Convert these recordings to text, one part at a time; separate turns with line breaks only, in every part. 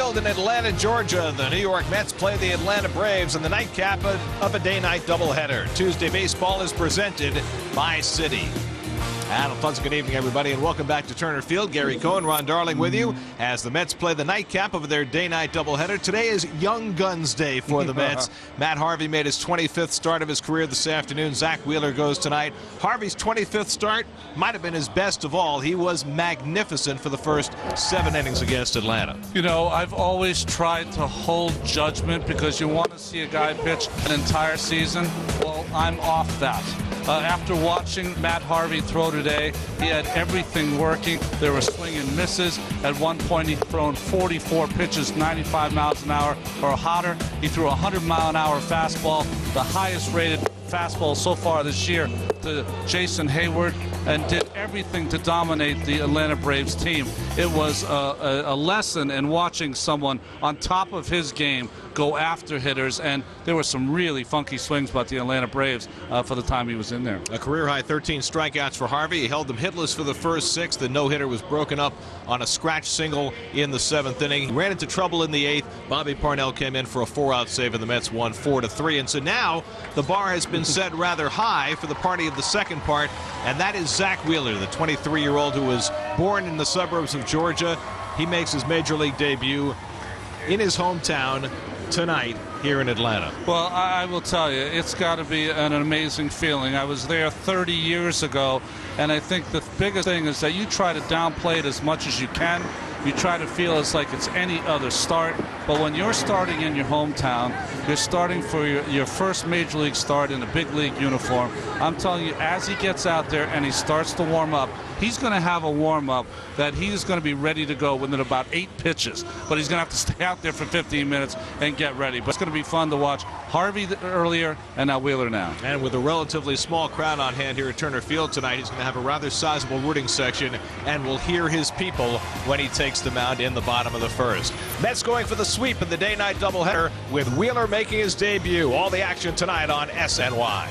Field in Atlanta, Georgia. The New York Mets play the Atlanta Braves in the nightcap of a day-night doubleheader. Tuesday baseball is presented by Citi. And a pleasant good evening, everybody, and welcome back to Turner Field. Gary Cohen, Ron Darling with you as the Mets play the nightcap of their day-night doubleheader. Today is Young Guns Day for the Mets. Matt Harvey made his 25th start of his career this afternoon. Zach Wheeler goes tonight. Harvey's 25th start might have been his best of all. He was magnificent for the first 7 innings against Atlanta.
You know, I've always tried to hold judgment because you want to see a guy pitch an entire season. Well, I'm off that. After watching Matt Harvey throw today, he had everything working. There were swing and misses. At one point, he'd thrown 44 pitches, 95 miles an hour or hotter. He threw a 100-mile-an-hour fastball, the highest-rated fastball so far this year, to Jason Hayward, and did everything to dominate the Atlanta Braves team. It was a lesson in watching someone on top of his game go after hitters, and there were some really funky swings by the Atlanta Braves for the time he was in there.
A career-high 13 strikeouts for Harvey. He held them hitless for the first 6. The no-hitter was broken up on a scratch single in the 7th inning. He ran into trouble in the 8th. Bobby Parnell came in for a 4-out save, and the Mets won 4-3. And so now the bar has been set rather high for the party of the second part, and that is Zach Wheeler, the 23-year-old who was born in the suburbs of Georgia. He makes his major league debut in his hometown tonight here in Atlanta.
Well, I will tell you, it's got to be an amazing feeling. I was there 30 years ago, and I think the biggest thing is that you try to downplay it as much as you can. You try to feel it's like it's any other start, but when you're starting in your hometown, you're starting for your first major league start in a big league uniform. I'm telling you, as he gets out there and he starts to warm up, he's going to have a warm-up that he's going to be ready to go within about 8 pitches, but he's going to have to stay out there for 15 minutes and get ready. But it's going to be fun to watch Harvey earlier and now Wheeler now.
And with a relatively small crowd on hand here at Turner Field tonight, he's going to have a rather sizable rooting section, and we'll hear his people when he takes the mound in the bottom of the first. Mets going for the sweep in the day-night doubleheader with Wheeler making his debut. All the action tonight on SNY.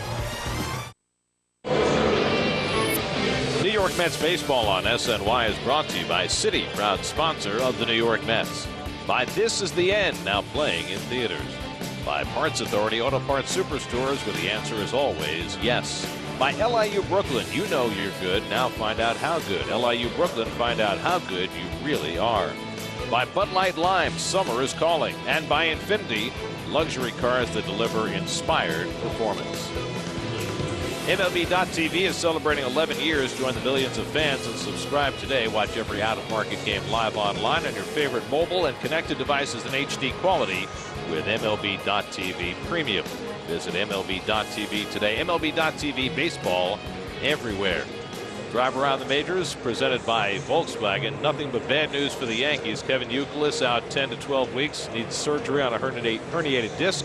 New York Mets baseball on SNY is brought to you by Citi, proud sponsor of the New York Mets. By This Is the End, now playing in theaters. By Parts Authority Auto Parts Superstores, where the answer is always yes. By LIU Brooklyn, you know you're good, now find out how good. LIU Brooklyn, find out how good you really are. By Bud Light Lime, summer is calling. And by Infinity, luxury cars that deliver inspired performance. MLB.tv is celebrating 11 years. Join the millions of fans and subscribe today. Watch every out-of-market game live online on your favorite mobile and connected devices in HD quality with MLB.tv Premium. Visit MLB.tv today. MLB.tv baseball everywhere. Drive around the majors presented by Volkswagen. Nothing but bad news for the Yankees. Kevin Youkilis out 10 to 12 weeks. Needs surgery on a herniated disc.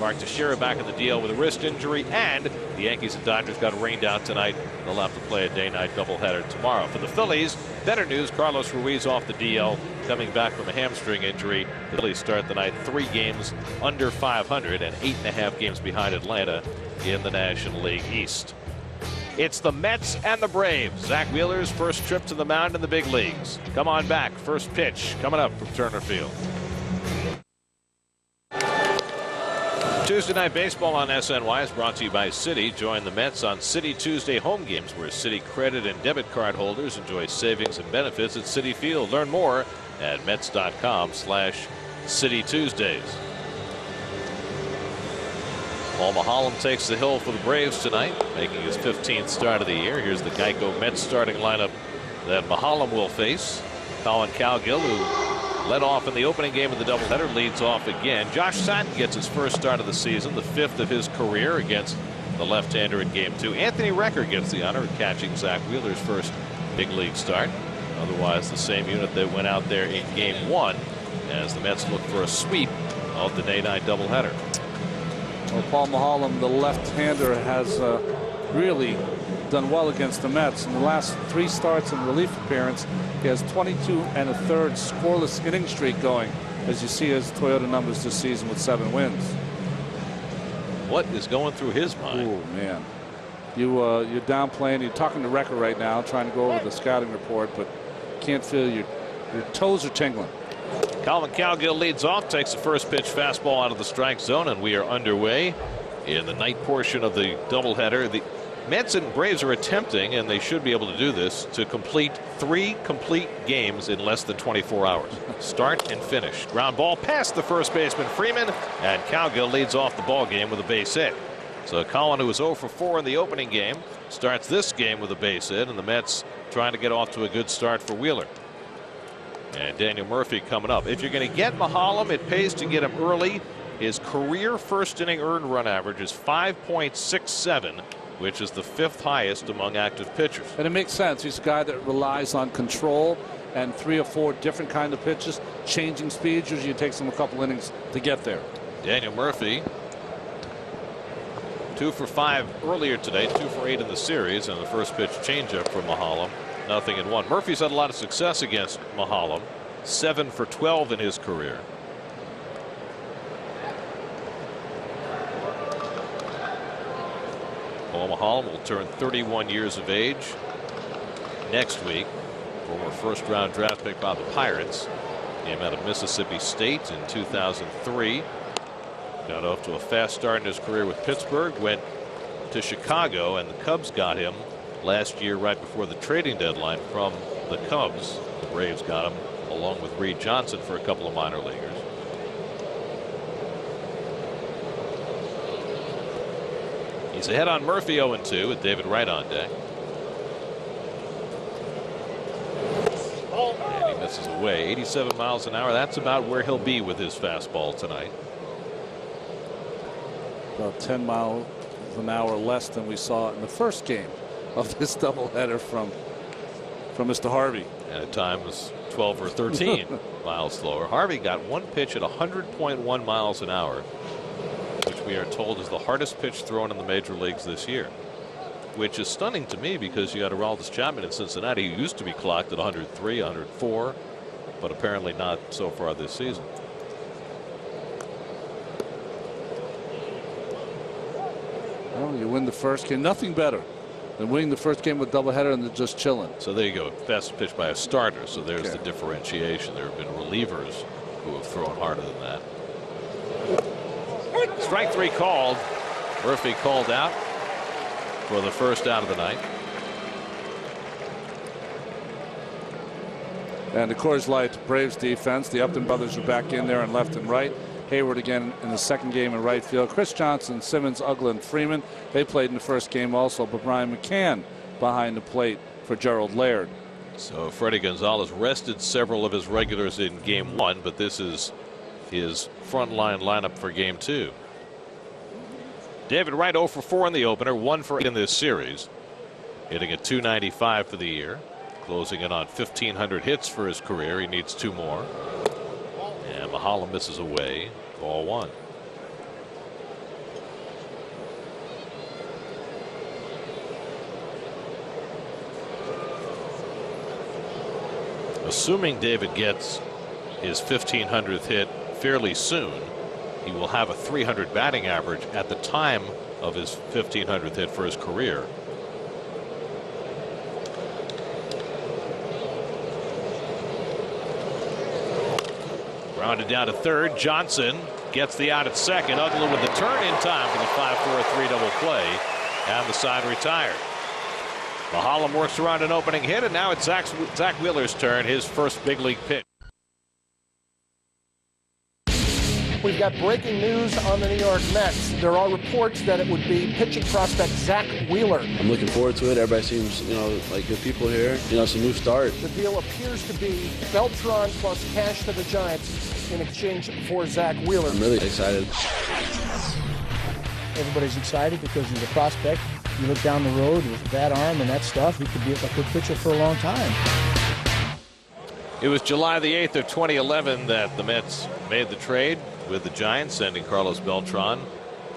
Mark Teixeira back in the deal with a wrist injury, and the Yankees and Dodgers got rained out tonight. They'll have to play a day-night doubleheader tomorrow. For the Phillies, better news: Carlos Ruiz off the DL, coming back from a hamstring injury. The Phillies start the night 3 games under 500 and 8.5 games behind Atlanta in the National League East. It's the Mets and the Braves. Zach Wheeler's first trip to the mound in the big leagues. Come on back. First pitch coming up from Turner Field. Tuesday Night Baseball on SNY is brought to you by Citi. Join the Mets on Citi Tuesday home games, where Citi credit and debit card holders enjoy savings and benefits at Citi Field. Learn more at Mets.com/Citi Tuesdays. Paul Maholm takes the hill for the Braves tonight, making his 15th start of the year. Here's the Geico Mets starting lineup that Maholm will face. Colin Cowgill, who led off in the opening game of the doubleheader, leads off again. Josh Satin gets his first start of the season, the 5th of his career, against the left-hander in Game 2. Anthony Recker gets the honor of catching Zach Wheeler's first big league start. Otherwise, the same unit that went out there in Game 1 as the Mets look for a sweep of the day-night doubleheader.
Well, Paul Maholm, the left-hander, has really done well against the Mets. In the last 3 starts and relief appearance, he has 22 1/3 scoreless inning streak going, as you see his Toyota numbers this season with 7 wins.
What is going through his mind?
Oh man, you're downplaying. You're talking to Recker right now, trying to go over the scouting report, but can't feel your toes are tingling.
Colin Cowgill leads off, takes the first pitch fastball out of the strike zone, and we are underway in the night portion of the doubleheader. The Mets and Braves are attempting, and they should be able to do this, to complete 3 complete games in less than 24 hours. Start and finish. Ground ball past the first baseman Freeman, and Cowgill leads off the ball game with a base hit. So Colin, who was 0 for 4 in the opening game, starts this game with a base hit, and the Mets trying to get off to a good start for Wheeler. And Daniel Murphy coming up. If you're going to get Mahalam, it pays to get him early. His career first inning earned run average is 5.67, which is the 5th highest among active pitchers.
And it makes sense. He's a guy that relies on control and 3 or 4 different kind of pitches, changing speeds. Usually it takes him a couple innings to get there.
Daniel Murphy, 2 for 5 earlier today, 2 for 8 in the series, and the first pitch changeup for Mahalam. 0-1. Murphy's had a lot of success against Mahalam, 7 for 12 in his career. Paul Mahalam will turn 31 years of age next week. Former first-round draft pick by the Pirates. Came out of Mississippi State in 2003. Got off to a fast start in his career with Pittsburgh. Went to Chicago, and the Cubs got him last year right before the trading deadline from the Cubs. The Braves got him along with Reed Johnson for a couple of minor leaguers. He's ahead on Murphy 0-2 with David Wright on deck. And he misses away. 87 miles an hour. That's about where he'll be with his fastball tonight.
About 10 miles an hour less than we saw in the first game of this doubleheader from Mr. Harvey.
And at times 12 or 13 miles slower. Harvey got one pitch at 100.1 miles an hour, which we are told is the hardest pitch thrown in the major leagues this year, which is stunning to me because you got Aroldis Chapman in Cincinnati who used to be clocked at 103, 104, but apparently not so far this season.
Well, you win the first game. Nothing better than winning the first game with doubleheader and just chilling.
So there you go. Fast pitch by a starter. So there's the differentiation. There have been relievers who have thrown harder than that. Strike 3 called. Murphy called out for the first out of the night.
And the Coors Light Braves defense. The Upton brothers are back in there on left and right. Hayward again in the second game in right field. Chris Johnson, Simmons, Uggla, Freeman. They played in the first game also, but Brian McCann behind the plate for Gerald Laird.
So Freddie Gonzalez rested several of his regulars in game 1, but this is his front line lineup for game 2. David Wright 0 for 4 in the opener, 1 for 8 in this series. Hitting at .295 for the year. Closing in on 1,500 hits for his career. He needs 2 more. And Mahalam misses away. Ball 1. Assuming David gets his 1,500th hit fairly soon, he will have a .300 batting average at the time of his 1,500th hit for his career. Grounded down to third. Johnson gets the out at second. Uggla with the turn in time for the 5-4-3 double play, and the side retired. Mahalam works around an opening hit, and now it's Zach Wheeler's turn, his first big league pitch.
We've got breaking news on the New York Mets. There are reports that it would be pitching prospect Zach Wheeler.
I'm looking forward to it. Everybody seems, like good people here. It's a new start.
The deal appears to be Beltran plus cash to the Giants in exchange for Zach Wheeler.
I'm really excited.
Everybody's excited because he's a prospect. You look down the road with that arm and that stuff, he could be a good pitcher for a long time.
It was July the 8th of 2011 that the Mets made the trade with the Giants, sending Carlos Beltran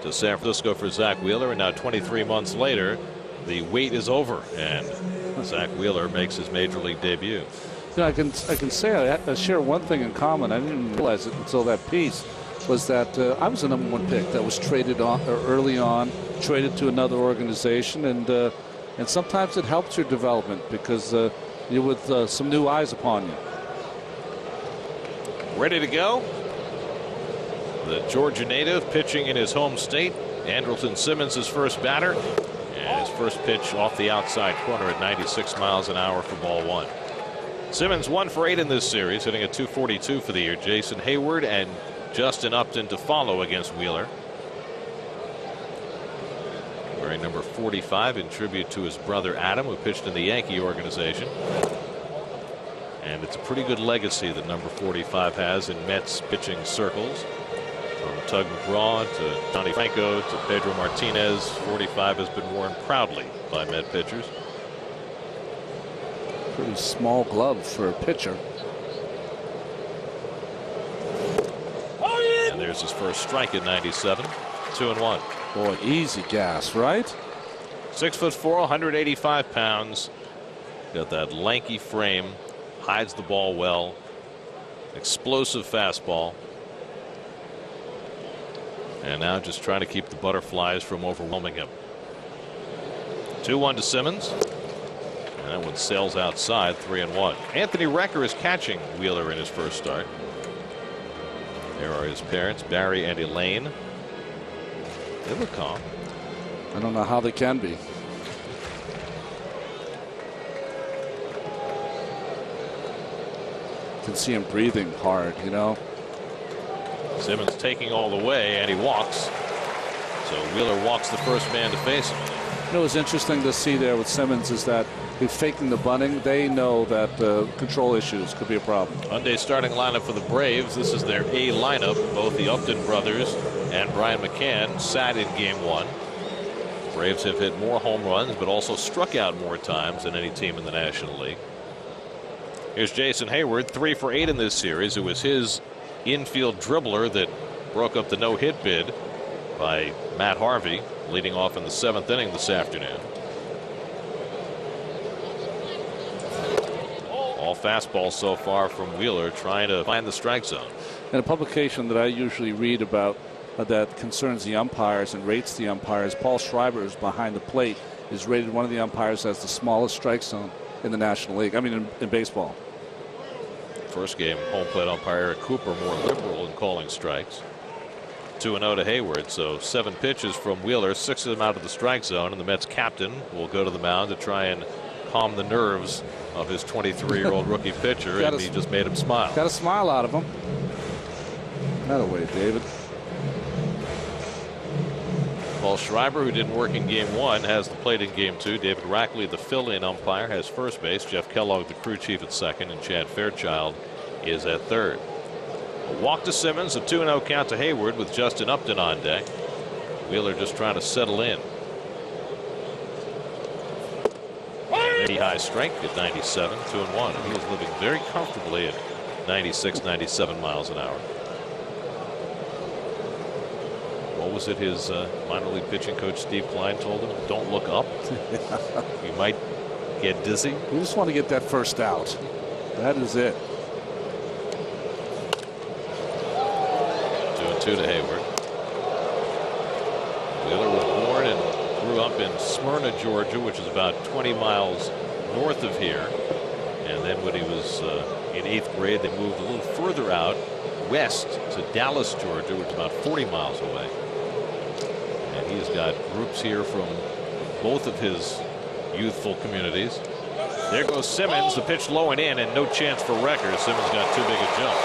to San Francisco for Zach Wheeler. And now 23 months later, the wait is over, and Zach Wheeler makes his major league debut.
I can say I share one thing in common. I didn't realize it until that piece, was that I was the #1 pick that was traded on early on, traded to another organization, and sometimes it helps your development because you're with some new eyes upon you.
ready to go. The Georgia native pitching in his home state. Andrelton Simmons, his first batter. And his first pitch off the outside corner at 96 miles an hour for ball one. Simmons 1 for 8 in this series, hitting at .242 for the year. Jason Hayward and Justin Upton to follow against Wheeler. Wearing number 45 in tribute to his brother Adam, who pitched in the Yankee organization. And it's a pretty good legacy that number 45 has in Mets pitching circles. From Tug McGraw to Johnny Franco to Pedro Martinez, 45 has been worn proudly by Met pitchers.
Pretty small glove for a pitcher.
And there's his first strike at 97. 2-1.
Boy, easy gas, right?
6'4", 185 pounds. Got that lanky frame. Hides the ball well. Explosive fastball. And now just trying to keep the butterflies from overwhelming him. 2-1 to Simmons. And that one sails outside. 3-1. Anthony Recker is catching Wheeler in his first start. There are his parents, Barry and Elaine. They look calm.
I don't know how they can be. You can see him breathing hard, you know.
Simmons taking all the way, and he walks. So Wheeler walks the first man to face him.
You know what's interesting to see there with Simmons is that he's faking the bunting. They know that control issues could be a problem.
Monday starting lineup for the Braves. This is their A lineup. Both the Upton brothers and Brian McCann sat in game one. Braves have hit more home runs, but also struck out more times than any team in the National League. Here's Jason Hayward, 3 for 8 in this series. It was his infield dribbler that broke up the no-hit bid by Matt Harvey, leading off in the 7th inning this afternoon. All fastballs so far from Wheeler, trying to find the strike zone.
In a publication that I usually read about that concerns the umpires and rates the umpires, Paul Schreiber, who's behind the plate, is rated one of the umpires as the smallest strike zone in the National League. I mean, in baseball.
First game, home plate umpire Eric Cooper more liberal in calling strikes. 2-0 to Hayward. So 7 pitches from Wheeler, 6 of them out of the strike zone, and the Mets captain will go to the mound to try and calm the nerves of his 23-year-old rookie pitcher, and he just made him smile.
Got a smile out of him. That way, David.
Paul Schreiber, who didn't work in game one, has the plate in game two. David Rackley, the fill-in umpire, has first base. Jeff Kellogg, the crew chief, at second, and Chad Fairchild is at third. A walk to Simmons, a 2-0 count to Hayward with Justin Upton on deck. Wheeler just trying to settle in. Very high strength at 97, 2-1. And he is living very comfortably at 96, 97 miles an hour. What was it his minor league pitching coach Steve Klein told him? Don't look up. You might get dizzy.
We just want to get that first out. That is it.
2-2 to Hayward. Wheeler was born and grew up in Smyrna, Georgia, which is about 20 miles north of here. And then when he was in 8th grade, they moved a little further out west to Dallas, Georgia, which is about 40 miles away. And he's got groups here from both of his youthful communities. There goes Simmons, the pitch low and in, and no chance for Recker. Simmons got too big a jump.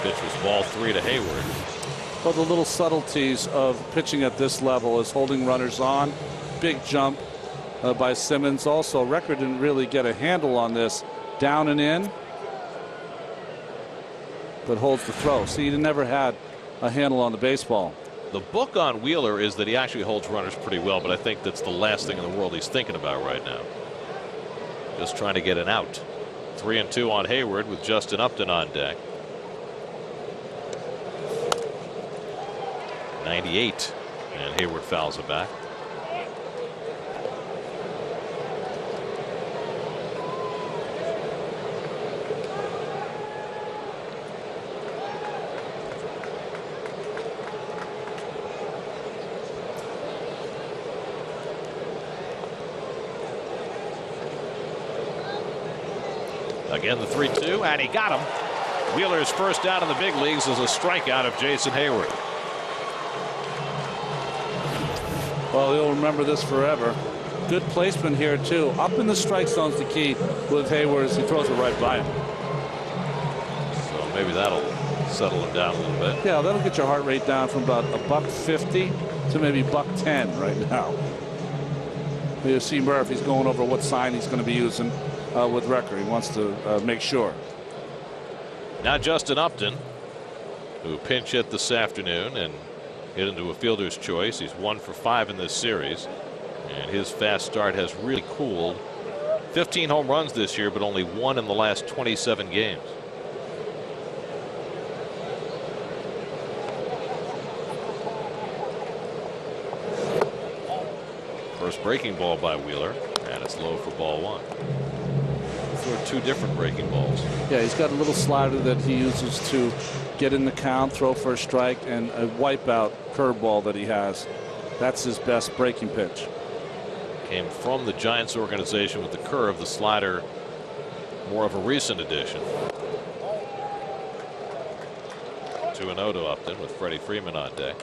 Pitch was ball 3 to Hayward.
Well, the little subtleties of pitching at this level is holding runners on. Big jump by Simmons. Also, Recker didn't really get a handle on this. Down and in, but holds the throw. See, he never had a handle on the baseball.
The book on Wheeler is that he actually holds runners pretty well, but I think that's the last thing in the world he's thinking about right now. Just trying to get an out. 3-2 on Hayward with Justin Upton on deck. 98, and Hayward fouls it back. Again, the 3-2, and he got him. Wheeler's first out in the big leagues is a strikeout of Jason Hayward.
Well, you'll remember this forever. Good placement here, too. Up in the strike zone's the key with Hayward as he throws it right by him.
So maybe that'll settle him down a little bit.
Yeah, that'll get your heart rate down from about $150 to maybe $110 right now. You'll see Murphy's going over what sign he's going to be using with Recker. He wants to make sure.
Now Justin Upton, who pinch hit this afternoon and hit into a fielder's choice. He's 1 for 5 in this series, and his fast start has really cooled. 15 home runs this year, but only 1 in the last 27 games. First breaking ball by Wheeler, and it's low for ball 1. For 2 different breaking balls.
Yeah, he's got a little slider that he uses to get in the count, throw for a strike, and a wipeout curveball that he has. That's his best breaking pitch.
Came from the Giants organization with the curve. The slider, more of a recent addition. 2-0 to Upton with Freddie Freeman on deck.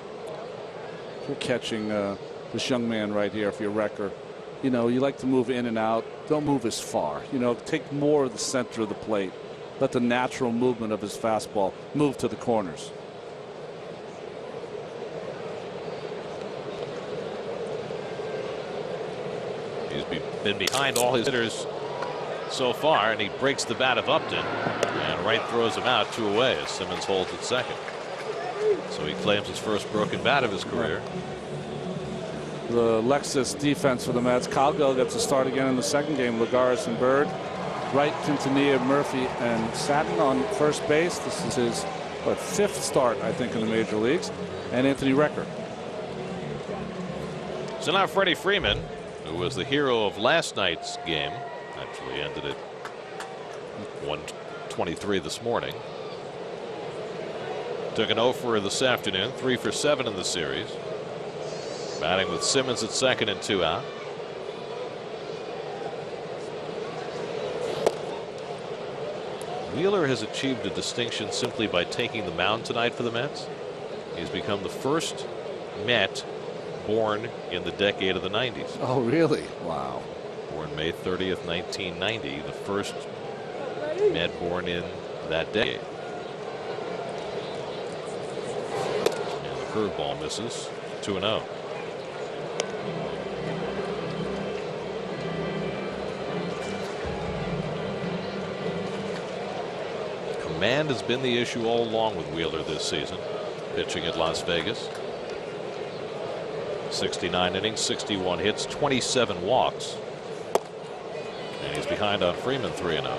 You're catching this young man right here if you're Recker. You know, you like to move in and out. Don't move as far. You know, take more of the center of the plate. Let the natural movement of his fastball move to the corners.
He's been behind all his hitters so far, and he breaks the bat of Upton, and Wright throws him out 2 away as Simmons holds at second. So he claims his first broken bat of his career.
The Lexus defense for the Mets. Caldwell gets a start again in the second game. Lagares and Bird. Wright, Quintanilla, Murphy, and Satin on first base. This is his 5th start, I think, in the major leagues. And Anthony Recker.
So now Freddie Freeman, who was the hero of last night's game, actually ended at 1:23 this morning. Took an 0-for this afternoon, 3 for 7 in the series. Batting with Simmons at second and 2 out. Wheeler has achieved a distinction simply by taking the mound tonight for the Mets. He's become the first Met born in the decade of the 90s.
Oh, really? Wow.
Born May 30th, 1990, the first Met born in that decade. And the curveball misses. 2-0. Command has been the issue all along with Wheeler this season. Pitching at Las Vegas. 69 innings, 61 hits, 27 walks. And he's behind on Freeman 3-0.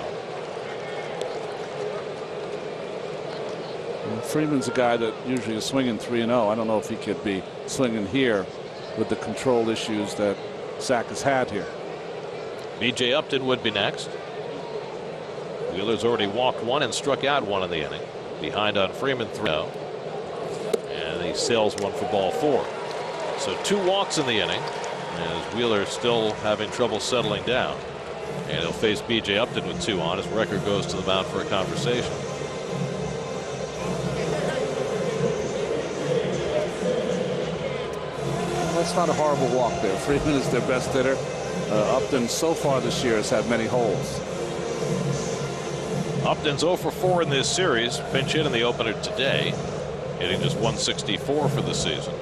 Freeman's a guy that usually is swinging 3-0. I don't know if he could be swinging here with the control issues that Zach has had here.
B.J. Upton would be next. Wheeler's already walked 1 and struck out 1 in the inning. Behind on Freeman 3-0. And he sails 1 for ball 4. So 2 walks in the inning, as Wheeler still having trouble settling down. And he'll face B.J. Upton with 2 on as Recker goes to the mound for a conversation.
That's not a horrible walk there. Freeman is their best hitter. Upton so far this year has had many holes.
Upton's 0 for 4 in this series. Pinch hit in the opener today, hitting just 164 for the season.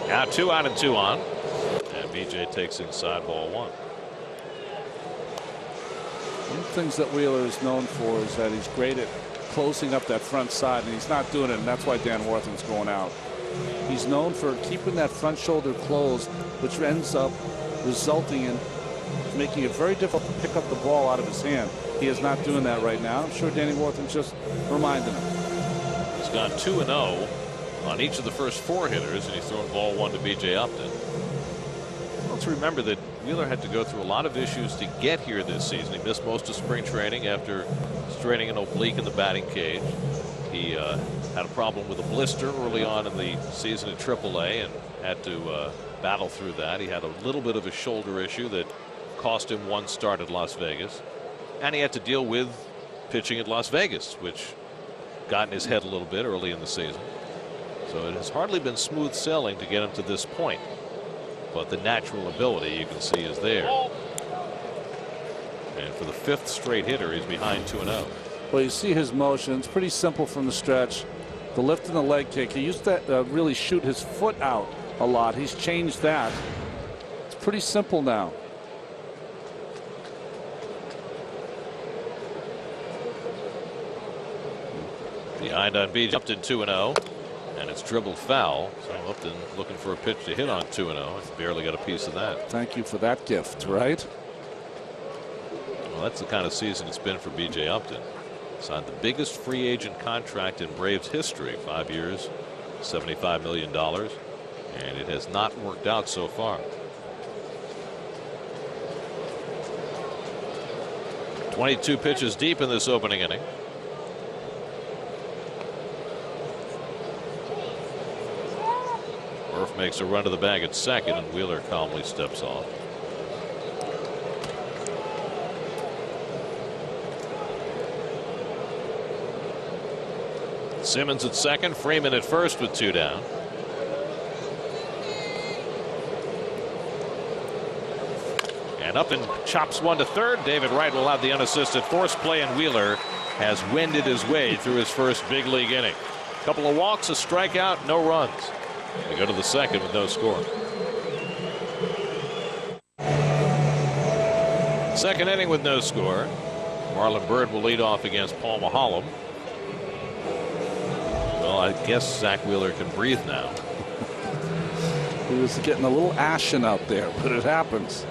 Now 2 out and 2 on, and BJ takes inside ball 1.
One of the things that Wheeler is known for is that he's great at closing up that front side, and he's not doing it, and that's why Dan Worthen's going out. He's known for keeping that front shoulder closed, which ends up resulting in making it very difficult to pick up the ball out of his hand. He is not doing that right now. I'm sure Danny Worthen's just reminding him.
He's gone 2-0 on each of the first 4 hitters, and he's thrown ball 1 to B.J. Upton.
Well, it's
to remember that Wheeler had to go through a lot of issues to get here this season. He missed most of spring training after straining an oblique in the batting cage. He had a problem with a blister early on in the season at AAA and had to battle through that. He had a little bit of a shoulder issue that cost him one start at Las Vegas. And he had to deal with pitching at Las Vegas, which got in his head a little bit early in the season. So it has hardly been smooth sailing to get him to this point. But the natural ability, you can see, is there. And for the 5th straight hitter, he's behind 2-0.
Well, you see his motion. It's pretty simple from the stretch. The lift and the leg kick. He used to really shoot his foot out a lot. He's changed that. It's pretty simple now.
Behind on B, Upton 2-0. And it's dribbled foul. So Upton looking for a pitch to hit on 2-0. Barely got a piece of that.
Thank you for that gift, right?
Well, that's the kind of season it's been for B.J. Upton. Signed the biggest free agent contract in Braves history, 5 years, $75 million. And it has not worked out so far. 22 pitches deep in this opening inning. Murph makes a run to the bag at second, and Wheeler calmly steps off. Simmons at second, Freeman at first with 2 down. And Upton chops one to third. David Wright will have the unassisted force play, and Wheeler has wended his way through his first big league inning. A couple of walks, a strikeout, no runs. They go to the second with no score. Second inning with no score. Marlon Byrd will lead off against Paul Maholm. Well, I guess Zach Wheeler can breathe now.
He was getting a little ashen out there, but it happens.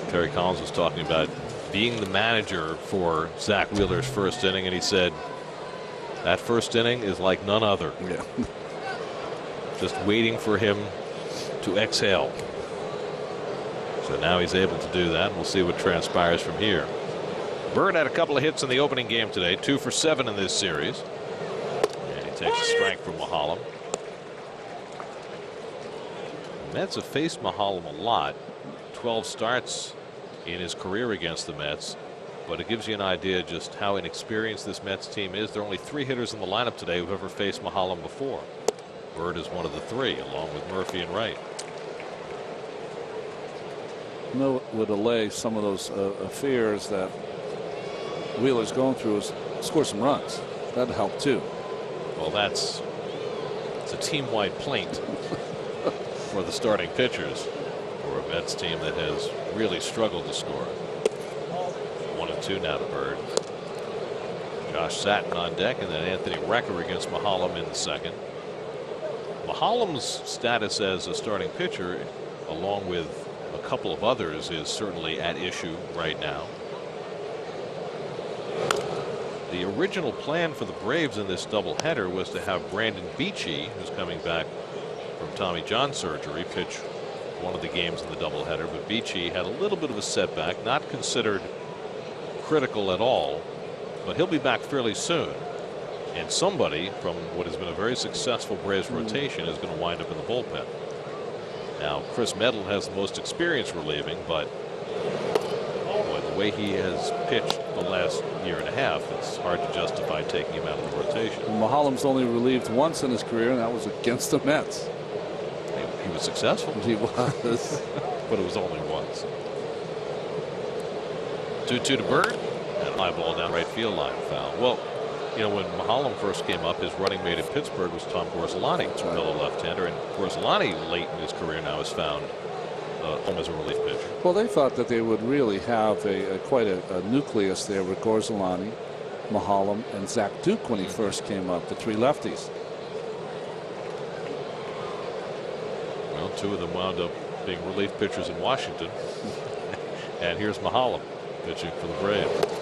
Terry Collins was talking about being the manager for Zach Wheeler's first inning, and he said that first inning is like none other.
Yeah.
Just waiting for him to exhale. So now he's able to do that. We'll see what transpires from here. Byrd had a couple of hits in the opening game today, 2 for 7 in this series. And he takes a strike from Maholm. The Mets have faced Maholm a lot. 12 starts in his career against the Mets. But it gives you an idea just how inexperienced this Mets team is. There are only 3 hitters in the lineup today who've ever faced Maholm before. Byrd is one of the 3, along with Murphy and Wright.
No, would allay some of those fears that Wheeler's going through is score some runs. That'd help too.
Well, it's a team-wide plaint for the starting pitchers for a Mets team that has really struggled to score. 1-2 now to Byrd. Josh Satin on deck, and then Anthony Recker against Maholm in the second. Maholm's status as a starting pitcher, along with a couple of others, is certainly at issue right now. The original plan for the Braves in this doubleheader was to have Brandon Beachy, who's coming back from Tommy John surgery, pitch one of the games in the doubleheader. But Beachy had a little bit of a setback, not considered critical at all, but he'll be back fairly soon. And somebody from what has been a very successful Braves rotation is going to wind up in the bullpen. Now, Chris Meddle has the most experience relieving, but boy, the way he has pitched the last year and a half, it's hard to justify taking him out of the rotation.
Maholm's only relieved once in his career, and that was against the Mets.
He was successful.
He was.
But it was only once. 2-2 to Byrd, and high ball down right field line, foul. Well, you know, when Maholm first came up, his running mate in Pittsburgh was Tom Gorzelani, a fellow left-hander, and Gorzelani late in his career now has found home as a relief pitcher.
Well, they thought that they would really have quite a nucleus there with Gorzelani, Maholm, and Zach Duke when he first came up, the 3 lefties.
Well, 2 of them wound up being relief pitchers in Washington. And here's Maholm pitching for the Braves.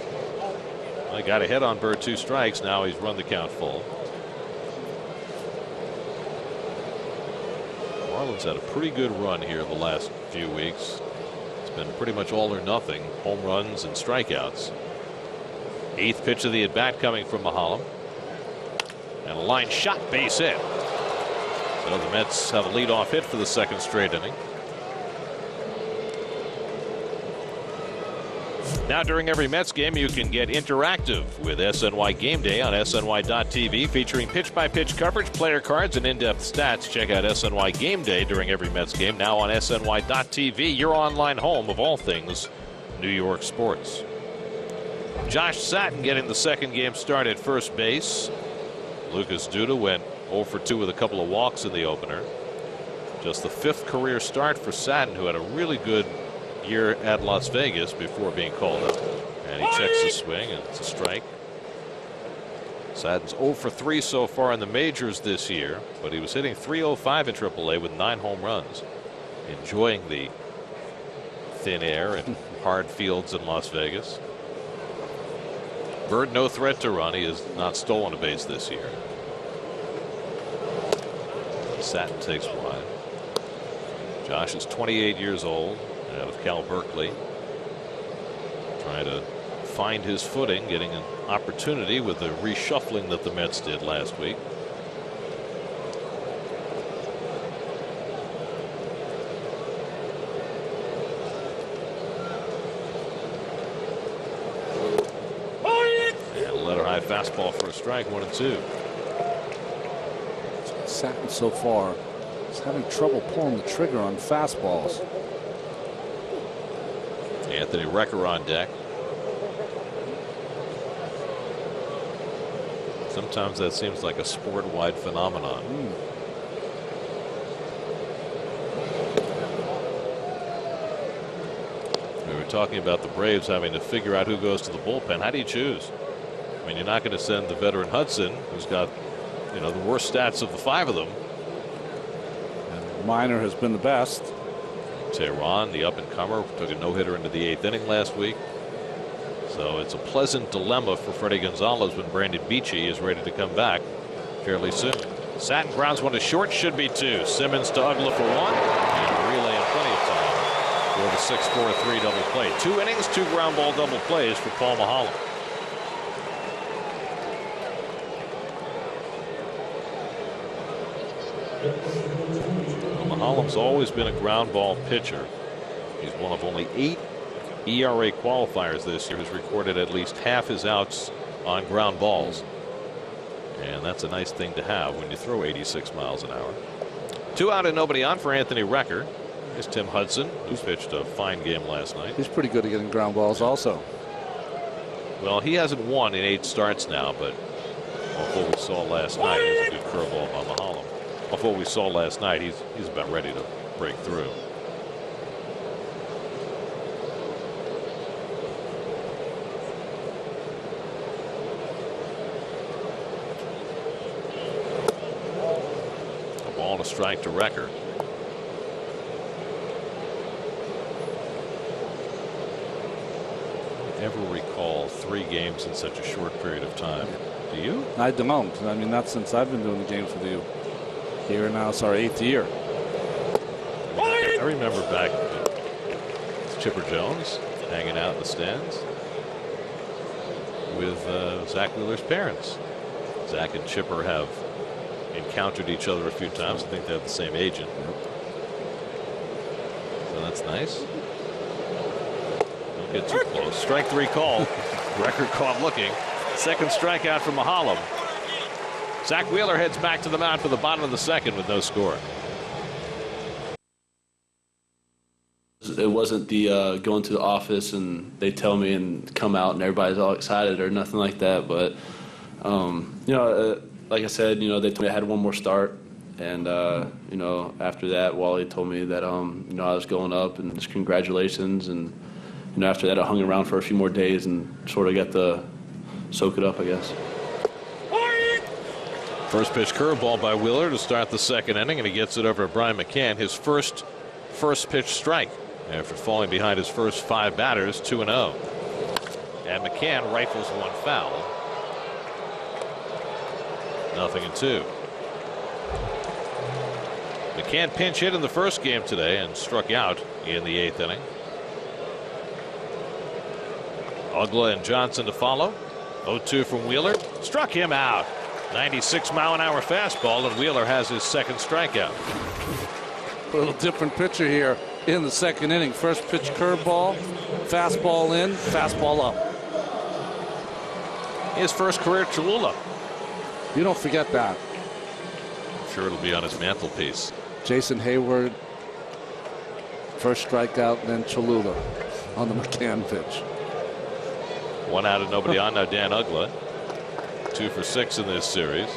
Well, he got ahead on Byrd, 2 strikes. Now he's run the count full. Cleveland's had a pretty good run here the last few weeks. It's been pretty much all or nothing, home runs and strikeouts. 8th pitch of the at bat coming from Mahalam. And a line shot, base hit. So the Mets have a leadoff hit for the 2nd straight inning. Now during every Mets game you can get interactive with SNY Game Day on SNY.TV, featuring pitch-by-pitch coverage, player cards, and in-depth stats. Check out SNY Game Day during every Mets game, now on SNY.TV, your online home of all things New York sports. Josh Satin getting the 2nd game start at first base. Lucas Duda went 0 for 2 with a couple of walks in the opener. Just the 5th career start for Satin, who had a really good year at Las Vegas before being called up. And he checks the swing, and it's a strike. Satin's 0 for 3 so far in the majors this year, but he was hitting .305 in AAA with 9 home runs. Enjoying the thin air and hard fields in Las Vegas. Bird no threat to run. He has not stolen a base this year. Satin takes wide. Josh is 28 years old, out of Cal Berkeley, trying to find his footing, getting an opportunity with the reshuffling that the Mets did last week. And a letter high fastball for a strike, 1-2.
Satin so far is having trouble pulling the trigger on fastballs.
Anthony Recker on deck. Sometimes that seems like a sport-wide phenomenon. We were talking about the Braves having to figure out who goes to the bullpen. How do you choose? I mean, you're not going to send the veteran Hudson, who's got, you know, the worst stats of the 5 of them.
And Minor has been the best.
Tehran, the up-and-comer, took a no-hitter into the 8th inning last week. So it's a pleasant dilemma for Freddie Gonzalez when Brandon Beachy is ready to come back fairly soon. Satin grounds one to short, should be 2. Simmons to Ugla for 1, and a relay in plenty of time for the 6-4-3 double play. 2 innings, 2 ground ball double plays for Paul Mahalam. Mahalam's always been a ground ball pitcher. He's one of only 8 ERA qualifiers this year who's recorded at least half his outs on ground balls. And that's a nice thing to have when you throw 86 miles an hour. 2 out and nobody on for Anthony Recker. Here's Tim Hudson, who pitched a fine game last night.
He's pretty good at getting ground balls also.
Well, he hasn't won in 8 starts now, but off what we saw last night, it was a good curveball by Mahalam. Off what we saw last night, he's about ready to break through. A ball and a strike to Recker. Ever recall 3 games in such a short period of time? Do you?
I don't. I mean, not since I've been doing the games with you. Here now, it's our 8th year.
I remember back Chipper Jones hanging out in the stands with Zach Wheeler's parents. Zach and Chipper have encountered each other a few times. I think they have the same agent. So that's nice. Don't get too close. Strike 3 call. Record caught looking. 2nd strikeout from Mahalam. Zach Wheeler heads back to the mound for the bottom of the 2nd with no score.
It wasn't the going to the office and they tell me and come out and everybody's all excited or nothing like that. But, you know, like I said, you know, they told me I had one more start. And, you know, after that, Wally told me that, you know, I was going up and just congratulations. And, you know, after that, I hung around for a few more days and sort of got to soak it up, I guess.
First pitch curveball by Wheeler to start the 2nd inning, and he gets it over to Brian McCann. His first pitch strike after falling behind his first 5 batters, 2-0. And McCann rifles one foul. 0-2. McCann pinch hit in the first game today and struck out in the 8th inning. Uggla and Johnson to follow. 0-2 from Wheeler. Struck him out. 96-mile-an-hour fastball, and Wheeler has his second strikeout.
A little different pitcher here in the second inning. First pitch curveball, fastball in, fastball up.
His first career Cholula.
You don't forget that.
I'm sure it'll be on his mantelpiece.
Jason Hayward, first strikeout, and then Cholula on the McCann pitch.
1 out and nobody on. Now Dan Uggla, 2 for 6 in this series.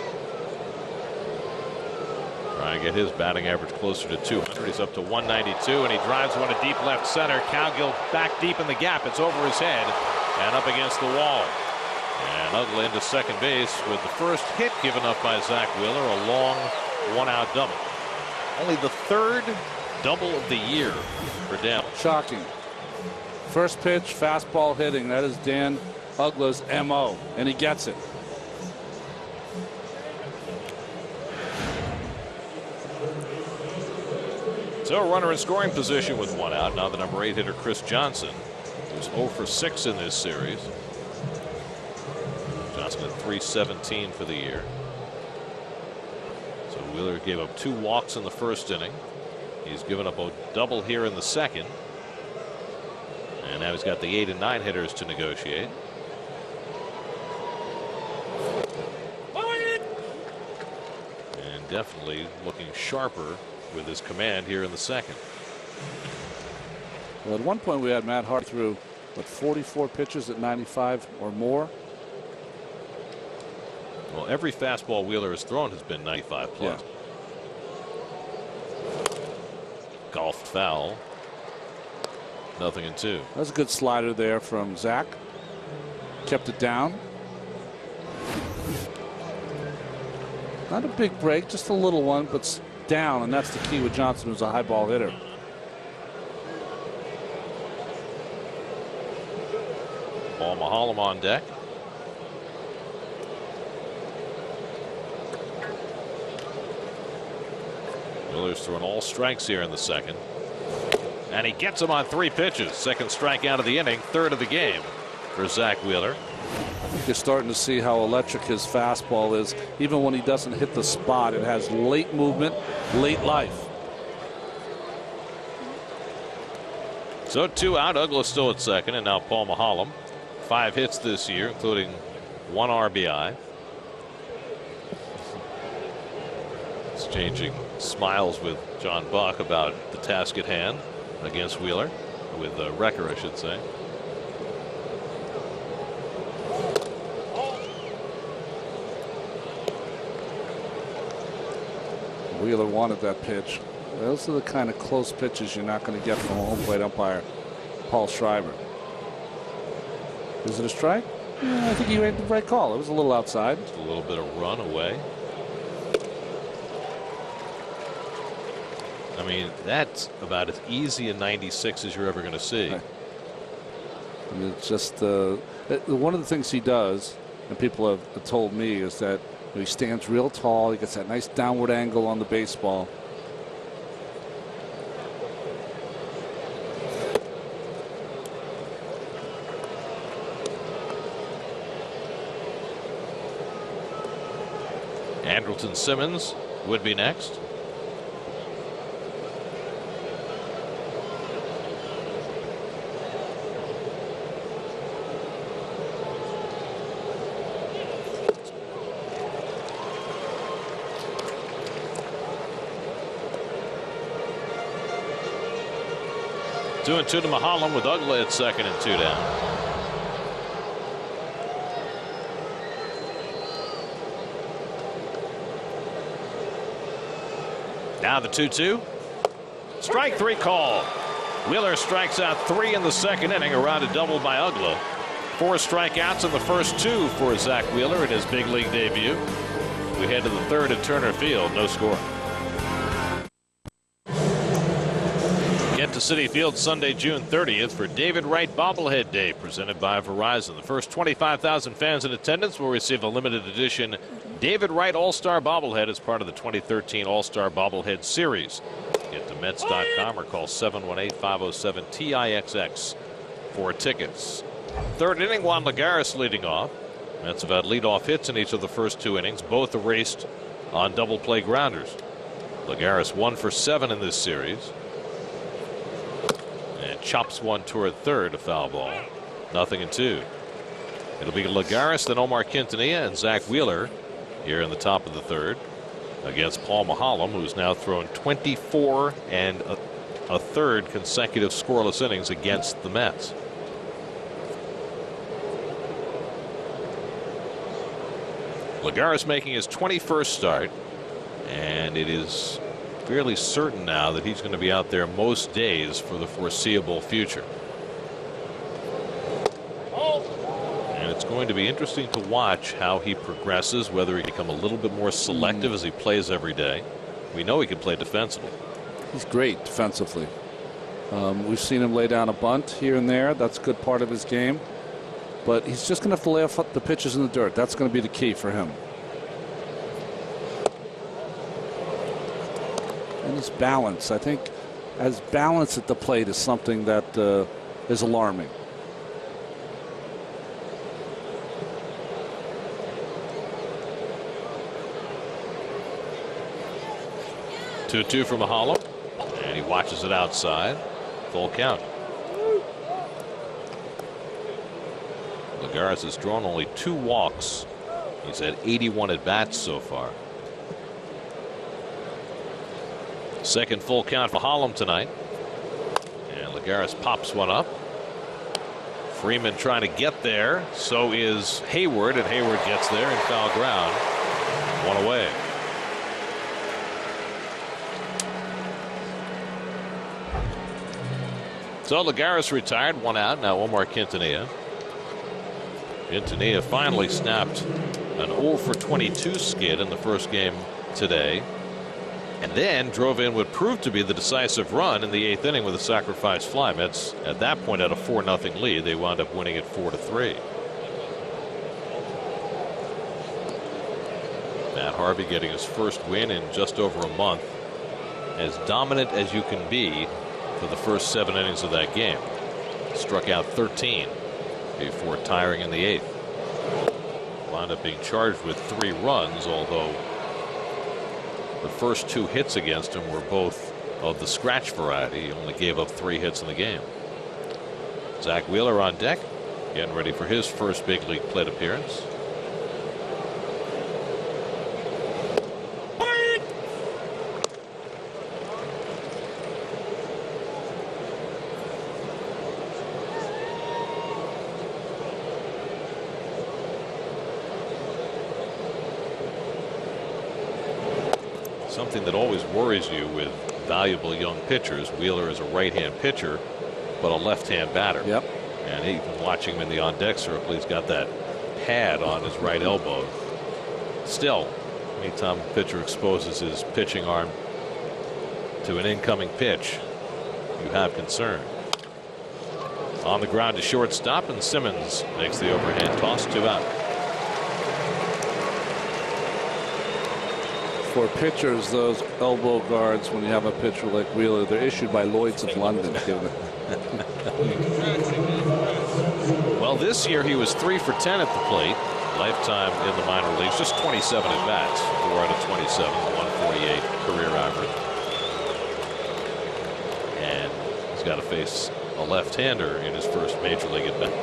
Trying to get his batting average closer to 200. He's up to 192, and he drives one to deep left center. Cowgill back deep in the gap. It's over his head and up against the wall. And Uggla into second base with the first hit given up by Zach Wheeler, a long 1-out double. Only the 3rd double of the year for Dan.
Shocking. First pitch, fastball hitting. That is Dan Uggla's MO, and he gets it.
So a runner in scoring position with 1 out. Now the number 8 hitter Chris Johnson, who's 0 for 6 in this series. Johnson at .317 for the year. So Wheeler gave up 2 walks in the first inning. He's given up a double here in the second. And now he's got the 8 and 9 hitters to negotiate. And definitely looking sharper with his command here in the second.
Well, at one point we had Matt Hart through, what, 44 pitches at 95 or more?
Well, every fastball Wheeler has thrown has been 95 plus.
Yeah.
Golfed foul. 0-2.
That was a good slider there from Zach. Kept it down. Not a big break, just a little one, but down, and that's the key with Johnson, who's a high ball hitter.
Paul Maholm on deck. Wheeler's throwing all strikes here in the second. And he gets him on 3 pitches. Second strikeout of the inning, 3rd of the game for Zach Wheeler.
I think you're starting to see how electric his fastball is. Even when he doesn't hit the spot, it has late movement, late life.
So 2 out. Uggla still at second, and now Paul Maholm. 5 hits this year, including 1 RBI. Exchanging smiles with John Buck about the task at hand against Wheeler, with Recker, I should say.
Wheeler wanted that pitch. Those are the kind of close pitches you're not going to get from a home plate umpire, Paul Schreiber. Is it a strike? Yeah, I think he made the right call. It was a little outside.
Just a little bit of run away. I mean, that's about as easy a 96 as you're ever going to see.
I mean, it's just one of the things he does, and people have told me, is that he stands real tall. He gets that nice downward angle on the baseball.
Andrelton Simmons would be next. Two and 2 to Maholm with Uggla at second and 2 down. Now the 2-2. Strike 3 call. Wheeler strikes out 3 in the second inning, around a double by Uggla. 4 strikeouts in the first 2 for Zach Wheeler in his big league debut. We head to the 3rd at Turner Field. No score. Get to Citi Field Sunday, June 30th for David Wright Bobblehead Day, presented by Verizon. The first 25,000 fans in attendance will receive a limited edition David Wright All-Star Bobblehead as part of the 2013 All-Star Bobblehead Series. Get to Mets.com or call 718-507-TIXX for tickets. Third inning, Juan Lagares leading off. Mets have had leadoff hits in each of the first 2 innings, both erased on double play grounders. Lagares 1 for 7 in this series. And chops one toward third, a foul ball. 0-2. It'll be Lagares, then Omar Quintanilla and Zach Wheeler here in the top of the third against Paul Maholm, who's now thrown 24 and a third consecutive scoreless innings against the Mets. Lagares making his 21st start, and it is fairly certain now that he's going to be out there most days for the foreseeable future. And it's going to be interesting to watch how he progresses, whether he can become a little bit more selective as he plays every day. We know he can play defensively.
He's great defensively. We've seen him lay down a bunt here and there. That's a good part of his game. But he's just going to have to lay off the pitches in the dirt. That's going to be the key for him. And his balance, I think, as balance at the plate is something that is alarming.
Two from Maholm, and he watches it outside. Full count. Lagares has drawn only 2 walks. He's had 81 at bats so far. Second full count for Maholm tonight. And Lagares pops one up. Freeman trying to get there. So is Hayward, and Hayward gets there in foul ground. 1 away. So Lagares retired, 1 out. Now Omar Quintanilla. Quintanilla finally snapped an 0 for 22 skid in the first game today, and then drove in what proved to be the decisive run in the 8th inning with a sacrifice fly. Mets at that point had a 4-0 lead. They wound up winning it 4-3. Matt Harvey getting his first win in just over a month. As dominant as you can be for the first 7 innings of that game. Struck out 13 before tiring in the 8th. Wound up being charged with 3 runs, although the first 2 hits against him were both of the scratch variety. He only gave up 3 hits in the game. Zach Wheeler on deck, getting ready for his first big league plate appearance. Something that always worries you with valuable young pitchers. Wheeler is a right-hand pitcher, but a left-hand batter.
Yep.
And even watching him in the on-deck circle, he's got that pad on his right elbow. Still, anytime a pitcher exposes his pitching arm to an incoming pitch, you have concern. On the ground to shortstop, and Simmons makes the overhand toss, 2 out.
For pitchers, those elbow guards, when you have a pitcher like Wheeler, they're issued by Lloyd's of London.
Well, this year he was 3 for 10 at the plate. Lifetime in the minor leagues, just 27 at bats, 4 out of 27, 148 career average. And he's got to face a left-hander in his first major league at bat.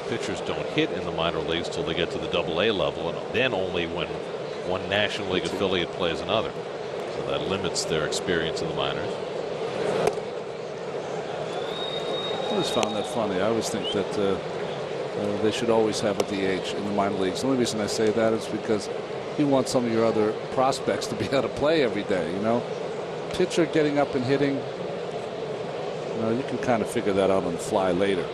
Pitchers don't hit in the minor leagues till they get to the AA level, and then only when one National League affiliate plays another. So that limits their experience in the minors.
I always found that funny. I always think that they should always have a DH in the minor leagues. The only reason I say that is because you want some of your other prospects to be able to play every day. You know, pitcher getting up and hitting, you know, you can kind of figure that out on the fly later.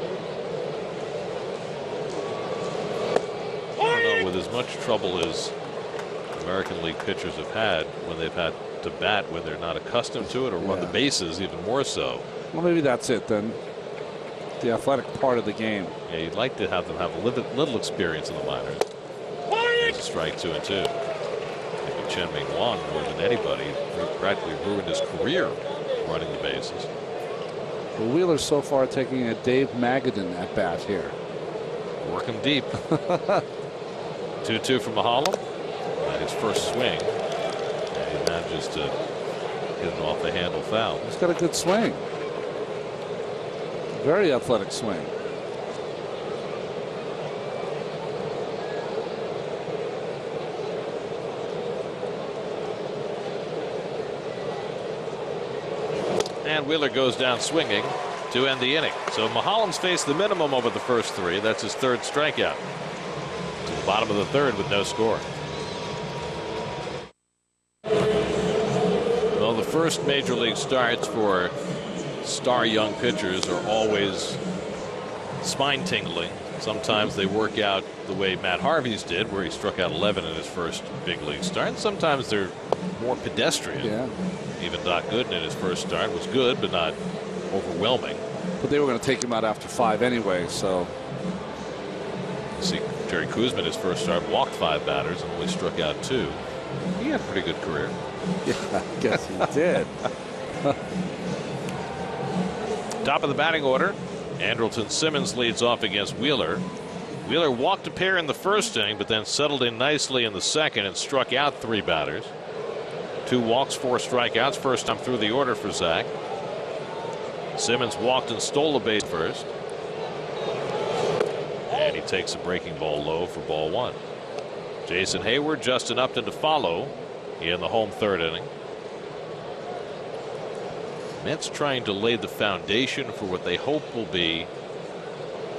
With as much trouble as American League pitchers have had when they've had to bat when they're not accustomed to it, or run the bases even more so.
Well, maybe that's it then. The athletic part of the game.
Yeah, you'd like to have them have a little experience in the minors. There's a strike 2 and 2. Maybe Chen Ming Wang, more than anybody, practically ruined his career running the bases.
Well, Wheeler's so far taking a Dave Magadan at bat here.
Work him deep. 2-2 from Mahalam. His first swing. And he manages to get it off the handle foul.
He's got a good swing. Very athletic swing.
And Wheeler goes down swinging to end the inning. So Mahalam's faced the minimum over the first 3. That's his 3rd strikeout. To the bottom of the 3rd with no score. Well, the first major league starts for star young pitchers are always spine tingling. Sometimes they work out the way Matt Harvey's did, where he struck out 11 in his first big league start. And sometimes they're more pedestrian.
Yeah.
Even Doc Gooden in his first start was good, but not overwhelming.
But they were going to take him out after 5 anyway, so.
See, Jerry Kuzma, his first start, walked 5 batters and only struck out 2. He had a pretty good career.
Yeah, I guess he did.
Top of the batting order, Andrelton Simmons leads off against Wheeler. Wheeler walked a pair in the first inning, but then settled in nicely in the second and struck out 3 batters. 2 walks, 4 strikeouts. First time through the order for Zach. Simmons walked and stole a base first. And he takes a breaking ball low for ball 1. Jason Hayward, Justin Upton to follow in the home 3rd inning. Mets trying to lay the foundation for what they hope will be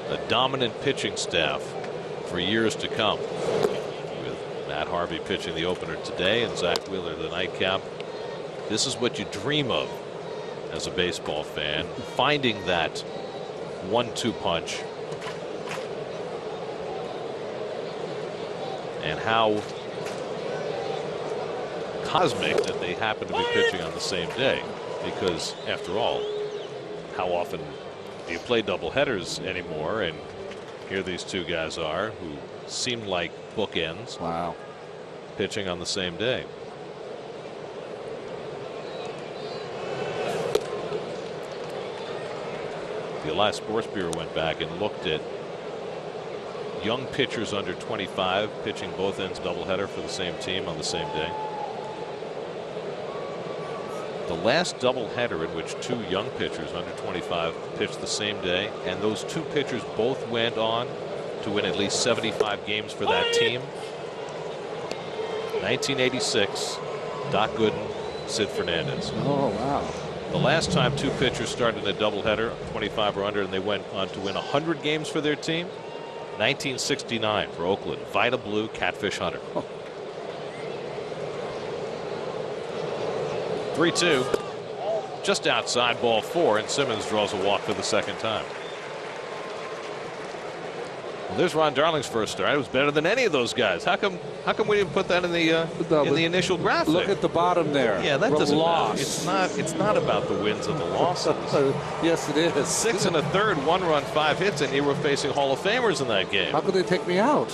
a dominant pitching staff for years to come. With Matt Harvey pitching the opener today and Zach Wheeler the nightcap. This is what you dream of as a baseball fan, finding that 1-2 punch. And how cosmic that they happen to be pitching on the same day. Because after all, how often do you play doubleheaders anymore? And here these 2 guys are who seem like bookends.
Wow.
Pitching on the same day. The Elias Sports Bureau went back and looked at young pitchers under 25 pitching both ends doubleheader for the same team on the same day. The last doubleheader in which 2 young pitchers under 25 pitched the same day, and those 2 pitchers both went on to win at least 75 games for that team. 1986, Doc Gooden, Sid Fernandez.
Oh, wow.
The last time 2 pitchers started a doubleheader, 25 or under, and they went on to win 100 games for their team. 1969 for Oakland, Vida Blue, Catfish Hunter. 3-2, just outside, ball 4, and Simmons draws a walk for the 2nd time. Well, there's Ron Darling's first start. It was better than any of those guys. How come we didn't put that in the initial graphic?
Look at the bottom there.
Yeah, that doesn't
matter.
It's not about the wins and the losses.
Yes, it is.
6 1/3, 1 run, 5 hits, and you were facing Hall of Famers in that game.
How could they take me out?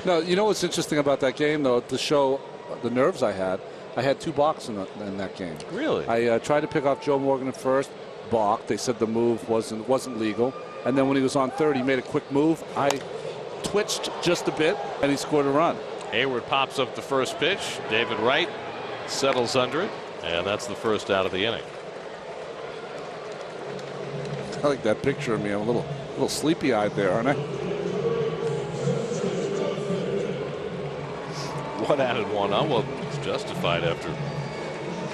No, you know what's interesting about that game, though, to show the nerves I had 2 balks in that game.
Really?
I tried to pick off Joe Morgan at first, balked. They said the move wasn't legal. And then when he was on 3rd, he made a quick move. I twitched just a bit, and he scored a run.
Hayward pops up the first pitch. David Wright settles under it, and that's the first out of the inning.
I like that picture of me. I'm a little sleepy-eyed there, aren't I?
1 out and 1 on. Well, it's justified after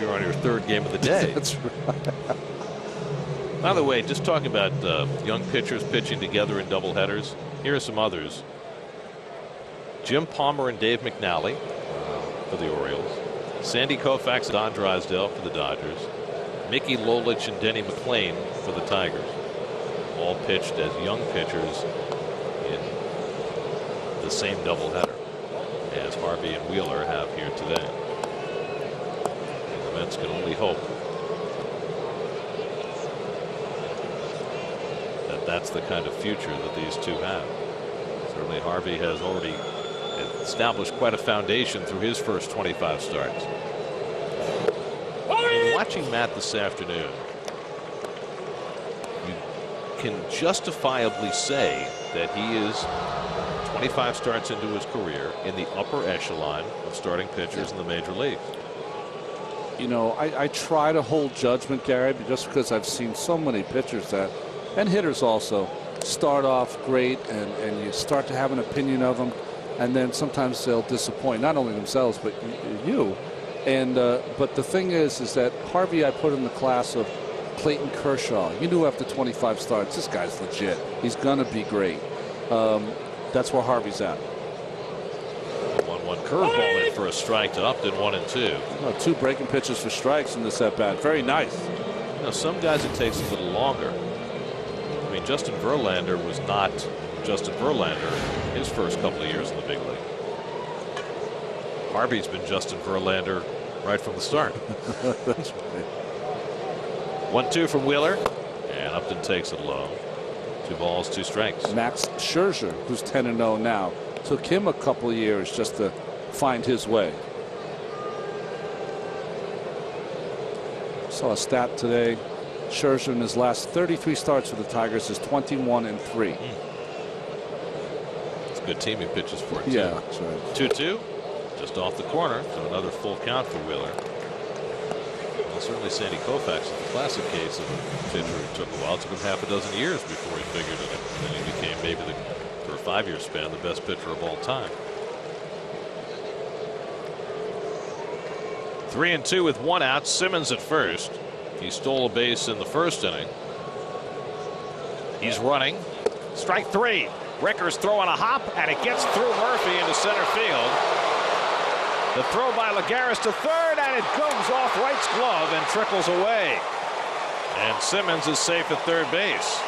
you're on your 3rd game of the day.
That's right.
By the way, just talking about young pitchers pitching together in doubleheaders, here are some others. Jim Palmer and Dave McNally for the Orioles. Sandy Koufax and Don Drysdale for the Dodgers. Mickey Lolich and Denny McClain for the Tigers. All pitched as young pitchers in the same doubleheader. And as Harvey and Wheeler have here today. And the Mets can only hope that that's the kind of future that these two have. Certainly Harvey has already established quite a foundation through his first 25 starts. Watching Matt this afternoon, you can justifiably say that he is 25 starts into his career in the upper echelon of starting pitchers in the major leagues.
You know, I try to hold judgment, Gary, just because I've seen so many pitchers that, and hitters also, start off great and you start to have an opinion of them, and then sometimes they'll disappoint not only themselves but you. And but the thing is that Harvey I put in the class of Clayton Kershaw. You knew after 25 starts this guy's legit. He's gonna be great. That's where Harvey's at.
1-1 curveball in for a strike to Upton. 1-2.
Well, 2 breaking pitches for strikes in this at bat. Very nice.
You know, some guys it takes a little longer. I mean, Justin Verlander was not Justin Verlander his first couple of years in the big league. Harvey's been Justin Verlander right from the start.
That's right.
1-2 from Wheeler, and Upton takes it low. 2 balls, 2 strikes.
Max Scherzer, who's 10-0 now, took him a couple of years just to find his way. Saw a stat today. Scherzer in his last 33 starts for the Tigers is 21-3.
It's a good team he pitches for, too.
Yeah, that's right.
2-2. Just off the corner, so another full count for Wheeler. Well, certainly Sandy Koufax is the classic case of a pitcher who took a while. It took him half a dozen years before he figured it out. Then he became maybe, for a 5-year span, the best pitcher of all time. 3-2 with 1 out. Simmons at first. He stole a base in the first inning. He's running. Strike 3. Recker's throwing a hop, and it gets through Murphy into center field. The throw by Lagares to third, and it goes off Wright's glove and trickles away. And Simmons is safe at third base.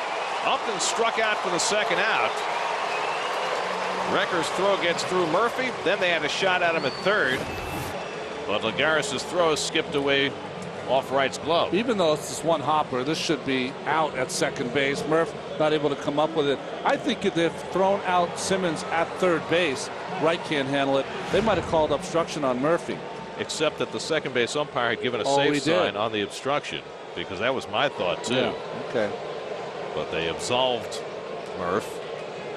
Upton struck out for the second out. Recker's throw gets through Murphy. Then they had a shot at him at third. But Lagares' throw skipped away off Wright's glove.
Even though it's just one hopper, this should be out at second base. Murph not able to come up with it. I think if they've thrown out Simmons at third base, Wright can't handle it. They might have called obstruction on Murphy.
Except that the second base umpire had given a safe sign on the obstruction, because that was my thought too.
Yeah, okay.
But they absolved Murph.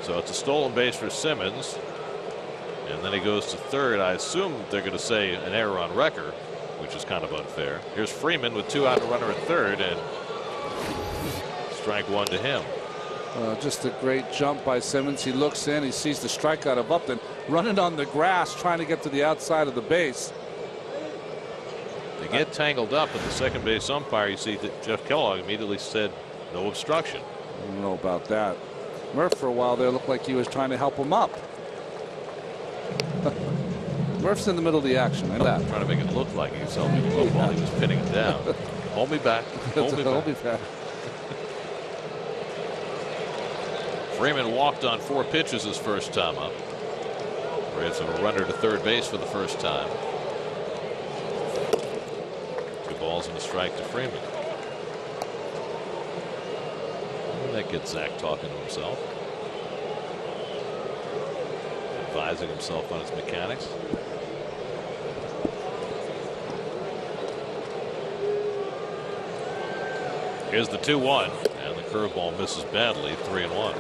So it's a stolen base for Simmons. And then he goes to third. I assume they're going to say an error on Recker, which is kind of unfair. Here's Freeman with 2 out, a runner at third, and strike 1 to him.
Just a great jump by Simmons. He looks in, he sees the strikeout of Upton running on the grass trying to get to the outside of the base.
They get tangled up, and the second base umpire, you see that Jeff Kellogg immediately said no obstruction.
I don't know about that. Murph for a while there looked like he was trying to help him up. Murph's in the middle of the action. And that.
Trying to make it look like he was helping him up while he was pinning him down. Hold me back. Hold me back. Freeman walked on 4 pitches his first time up. Reds have a runner to third base for the first time. 2 balls and a strike to Freeman. And that gets Zach talking to himself. Advising himself on his mechanics. Here's the 2-1, and the curveball misses badly. 3-1.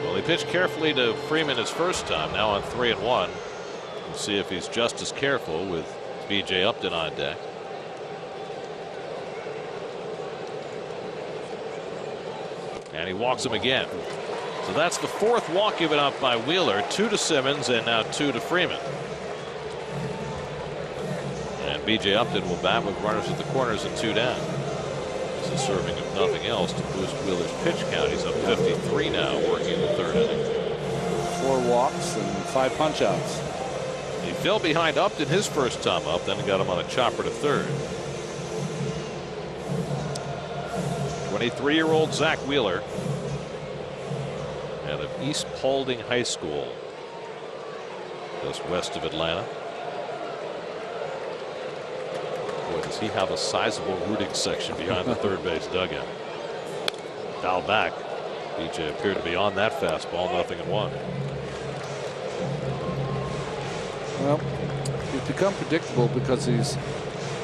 Well, he pitched carefully to Freeman his first time. Now on 3-1. We'll see if he's just as careful with B.J. Upton on deck. And he walks him again. So that's the 4th walk given up by Wheeler. 2 to Simmons and now 2 to Freeman. And B.J. Upton will bat with runners at the corners and 2 down. This is serving if nothing else to boost Wheeler's pitch count. He's up 53 now, working in the 3rd inning.
4 walks and 5 punch outs.
He fell behind Upton his first time up, then got him on a chopper to third. 23-year-old Zach Wheeler out of East Paulding High School, just west of Atlanta. Boy, does he have a sizable rooting section behind the third base dugout. Foul back. BJ appeared to be on that fastball, 0-1.
Well, he's become predictable because his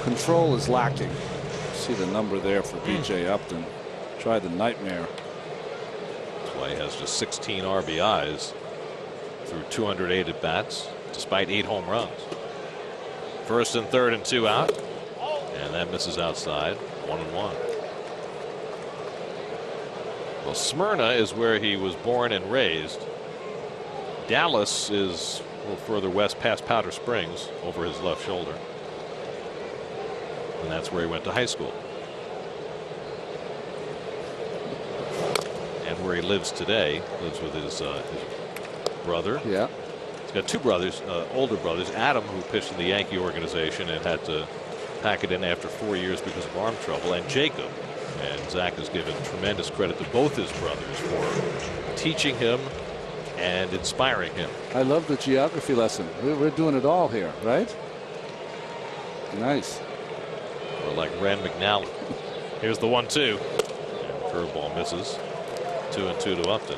control is lacking. See the number there for BJ Upton. Tried the nightmare.
That's why he has just 16 RBIs through 208 at bats, despite 8 home runs. First and third and 2 out, and that misses outside. 1-1. Well, Smyrna is where he was born and raised. Dallas is a little further west past Powder Springs, over his left shoulder. And that's where he went to high school. And where he lives today, lives with his brother.
Yeah.
He's got 2 brothers, older brothers, Adam, who pitched in the Yankee organization and had to pack it in after 4 years because of arm trouble, and Jacob. And Zach has given tremendous credit to both his brothers for teaching him and inspiring him.
I love the geography lesson. We're doing it all here, right? Nice.
Or like Rand McNally. Here's the 1-2. And curveball misses. 2-2 to Upton.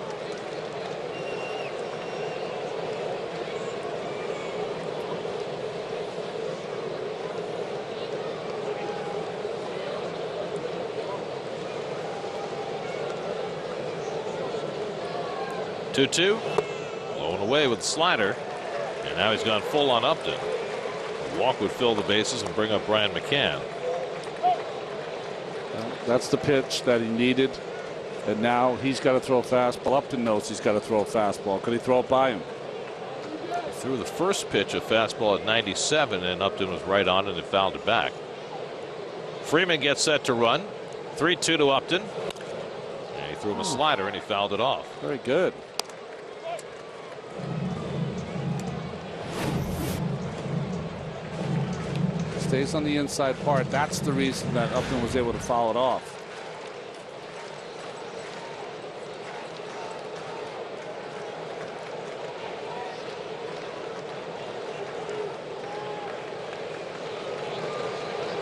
Two-two, blown away with the slider, and now he's gone full on Upton. A walk would fill the bases and bring up Brian McCann.
Well, that's the pitch that he needed, and now he's got to throw a fastball. Upton knows he's got to throw a fastball. Could he throw it by him?
He threw the first pitch, a fastball at 97, and Upton was right on and it fouled it back. Freeman gets set to run. 3-2 to Upton. And he threw him a slider and he fouled it off.
Very good. Stays on the inside part. That's the reason that Upton was able to foul it off.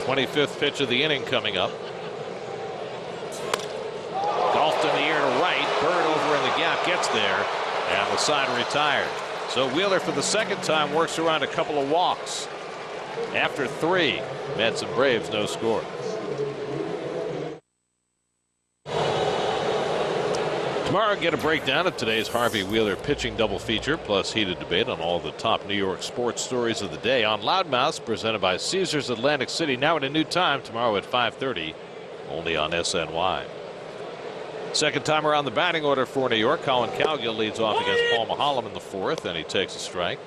'25th pitch of the inning coming up. Golfed in the air to right. Bird over in the gap gets there, and the side retired. So Wheeler, for the second time, works around a couple of walks. After 3, Mets and Braves, no score. Tomorrow, get a breakdown of today's Harvey Wheeler pitching double feature, plus heated debate on all the top New York sports stories of the day on Loudmouths, presented by Caesars Atlantic City, now at a new time, tomorrow at 5:30, only on SNY. Second time around the batting order for New York. Colin Cowgill leads off against Paul Maholm in the 4th, and he takes a strike.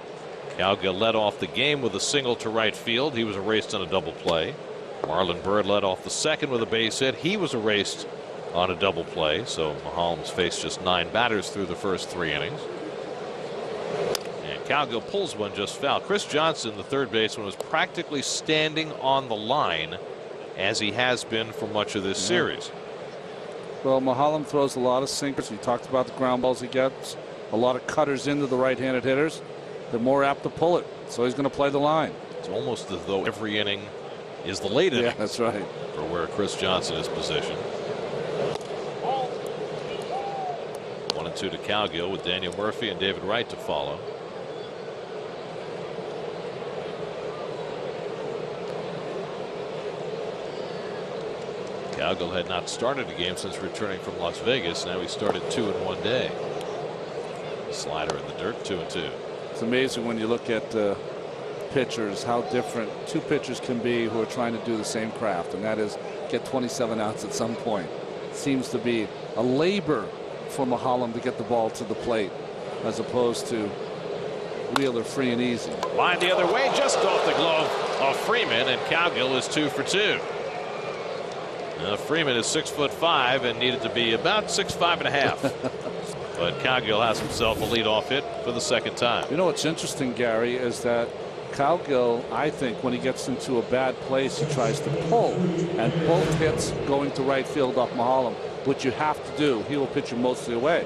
Cowgill led off the game with a single to right field. He was erased on a double play. Marlon Byrd led off the 2nd with a base hit. He was erased on a double play. So Maholm's faced just 9 batters through the first 3 innings. And Cowgill pulls one just foul. Chris Johnson, the third baseman, was practically standing on the line as he has been for much of this series.
Well, Maholm throws a lot of sinkers. We talked about the ground balls he gets. A lot of cutters into the right-handed hitters. They're more apt to pull it, so he's going to play the line.
It's almost as though every inning is the late inning.
Yeah, that's right.
For where Chris Johnson is positioned. 1-2 to Cowgill with Daniel Murphy and David Wright to follow. Cowgill had not started a game since returning from Las Vegas. Now he started 2 in 1 day. Slider in the dirt, 2-2.
It's amazing when you look at pitchers how different 2 pitchers can be who are trying to do the same craft, and that is get 27 outs at some point. It seems to be a labor for Maholm to get the ball to the plate as opposed to Wheeler free and easy.
Line the other way, just off the glove of Freeman, and Cowgill is 2 for 2. Now Freeman is 6'5" and needed to be about 6'5½". But Cowgill has himself a leadoff hit for the 2nd time.
You know what's interesting, Gary, is that Cowgill, I think, when he gets into a bad place, he tries to pull, and both hits going to right field off Mahalam, which you have to do. He will pitch you mostly away.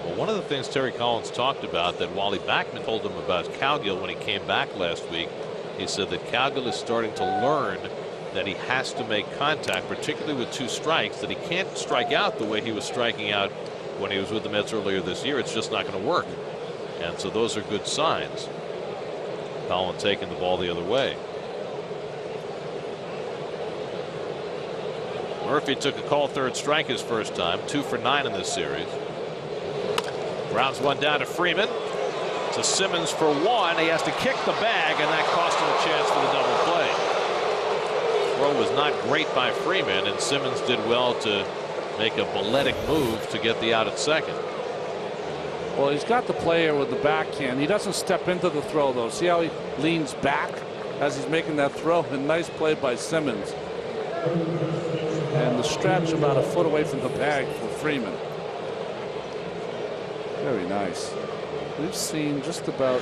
Well, one of the things Terry Collins talked about that Wally Backman told him about Cowgill when he came back last week, he said that Cowgill is starting to learn that he has to make contact, particularly with 2 strikes, that he can't strike out the way he was striking out when he was with the Mets earlier this year. It's just not going to work. And so those are good signs. Collin taking the ball the other way. Murphy took a call 3rd strike his first time, 2 for 9 in this series. Grounds one down to Freeman. To Simmons for 1. He has to kick the bag, and that cost him a chance for the double play. Throw was not great by Freeman, and Simmons did well to make a balletic move to get the out at second.
Well, he's got the player with the backhand. He doesn't step into the throw, though. See how he leans back as he's making that throw? A nice play by Simmons. And the stretch about a foot away from the bag for Freeman. Very nice. We've seen just about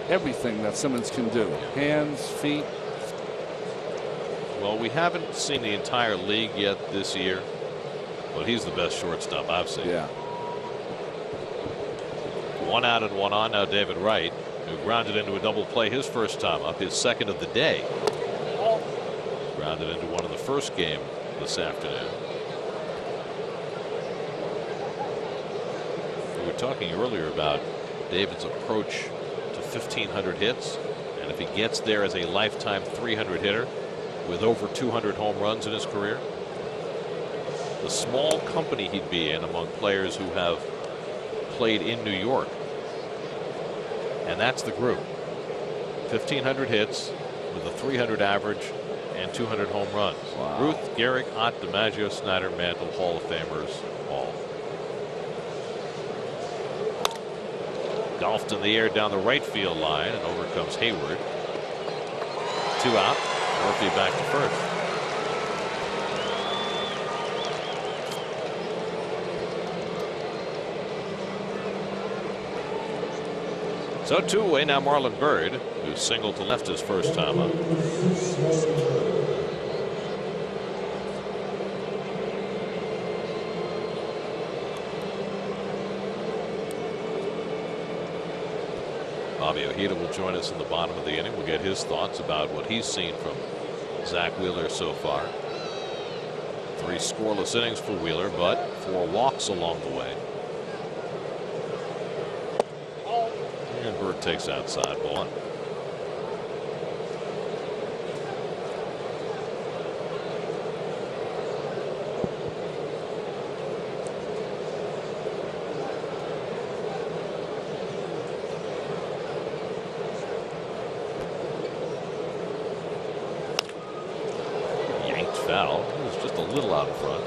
everything that Simmons can do. Hands, feet.
Well, we haven't seen the entire league yet this year, but he's the best shortstop I've seen.
Yeah.
1 out and 1 on now. David Wright, who grounded into a double play his first time up, his second of the day. Grounded into one in the first game this afternoon. We were talking earlier about David's approach to 1,500 hits, and if he gets there as a lifetime 300 hitter with over 200 home runs in his career, the small company he'd be in among players who have played in New York. And that's the group. 1,500 hits with a 300 average and 200 home runs.
Wow.
Ruth, Gehrig, Ott, DiMaggio, Snyder, Mantle, Hall of Famers, all. Golfed in the air down the right field line, and over comes Hayward. 2 out. Murphy back to first. So 2 away now. Marlon Byrd, who singled to left his first time up. Bobby Ojeda will join us in the bottom of the inning. We'll get his thoughts about what he's seen from Zach Wheeler so far. 3 scoreless innings for Wheeler, but 4 walks along the way. And Byrd takes outside ball. Yanked foul. It was just a little out in front.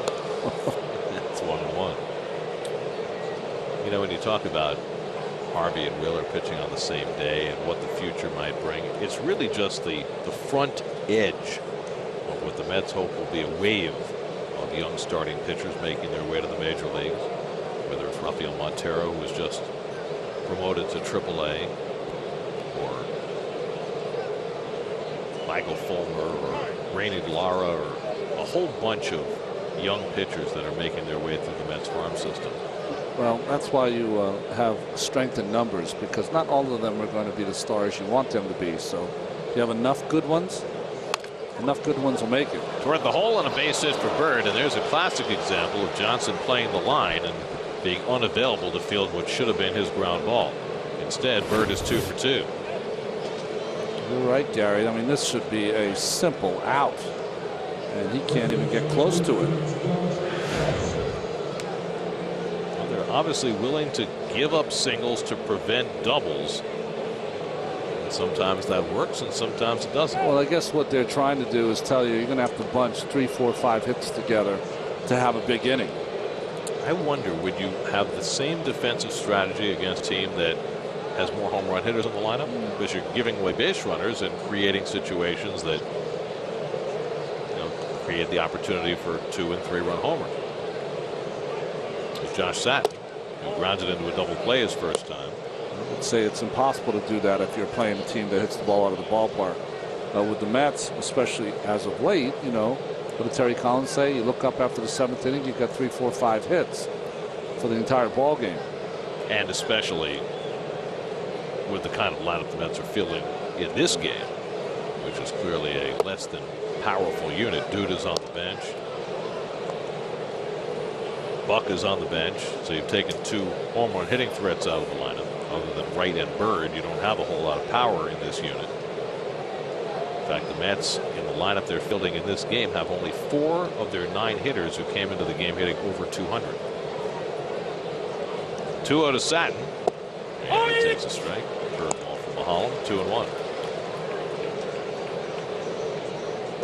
That's 1-1. You know, when you talk about Harvey and Wheeler pitching on the same day and what the future might bring, it's really just the front edge of what the Mets hope will be a wave of young starting pitchers making their way to the major leagues, whether it's Rafael Montero, who was just promoted to AAA, or Michael Fulmer, or Rainy Lara, or a whole bunch of young pitchers that are making their way through the Mets farm system.
Well, that's why you have strength in numbers, because not all of them are going to be the stars you want them to be. So if you have enough good ones will make it.
Toward the hole and a base hit for Byrd, and there's a classic example of Johnson playing the line and being unavailable to field what should have been his ground ball. Instead, Byrd is 2 for 2.
You're right, Gary. I mean, this should be a simple out, and he can't even get close to it.
Obviously willing to give up singles to prevent doubles. And sometimes that works and sometimes it doesn't.
Well, I guess what they're trying to do is tell you you're going to have to bunch 3, 4, 5 hits together to have a big inning.
I wonder, would you have the same defensive strategy against a team that has more home run hitters in the lineup? Because you're giving away base runners and creating situations that, you know, create the opportunity for 2- and 3-run homers. Josh Satin, who grounded into a double play his first time.
I would say it's impossible to do that if you're playing a team that hits the ball out of the ballpark. With the Mets, especially as of late, you know, what did Terry Collins say? You look up after the 7th inning, you've got 3, 4, 5 hits for the entire ball game.
And especially with the kind of lineup the Mets are fielding in this game, which is clearly a less than powerful unit. Duda's on the bench. Buck is on the bench. So you've taken 2 home run hitting threats out of the lineup. Other than Wright and Bird, you don't have a whole lot of power in this unit. In fact, the Mets in the lineup they're fielding in this game have only 4 of their 9 hitters who came into the game hitting over 200. 2-0 to Satin. And he takes a strike. Curveball from Mahalam.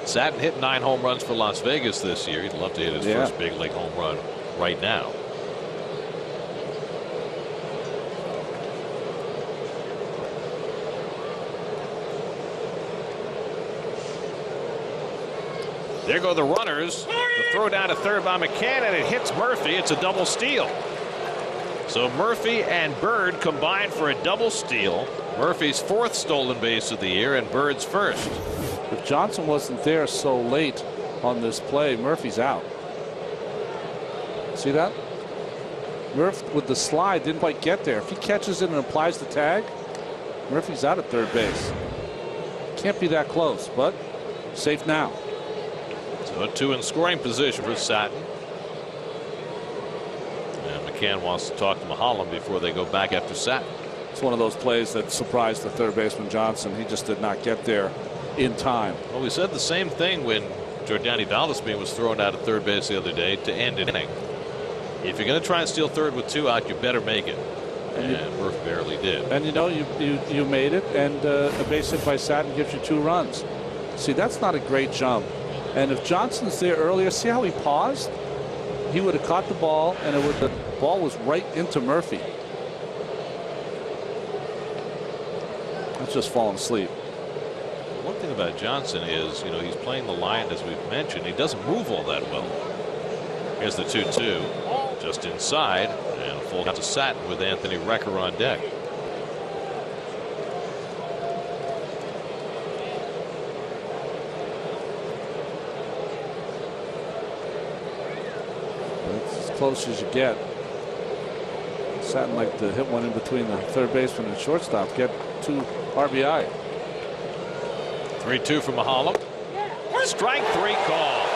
2-1. Satin hit 9 home runs for Las Vegas this year. He'd love to hit his first big league home run right now. There go the runners. The throw down to third by McCann, and it hits Murphy. It's a double steal. So Murphy and Bird combined for a double steal. Murphy's 4th stolen base of the year and Bird's 1st.
If Johnson wasn't there so late on this play, Murphy's out. See that? Murphy with the slide didn't quite get there. If he catches it and applies the tag, Murphy's out at third base. Can't be that close, but safe now.
So a 2 in scoring position for Satin. And McCann wants to talk to Mahalam before they go back after Satin.
It's one of those plays that surprised the third baseman Johnson. He just did not get there in time.
Well, we said the same thing when Jordani Valdespin was thrown out at third base the other day to end an inning. If you're going to try and steal third with 2 out, you better make it. And Murphy barely did.
And you know, you made it, and a base hit by Satin gives you 2 runs. See, that's not a great jump. And if Johnson's there earlier, see how he paused? He would have caught the ball, and the ball was right into Murphy. That's just falling asleep.
One thing about Johnson is, you know, he's playing the line, as we've mentioned. He doesn't move all that well. Here's the 2-2. Just inside, and a full out to Satin with Anthony Recker on deck.
Close as you get. Satin like to hit one in between the third baseman and shortstop, get 2 RBI.
3-2 from Mahalam. Strike 3 call.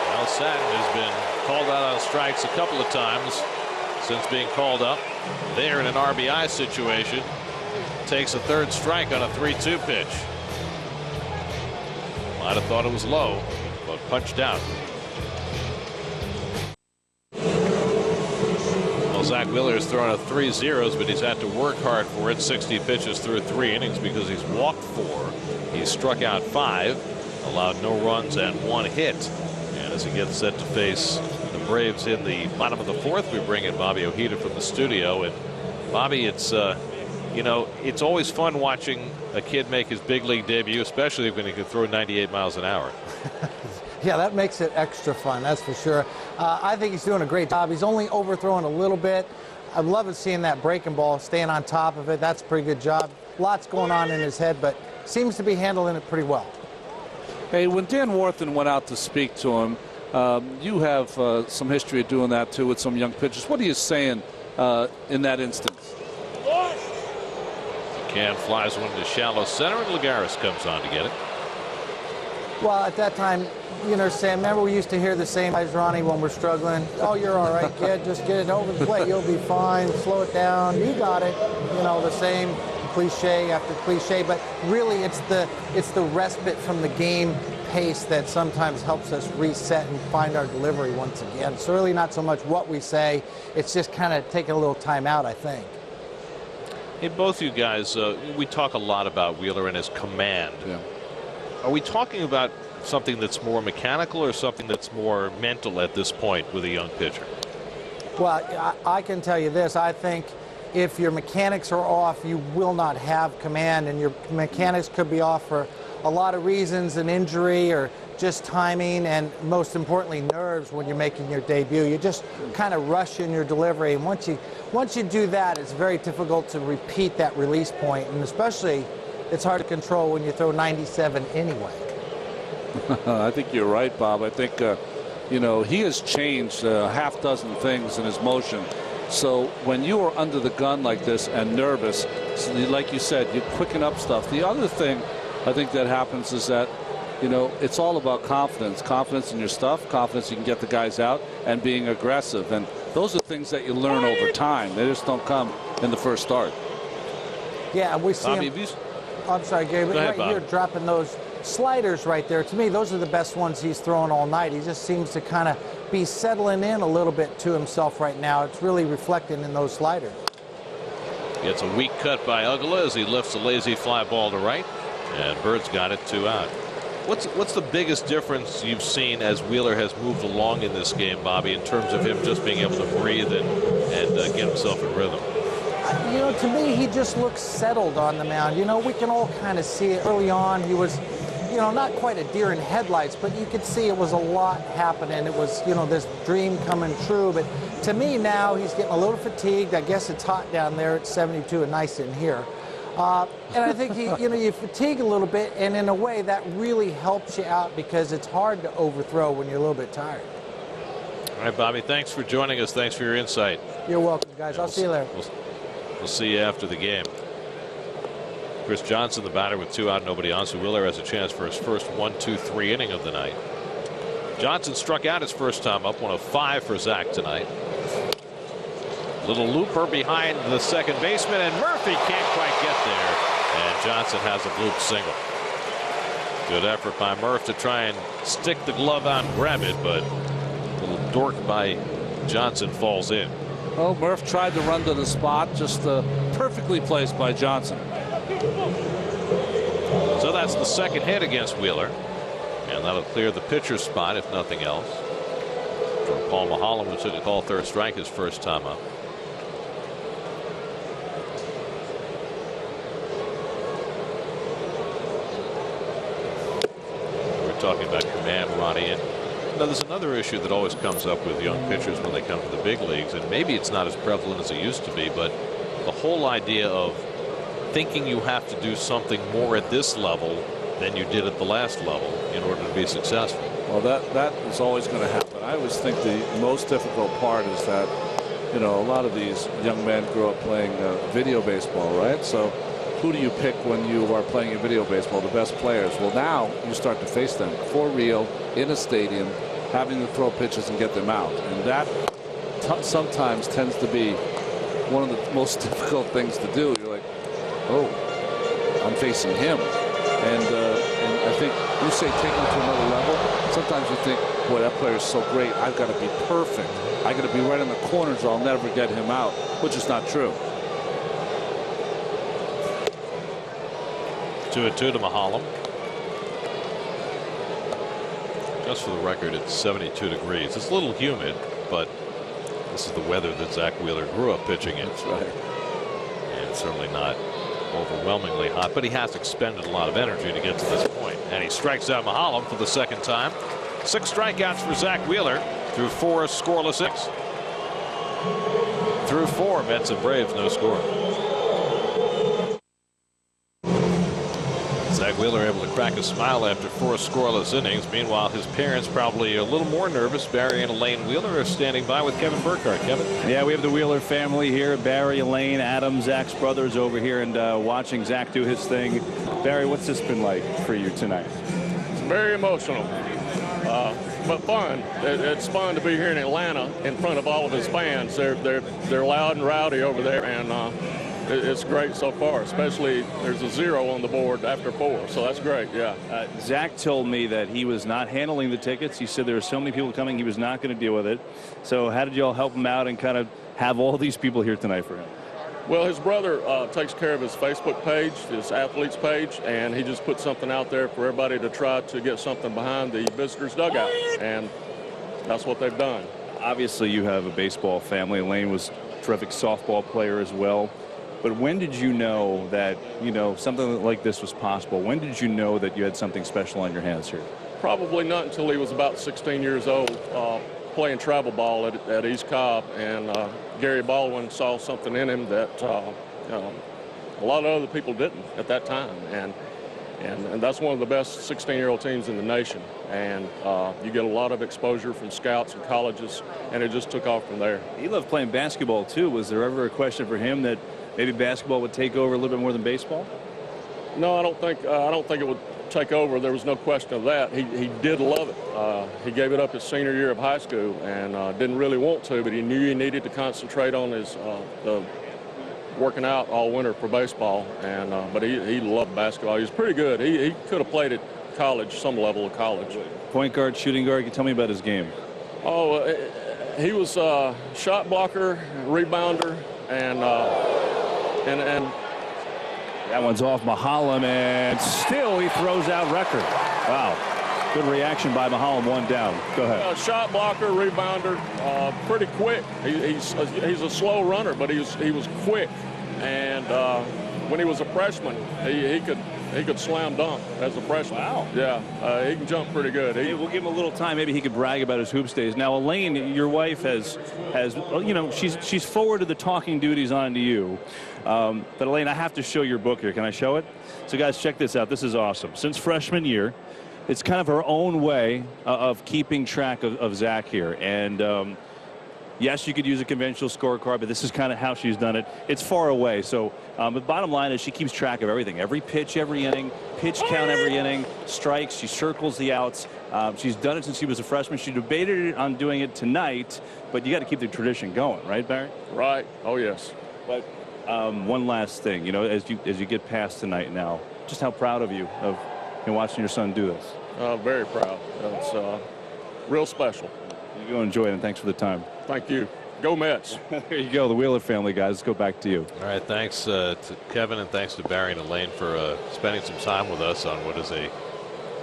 Well, Satin has been called out on strikes a couple of times since being called up. There in an RBI situation. Takes a 3rd strike on a 3-2 pitch. Might have thought it was low, but punched out. Zach Wheeler has thrown out 3 zeros, but he's had to work hard for it. 60 pitches through 3 innings because he's walked 4. He's struck out 5, allowed no runs and 1 hit. And as he gets set to face the Braves in the bottom of the 4th, we bring in Bobby Ojeda from the studio. And Bobby, it's you know, it's always fun watching a kid make his big league debut, especially when he can throw 98 miles an hour.
Yeah, that makes it extra fun, that's for sure. I think he's doing a great job. He's only overthrowing a little bit. I'm loving seeing that breaking ball, staying on top of it. That's a pretty good job. Lots going on in his head, but seems to be handling it pretty well.
Hey, when Dan Warthen went out to speak to him, you have some history of doing that too with some young pitchers. What are you saying in that instance?
McCann flies one to shallow center, and Lagares comes on to get it.
Well, at that time, you know, Sam, remember we used to hear the same guys, Ronnie, when we're struggling. Oh, you're all right, kid. Just get it over the plate. You'll be fine. Slow it down. You got it. You know, the same cliche after cliche. But really, it's the respite from the game pace that sometimes helps us reset and find our delivery once again. It's really not so much what we say. It's just kind of taking a little time out, I think.
Hey, both you guys, we talk a lot about Wheeler and his command.
Yeah.
Are we talking about something that's more mechanical or something that's more mental at this point with a young pitcher?
Well, I can tell you this. I think if your mechanics are off, you will not have command, and your mechanics could be off for a lot of reasons, an injury or just timing and, most importantly, nerves when you're making your debut. You just kind of rush in your delivery, and once you do that, it's very difficult to repeat that release point, and especially it's hard to control when you throw 97 anyway.
I think you're right, Bob. I think you know, he has changed a half dozen things in his motion. So when you are under the gun like this and nervous, so like you said, you quicken up stuff. The other thing I think that happens is that, you know, it's all about confidence. Confidence in your stuff, confidence you can get the guys out, and being aggressive. And those are things that you learn over time. They just don't come in the first start.
Yeah, we see
Bobby,
him. I'm sorry, Gary, but right here dropping those sliders right there. To me, those are the best ones he's thrown all night. He just seems to kind of be settling in a little bit to himself right now. It's really reflecting in those sliders.
Gets a weak cut by Uggla as he lifts a lazy fly ball to right, and Bird's got it 2 out. What's the biggest difference you've seen as Wheeler has moved along in this game, Bobby, in terms of him just being able to breathe and get himself in rhythm?
You know, to me, he just looks settled on the mound. You know, we can all kind of see it early on. He was, you know, not quite a deer in headlights, but you could see it was a lot happening. It was, you know, this dream coming true. But to me now, he's getting a little fatigued. I guess it's hot down there at 72 and nice in here. And I think, you know, you fatigue a little bit, and in a way that really helps you out because it's hard to overthrow when you're a little bit tired.
All right, Bobby, thanks for joining us. Thanks for your insight.
You're welcome, guys. I'll see you later.
We'll see you after the game. Chris Johnson, the batter, with 2 out, nobody on. So Wheeler has a chance for his first 1-2-3 inning of the night. Johnson struck out his first time up, 1 of 5 for Zach tonight. Little looper behind the second baseman, and Murphy can't quite get there. And Johnson has a bloop single. Good effort by Murph to try and stick the glove out and grab it, but a little dork by Johnson falls in.
Well, Murph tried to run to the spot, just perfectly placed by Johnson.
So that's the second hit against Wheeler, and that'll clear the pitcher's spot if nothing else. For Paul Maholm, who took a call third strike his first time up. We're talking about command, Ronnie. And now there's another issue that always comes up with young pitchers when they come to the big leagues, and maybe it's not as prevalent as it used to be, but the whole idea of thinking you have to do something more at this level than you did at the last level in order to be successful.
Well, that is always going to happen. I always think the most difficult part is that, you know, a lot of these young men grew up playing video baseball, right? So who do you pick when you are playing a video baseball? The best players. Well, now you start to face them for real in a stadium, having to throw pitches and get them out, and that sometimes tends to be one of the most difficult things to do. You're like, oh, I'm facing him, and I think you say take him to another level. Sometimes you think, boy, that player is so great, I've got to be perfect. I got to be right in the corners, or I'll never get him out, which is not true.
2-2 to Maholm. Just for the record, it's 72 degrees. It's a little humid, but this is the weather that Zach Wheeler grew up pitching in.
That's right.
And it's certainly not overwhelmingly hot, but he has expended a lot of energy to get to this point. And he strikes out Maholm for the second time. 6 strikeouts for Zach Wheeler through 4 scoreless innings. Through 4, Mets and Braves, no score. Zach Wheeler able to crack a smile after 4 scoreless innings. Meanwhile, his parents probably a little more nervous. Barry and Elaine Wheeler are standing by with Kevin Burkhardt. Kevin?
Yeah, we have the Wheeler family here. Barry, Elaine, Adam, Zach's brothers over here, and watching Zach do his thing. Barry, what's this been like for you tonight?
It's very emotional, but fun. It's fun to be here in Atlanta in front of all of his fans. They're loud and rowdy over there, and it's great so far, especially there's a 0 on the board after 4, so that's great. Yeah.
Zach told me that he was not handling the tickets. He said there were so many people coming, he was not going to deal with it. So how did you all help him out and kind of have all these people here tonight for him?
Well, his brother takes care of his Facebook page, his athletes page, and he just put something out there for everybody to try to get something behind the visitors' dugout, and that's what they've done.
Obviously, you have a baseball family. Elaine was a terrific softball player as well. But when did you know that, you know, something like this was possible? When did you know that you had something special on your hands here?
Probably not until he was about 16 years old, playing travel ball at East Cobb, and Gary Baldwin saw something in him that a lot of other people didn't at that time, and that's one of the best 16-year-old teams in the nation. And you get a lot of exposure from scouts and colleges, and it just took off from there.
He loved playing basketball too. Was there ever a question for him that maybe basketball would take over a little bit more than baseball?
No, I don't think it would take over. There was no question of that. He did love it. He gave it up his senior year of high school and didn't really want to, but he knew he needed to concentrate on his working out all winter for baseball. And but he loved basketball. He was pretty good. He could have played at college, some level of college.
Point guard, shooting guard. Can you tell me about his game?
Oh, he was a shot blocker, rebounder, and
that one's off Mahalam, and still he throws out Recker. Wow. Good reaction by Mahalam, one down. Go ahead.
Shot blocker, rebounder, pretty quick. He's a slow runner, but he was quick. And when he was a freshman, he could slam dunk as a freshman.
Wow.
Yeah, he can jump pretty good.
We'll give him a little time. Maybe he could brag about his hoops days. Now, Elaine, your wife has you know, she's forwarded the talking duties onto you. But Elaine, I have to show your book here. Can I show it? So, guys, check this out. This is awesome. Since freshman year, it's kind of her own way of keeping track of Zach here. And yes, you could use a conventional scorecard, but this is kind of how she's done it. It's far away. So the bottom line is she keeps track of everything. Every pitch, every inning, pitch count every inning, strikes. She circles the outs. She's done it since she was a freshman. She debated on doing it tonight, but you got to keep the tradition going, right, Barry?
Right. Oh, yes.
But one last thing, you know, as you get past tonight now, just how proud of you of watching your son do this?
Very proud. It's real special.
You go enjoy it, and thanks for the time.
Thank you. Go Mets.
There you go, the Wheeler family, guys. Let's go back to you.
All right, thanks to Kevin, and thanks to Barry and Elaine for spending some time with us on what is a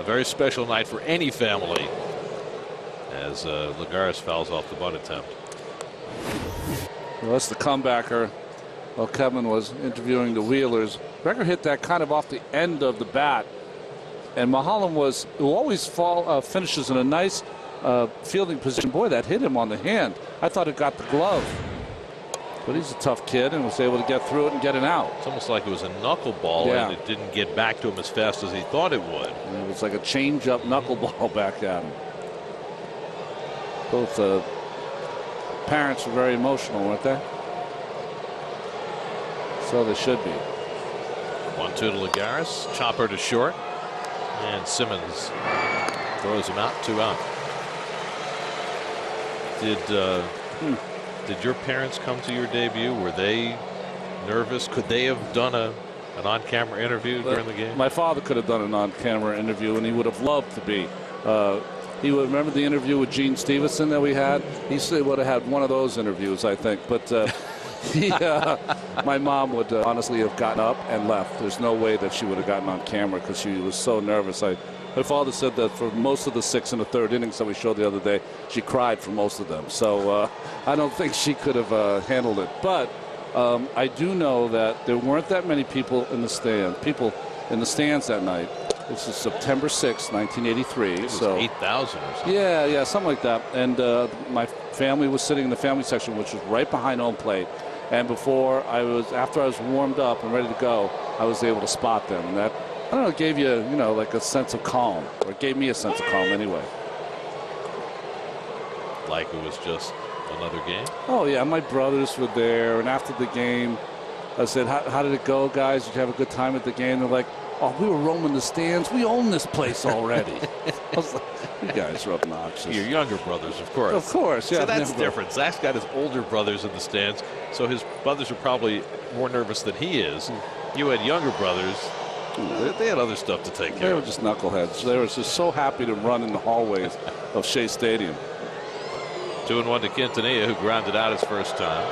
very special night for any family as Lagares fouls off the bunt attempt.
Well, that's the comebacker. Well, Kevin was interviewing the Wheelers. Recker hit that kind of off the end of the bat. And Mahalam who always finishes in a nice fielding position. Boy, that hit him on the hand. I thought it got the glove. But he's a tough kid and was able to get through it and get it out.
It's almost like it was a knuckleball,
yeah,
and it didn't get back to him as fast as he thought it would.
And it was like a change-up knuckleball back at him. Both parents were very emotional, weren't they? So they should be.
1-2 to Lagares. Chopper to short. And Simmons throws him out. 2 out. Did your parents come to your debut? Were they nervous? Could they have done an on-camera interview during the game?
My father could have done an on-camera interview, and he would have loved to be. He would remember the interview with Gene Stevenson that we had. He would have had one of those interviews, I think. But my mom would honestly have gotten up and left. There's no way that she would have gotten on camera because she was so nervous. My father said that for most of the 6th and the 3rd innings that we showed the other day, she cried for most of them. So I don't think she could have handled it. But I do know that there weren't that many people in the stands that night. This is September 6, 1983.
It was 8,000 or something.
Yeah, something like that. And my family was sitting in the family section, which was right behind home plate. And after I was warmed up and ready to go, I was able to spot them. And that, I don't know, it gave you, like a sense of calm, or it gave me a sense of calm anyway.
Like it was just another game?
Oh, yeah, my brothers were there. And after the game, I said, how did it go, guys? Did you have a good time at the game? They're like, oh, we were roaming the stands. We own this place already. I was like, you guys are obnoxious.
Your younger brothers, of course.
Of course, yeah.
So that's different. Zach's got his older brothers in the stands, so his brothers are probably more nervous than he is. You had younger brothers. They had other stuff to take care of.
They were just knuckleheads. They were just so happy to run in the hallways of Shea Stadium.
2-1 to Quintanilla, who grounded out his first time.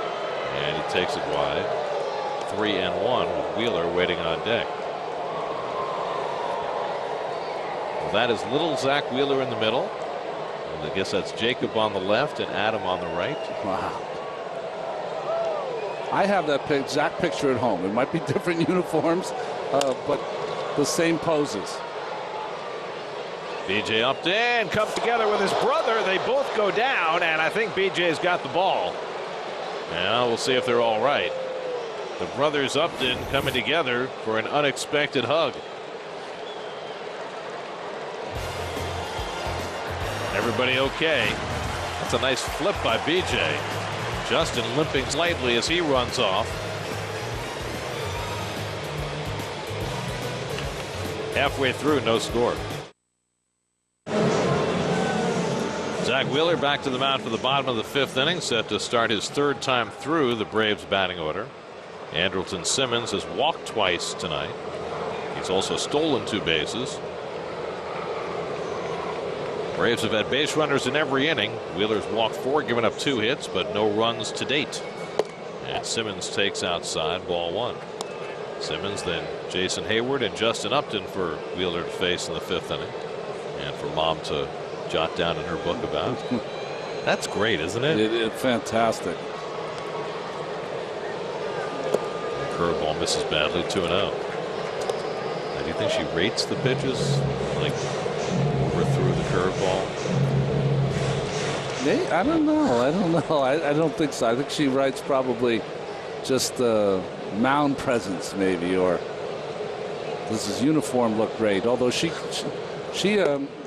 And he takes it wide. 3-1 with Wheeler waiting on deck. Well, that is little Zach Wheeler in the middle. And I guess that's Jacob on the left and Adam on the right.
Wow. I have that exact picture at home. It might be different uniforms, but the same poses.
BJ Upton comes together with his brother. They both go down, and I think BJ's got the ball. Now we'll see if they're all right. The brothers Upton coming together for an unexpected hug. Everybody okay. That's a nice flip by BJ. Justin limping slightly as he runs off. Halfway through, no score. Zach Wheeler back to the mound for the bottom of the 5th inning, set to start his 3rd time through the Braves batting order. Andrelton Simmons has walked twice tonight. He's also stolen 2 bases. Braves have had base runners in every inning. Wheeler's walked 4, given up 2 hits, but no runs to date. And Simmons takes outside, ball 1. Simmons, then Jason Hayward and Justin Upton for Wheeler to face in the 5th inning. And for Mom to jot down in her book about. That's great, isn't it?
It's fantastic.
Curveball misses badly, 2-0. Now, do you think she rates the pitches? Like, overthrew the curveball?
I don't know. I don't think so. I think she writes probably just mound presence, maybe, or does his uniform look great? Although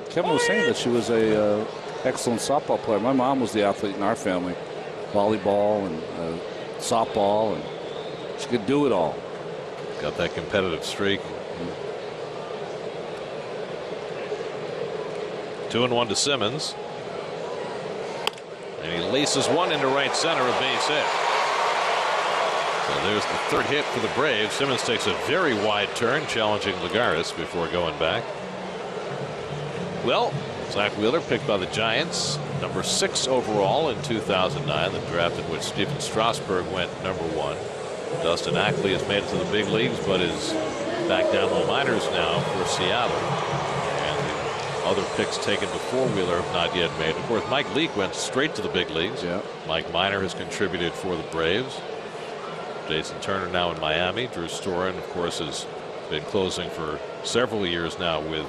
Kevin was saying that she was a excellent softball player. My mom was the athlete in our family, volleyball and softball, and she could do it all.
Got that competitive streak. 2-1 to Simmons. And he laces one into right center, a base hit. So there's the 3rd hit for the Braves. Simmons takes a very wide turn, challenging Lagares before going back. Well, Zach Wheeler picked by the Giants, number 6 overall in 2009, the draft in which Stephen Strasburg went number 1. Dustin Ackley has made it to the big leagues, but is back down in the minors now for Seattle. And the other picks taken before Wheeler have not yet made. Of course, Mike Leake went straight to the big leagues.
Yeah.
Mike Minor has contributed for the Braves. Jason Turner now in Miami. Drew Storen, of course, has been closing for several years now with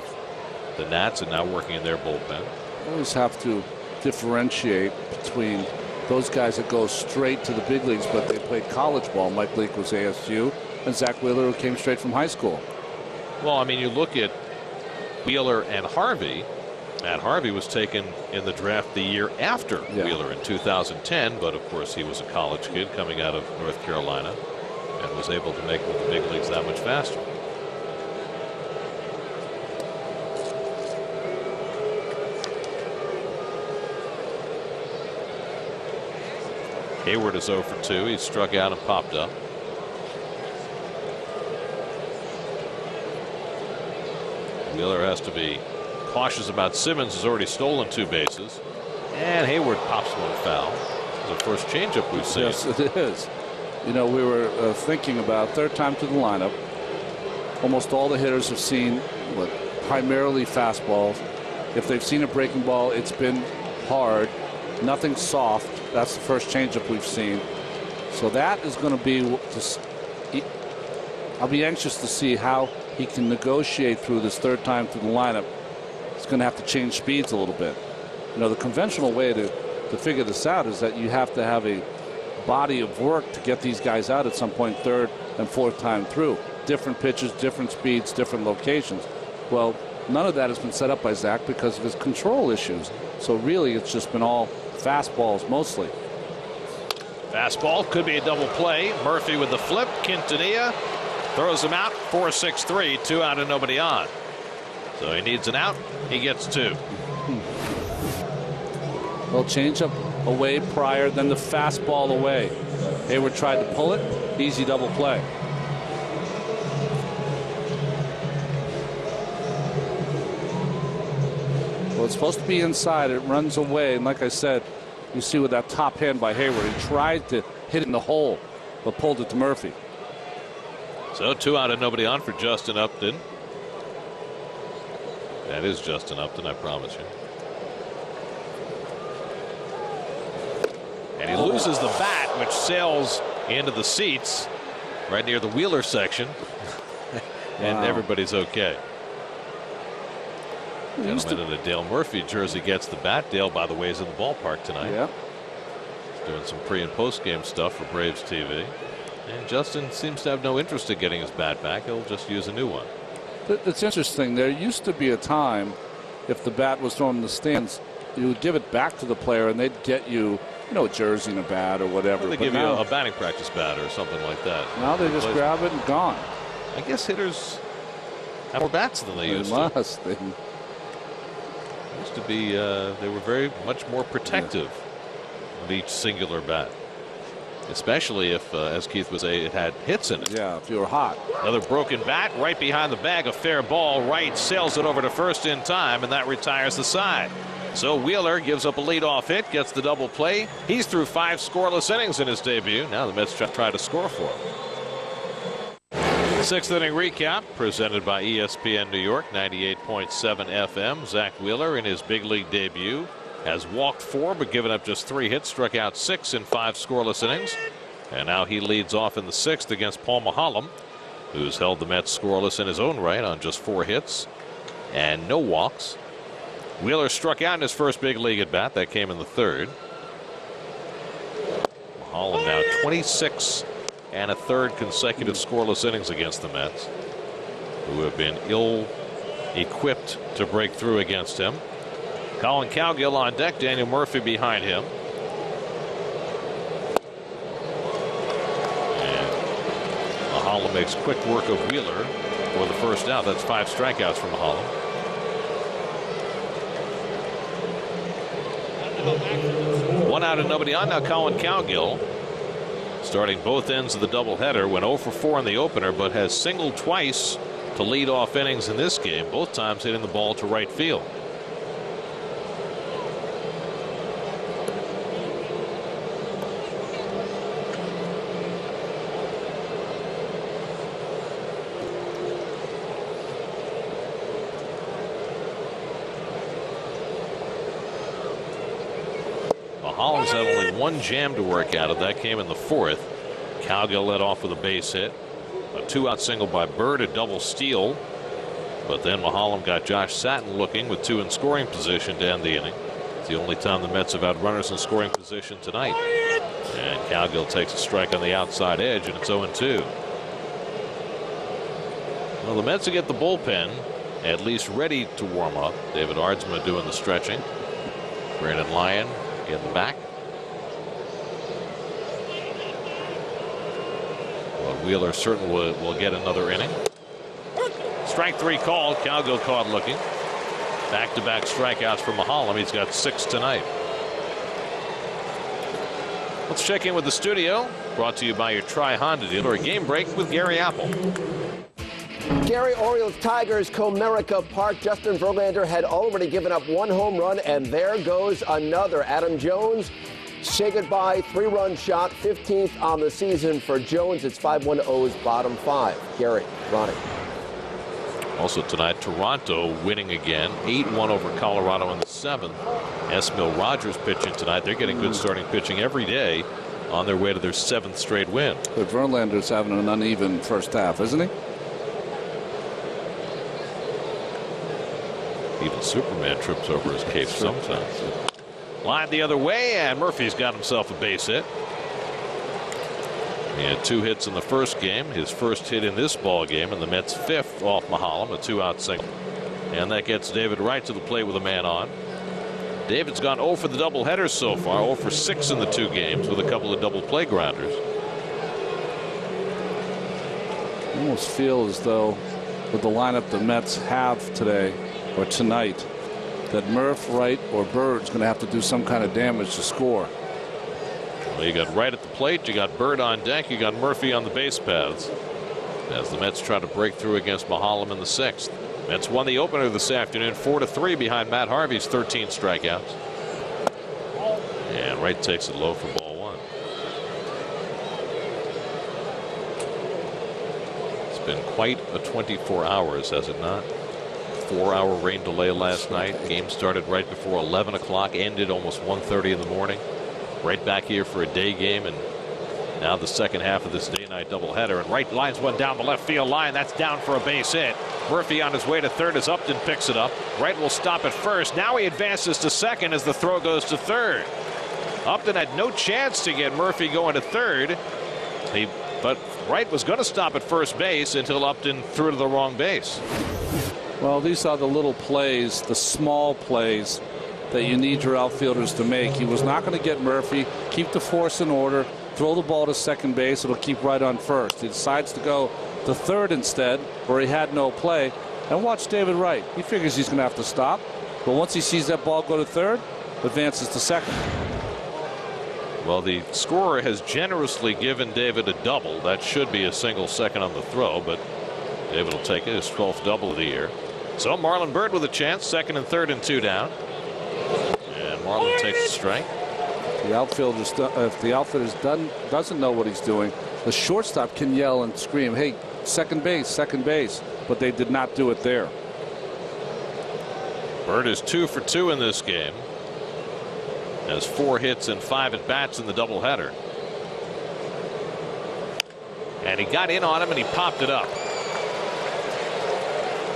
the Nats and now working in their bullpen.
You always have to differentiate between those guys that go straight to the big leagues, but they played college ball. Mike Leake was ASU, and Zach Wheeler, who came straight from high school.
Well, I mean, you look at Wheeler and Harvey. Matt Harvey was taken in the draft the year after Wheeler in 2010, but of course he was a college kid coming out of North Carolina and was able to make it with the big leagues that much faster. Hayward is 0 for 2. He struck out and popped up. Wheeler has to be cautious about Simmons, who's already stolen 2 bases. And Hayward pops one foul. It's the first changeup we've seen.
Yes, it is. You know, we were thinking about 3rd time to the lineup. Almost all the hitters have seen primarily fastballs. If they've seen a breaking ball, it's been hard, nothing soft. That's the first changeup we've seen. So that is going to be I'll be anxious to see how he can negotiate through this 3rd time through the lineup. He's going to have to change speeds a little bit. You know, the conventional way to figure this out is that you have to have a body of work to get these guys out at some point 3rd and 4th time through. Different pitches, different speeds, different locations. Well, none of that has been set up by Zach because of his control issues. So really it's just been all fastballs mostly.
Fastball could be a double play. Murphy with the flip. Quintanilla throws him out. 4-6-3, 2 out and nobody on. So he needs an out. He gets 2.
Well, change up away prior, then the fastball away. Hayward tried to pull it. Easy double play. Well, it's supposed to be inside. It runs away. And like I said, you see with that top hand by Hayward, he tried to hit it in the hole, but pulled it to Murphy.
So 2 out and nobody on for Justin Upton. That is Justin Upton, I promise you. And he loses the bat, which sails into the seats right near the Wheeler section. And everybody's okay. Gentleman in a Dale Murphy jersey gets the bat. Dale, by the way, is in the ballpark tonight.
Yeah.
Doing some pre and post game stuff for Braves TV. And Justin seems to have no interest in getting his bat back. He'll just use a new one.
It's interesting. There used to be a time, if the bat was thrown in the stands, you would give it back to the player and they'd get you, a jersey and a bat or whatever.
Well, they give you a batting practice bat or something like that.
Now they just grab it and gone.
I guess hitters have more bats than they used to.
They
used to be, they were very much more protective of each singular bat. Especially if, as Keith was saying, it had hits in it.
Yeah, if you were hot.
Another broken bat right behind the bag. A fair ball. Right sails it over to first in time, and that retires the side. So Wheeler gives up a leadoff hit, gets the double play. He's through 5 scoreless innings in his debut. Now the Mets try to score for him. 6th inning recap presented by ESPN New York 98.7 FM. Zach Wheeler in his big league debut has walked 4 but given up just 3 hits, struck out 6 in 5 scoreless innings. And now he leads off in the 6th against Paul Maholm, who's held the Mets scoreless in his own right on just 4 hits and no walks. Wheeler struck out in his first big league at bat. That came in the 3rd. Maholm now 26 and a 3rd consecutive scoreless innings against the Mets, who have been ill-equipped to break through against him. Colin Cowgill on deck. Daniel Murphy behind him. And Maholm makes quick work of Wheeler for the first out. That's 5 strikeouts from Maholm. One out and nobody on. Now Colin Cowgill starting both ends of the doubleheader. Went 0 for 4 in the opener, but has singled twice to lead off innings in this game. Both times hitting the ball to right field. Maholm's had only 1 jam to work out of. That came in the 4th. Cowgill led off with a base hit. A 2-out single by Bird, a double steal. But then Maholm got Josh Satin looking with 2 in scoring position to end the inning. It's the only time the Mets have had runners in scoring position tonight. And Cowgill takes a strike on the outside edge, and it's 0-2. Well, the Mets will get the bullpen at least ready to warm up. David Ardsma doing the stretching. Brandon Lyon in the back. Well, Wheeler certainly will get another inning. Strike 3 called. Cowgill caught looking. Back-to-back strikeouts for Maholm. He's got 6 tonight. Let's check in with the studio. Brought to you by your Tri-Honda dealer. A game break with Gary Apple.
Gary, Orioles Tigers, Comerica Park. Justin Verlander had already given up 1 home run, and there goes another. Adam Jones, say goodbye, 3-run shot, 15th on the season for Jones. It's 5-1-0's bottom 5. Gary, Ronnie.
Also tonight, Toronto winning again, 8-1 over Colorado in the 7th. Esmil Rogers pitching tonight. They're getting good starting pitching every day on their way to their 7th straight win.
But Verlander's having an uneven first half, isn't he?
Even Superman trips over his cape sometimes. Line the other way, and Murphy's got himself a base hit. He had 2 hits in the first game, his first hit in this ball game, and the Mets' 5th off Maholm, a 2-out single. And that gets David Wright to the plate with a man on. David's gone 0 for the doubleheaders so far, 0 for 6 in the 2 games with a couple of double play grounders.
I almost feel as though with the lineup the Mets have today or tonight that Murph, Wright, or Bird's going to have to do some kind of damage to score.
Well, you got Wright at the plate, you got Bird on deck, you got Murphy on the base paths as the Mets try to break through against Maholm in the 6th. Mets won the opener this afternoon 4-3 behind Matt Harvey's 13 strikeouts. And Wright takes it low for ball 1. It's been quite a 24 hours, has it not? 4-hour rain delay last night. Game started right before 11 o'clock, ended almost 1:30 in the morning. Right back here for a day game, and Now the second half of this day-night doubleheader, and Wright lines one down the left field line. That's down for a base hit. Murphy on his way to third as Upton picks it up. Wright will stop at first. Now he advances to second as the throw goes to third. Upton had no chance to get Murphy going to third, but Wright was going to stop at first base until Upton threw to the wrong base.
Well, these are the little plays, the small plays that you need your outfielders to make. He was not going to get Murphy. Keep the force in order. Throw the ball to second base. It'll keep Wright on first. He decides to go to third instead, where he had no play. And watch David Wright. He figures he's going to have to stop. But once he sees that ball go to third, advances to second.
Well, the scorer has generously given David a double. That should be a single second on the throw, but David will take it, his 12th double of the year. So Marlon Byrd with a chance, second and third and 2 down. And Marlon takes the strike.
The outfielder, if the outfielder doesn't know what he's doing, the shortstop can yell and scream, "Hey, second base, second base!" But they did not do it there.
Byrd is 2 for 2 in this game. Has 4 hits and 5 at bats in the doubleheader. And he got in on him and he popped it up.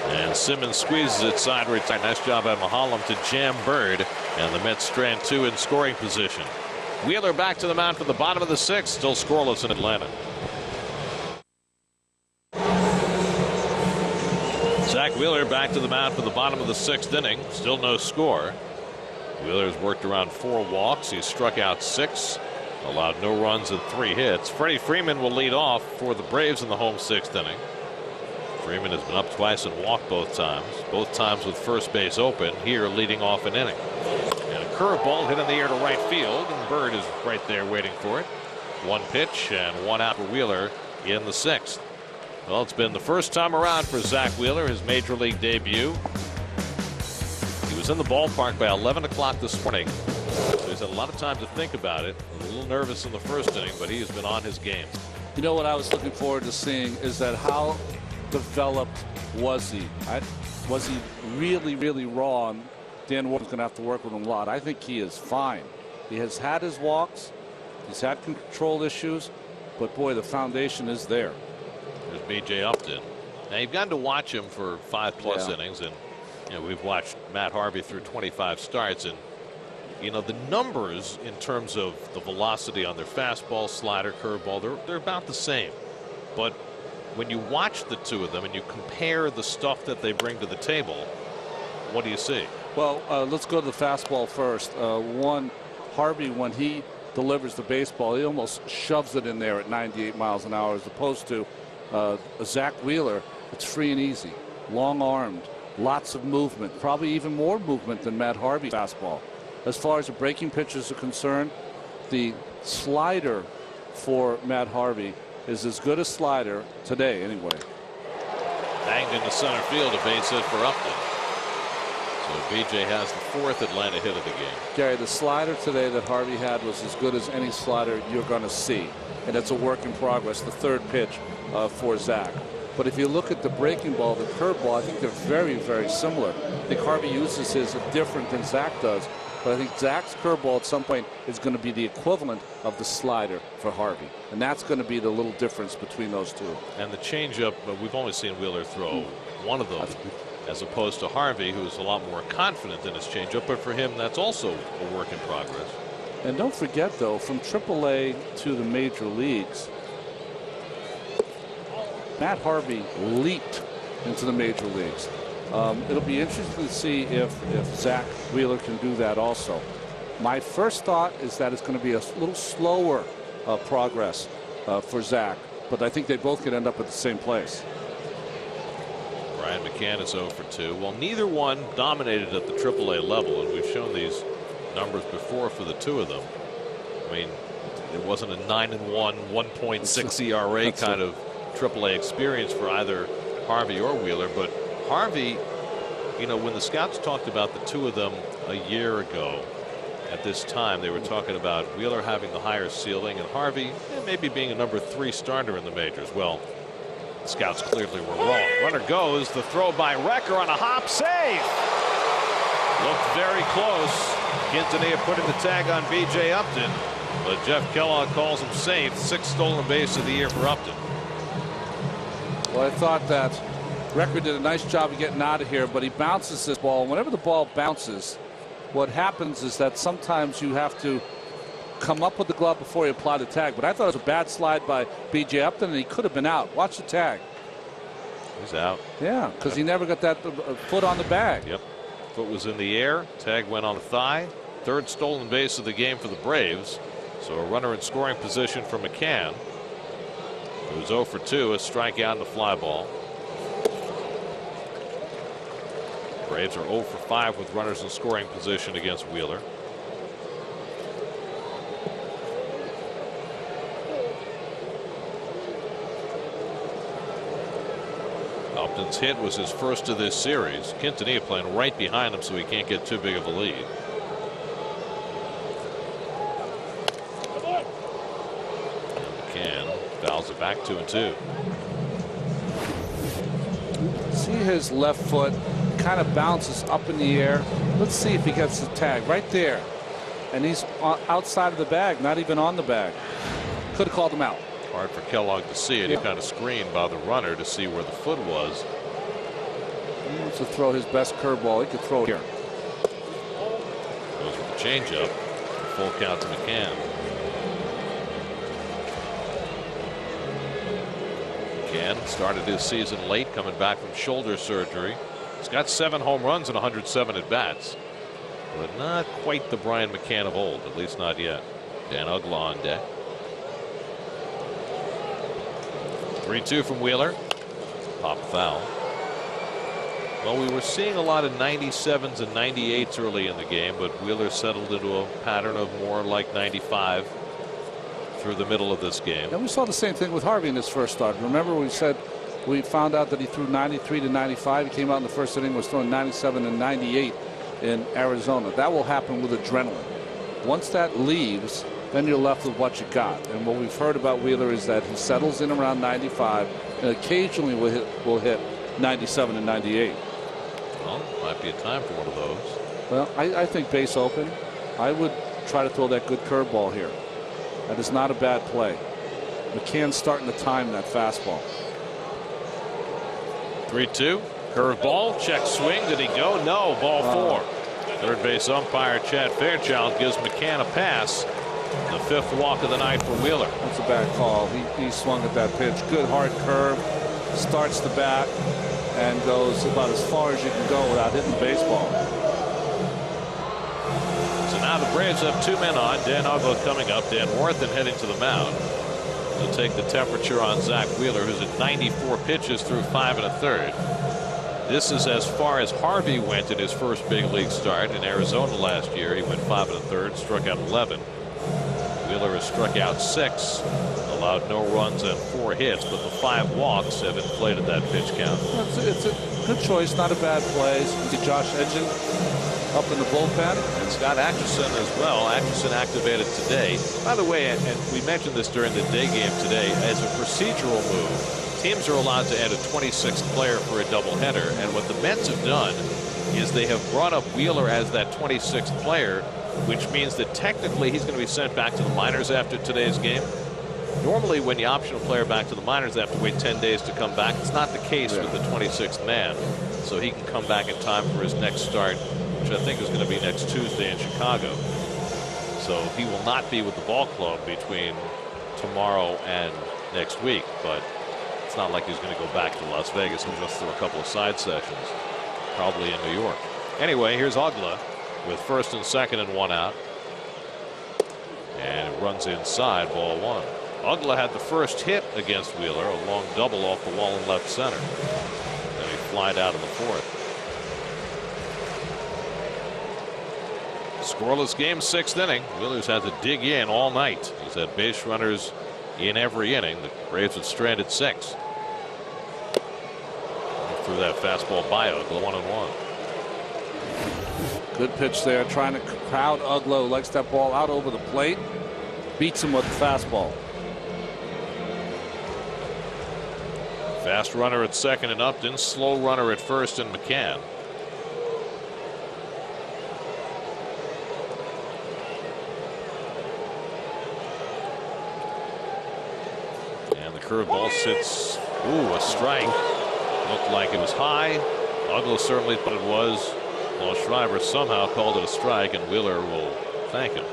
And Simmons squeezes it sideways. Nice job by Mahalam to jam Byrd. And the Mets strand 2 in scoring position. Wheeler back to the mound for the bottom of the 6th. Still scoreless in Atlanta. Zach Wheeler back to the mound for the bottom of the 6th inning. Still no score. Wheeler's worked around 4 walks. He's struck out 6. Allowed no runs and 3 hits. Freddie Freeman will lead off for the Braves in the home 6th inning. Freeman has been up twice and walked both times with first base open. Here leading off an inning. And a curveball hit in the air to right field, and Byrd is right there waiting for it. 1 pitch and 1 out for Wheeler in the 6th. Well, it's been the first time around for Zach Wheeler, his major league debut. He was in the ballpark by 11 o'clock this morning. So he's had a lot of time to think about it. A little nervous in the first inning, but he has been on his game.
You know what I was looking forward to seeing is that how developed was he? Was he really raw? And Dan Warren's going to have to work with him a lot. I think he is fine. He has had his walks. He's had control issues. But, boy, the foundation is there.
There's B.J. Upton. Now, you've gotten to watch him for 5+ innings. And, you know, we've watched Matt Harvey through 25 starts. And, you know, the numbers in terms of the velocity on their fastball, slider, curveball, they're about the same. But when you watch the two of them and you compare the stuff that they bring to the table, what do you see?
Well, let's go to the fastball first. Harvey, when he delivers the baseball, he almost shoves it in there at 98 miles an hour, as opposed to Zach Wheeler. It's free and easy, long-armed, lots of movement, probably even more movement than Matt Harvey's fastball. As far as the breaking pitches are concerned, the slider for Matt Harvey is as good a slider today anyway.
Banged into center field, a base hit for Upton. So BJ has the 4th Atlanta hit of the game.
Gary, the slider today that Harvey had was as good as any slider you're going to see. And it's a work in progress, the 3rd pitch for Zach. But if you look at the breaking ball, the curveball, I think they're very similar. I think Harvey uses his different than Zach does. But I think Zach's curveball at some point is going to be the equivalent of the slider for Harvey. And that's going to be the little difference between those two.
And the changeup, we've only seen Wheeler throw one of those, as opposed to Harvey, who's a lot more confident in his changeup. But for him, that's also a work in progress.
And don't forget, though, from AAA to the major leagues, Matt Harvey leaped into the major leagues. It'll be interesting to see if Zach Wheeler can do that also. My first thought is that it's going to be a little slower progress for Zach, but I think they both could end up at the same place.
Brian McCann is 0 for 2. Well, neither one dominated at the AAA level, and we've shown these numbers before for the two of them. I mean, it wasn't a 9-1, 1.6 ERA kind of AAA experience for either Harvey or Wheeler, but Harvey, you know, when the scouts talked about the two of them a year ago at this time, they were talking about Wheeler having the higher ceiling and Harvey maybe being a number 3 starter in the majors. Well, the scouts clearly were wrong. Runner goes, the throw by Recker on a hop, save. Looked very close. Quintanilla putting the tag on B.J. Upton. But Jeff Kellogg calls him safe. 6th stolen base of the year for Upton.
Well, I thought that Recker did a nice job of getting out of here, but he bounces this ball. Whenever the ball bounces, what happens is that sometimes you have to come up with the glove before you apply the tag. But I thought it was a bad slide by B.J. Upton, and he could have been out. Watch the tag.
He's out.
Yeah, because he never got that foot on the bag.
Yep. Foot was in the air. Tag went on the thigh. 3rd stolen base of the game for the Braves. So a runner in scoring position for McCann, who's 0 for 2, a strikeout and a fly ball. Braves are 0 for 5 with runners in scoring position against Wheeler. Upton's hit was his first of this series. Quintanilla playing right behind him so he can't get too big of a lead. McCann fouls it back 2-2.
See his left foot kind of bounces up in the air. Let's see if he gets the tag right there. And he's outside of the bag, not even on the bag. Could have called him out.
Hard for Kellogg to see it. He kind of screened by the runner to see where the foot was.
He wants to throw his best curveball. He could throw it here.
Goes with the changeup. Full count to McCann. McCann started his season late, coming back from shoulder surgery. He's got 7 home runs and 107 at bats, but not quite the Brian McCann of old, at least not yet. Dan Uggla on deck. 3-2 from Wheeler. Pop foul. Well, we were seeing a lot of 97s and 98s early in the game, but Wheeler settled into a pattern of more like 95 through the middle of this game.
And we saw the same thing with Harvey in his first start. Remember, we said we found out that he threw 93 to 95. He came out in the first inning, was throwing 97 and 98 in Arizona. That will happen with adrenaline. Once that leaves, then you're left with what you got. And what we've heard about Wheeler is that he settles in around 95 and occasionally will hit 97 and 98.
Well, might be a time for one of those.
Well, I think base open. I would try to throw that good curveball here. That is not a bad play. McCann's starting to time that fastball.
3-2. Curveball. Check swing. Did he go? No. Ball 4. Third base umpire Chad Fairchild gives McCann a pass. The 5th walk of the night for Wheeler.
That's a bad call. He swung at that pitch. Good hard curve. Starts the bat and goes about as far as you can go without hitting the baseball.
So now the Braves have 2 men on. Dan Uggla coming up. Dan Worthen heading to the mound. He'll take the temperature on Zach Wheeler, who's at 94 pitches through 5 1/3. This is as far as Harvey went in his first big league start in Arizona last year. He went 5 1/3, struck out 11. Wheeler has struck out 6, allowed no runs and 4 hits, but the 5 walks have inflated that pitch count.
It's a good choice, not a bad play. Josh Edgen up in the bullpen.
And Scott Atchison as well. Atchison activated today. By the way, and we mentioned this during the day game today, as a procedural move, teams are allowed to add a 26th player for a doubleheader. And what the Mets have done is they have brought up Wheeler as that 26th player, which means that technically he's going to be sent back to the minors after today's game. Normally, when you option a player back to the minors, they have to wait 10 days to come back. It's not the case with the 26th man. So he can come back in time for his next start, which I think is going to be next Tuesday in Chicago. So he will not be with the ball club between tomorrow and next week. But it's not like he's going to go back to Las Vegas and just throw a couple of side sessions, probably in New York. Anyway, here's Uggla with 1st and 2nd and 1 out. And it runs inside, ball 1. Uggla had the first hit against Wheeler, a long double off the wall in left center. Then he flied out in the 4th. Scoreless game, 6th inning. Wheeler's had to dig in all night. He's had base runners in every inning. The Braves had stranded 6. Threw that fastball by Uggla, 1-1.
Good pitch there, trying to crowd Uggla, likes that ball out over the plate. Beats him with the fastball.
Fast runner at 2nd and Upton, slow runner at 1st and McCann. curveball sits. Ooh, a strike. Looked like it was high. Uggla certainly thought it was. Well, Schreiber somehow called it a strike, and Wheeler will thank him.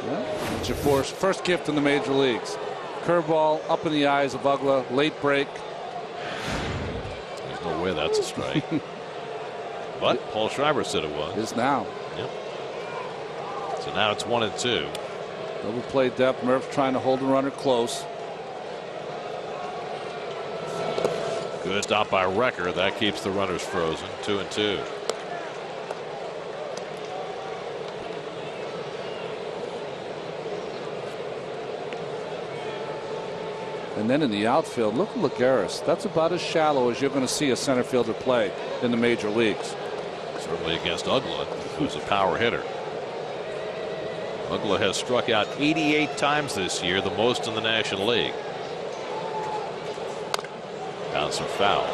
Yeah. It's your first gift in the major leagues. Curveball up in the eyes of Uggla. Late break.
There's no way that's a strike. But Paul Schreiber said it was.
It is now.
Yep. So now it's 1-2.
Double play depth. Murph trying to hold the runner close.
Good stop by Recker. That keeps the runners frozen. 2-2.
And then in the outfield, look at Lagares. That's about as shallow as you're going to see a center fielder play in the major leagues.
Certainly against Uggla, who's a power hitter. Uggla has struck out 88 times this year, the most in the National League. Bouncer foul.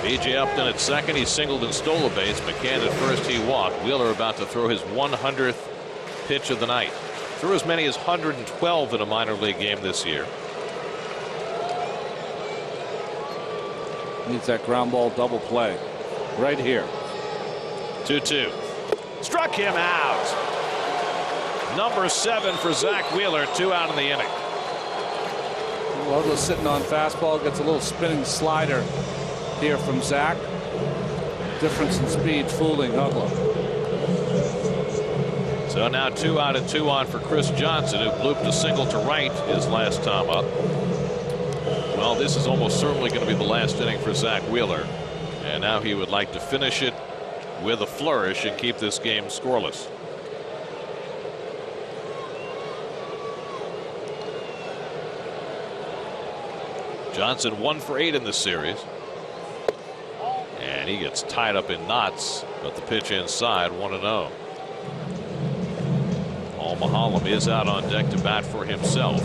B.J. Upton at second. He singled and stole a base. McCann at first. He walked. Wheeler about to throw his 100th pitch of the night. Threw as many as 112 in a minor league game this year.
Needs that ground ball double play right here.
2-2. Struck him out. Number 7 for Zach Wheeler. 2 out in the inning.
Uggla sitting on fastball, gets a little spinning slider here from Zach. Difference in speed fooling Uggla.
So now 2 out and 2 on for Chris Johnson, who blooped a single to right his last time up. Well, this is almost certainly going to be the last inning for Zach Wheeler, and now he would like to finish it with a flourish and keep this game scoreless. Johnson 1 for 8 in this series. And he gets tied up in knots, but the pitch inside 1-0. Paul Mahalem is out on deck to bat for himself.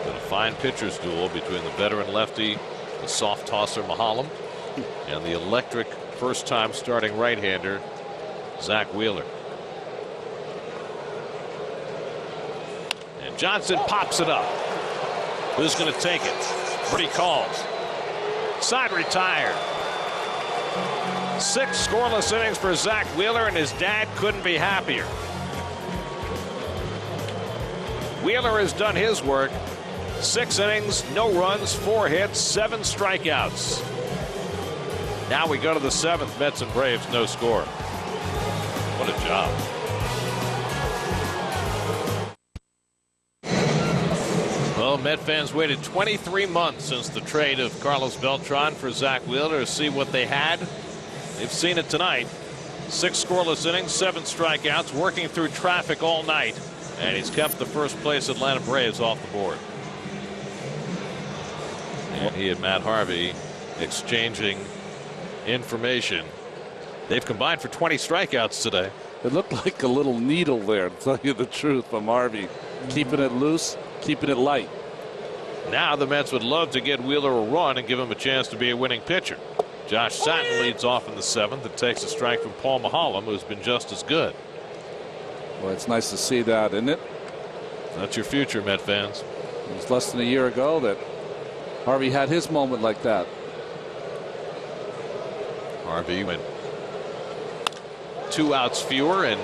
Been a fine pitcher's duel between the veteran lefty, the soft tosser Mahalem, and the electric first time starting right-hander Zach Wheeler. And Johnson pops it up. Who's going to take it? Pretty calls. Side retired. 6 scoreless innings for Zach Wheeler, and his dad couldn't be happier. Wheeler has done his work. 6 innings, no runs, 4 hits, 7 strikeouts. Now we go to the 7th. Mets and Braves, no score. What a job. Well, Met fans waited 23 months since the trade of Carlos Beltran for Zach Wheeler to see what they had. They've seen it tonight. 6 scoreless innings, 7 strikeouts, working through traffic all night, and he's kept the first place Atlanta Braves off the board. And he and Matt Harvey exchanging information. They've combined for 20 strikeouts today.
It looked like a little needle there, to tell you the truth, from Harvey. Keeping it loose, keeping it light.
Now the Mets would love to get Wheeler a run and give him a chance to be a winning pitcher. Josh Satin leads off in the 7th. It takes a strike from Paul Mahalem, who's been just as good.
Well, it's nice to see that, isn't it?
That's your future, Met fans.
It was less than a year ago that Harvey had his moment like that.
Harvey went 2 outs fewer and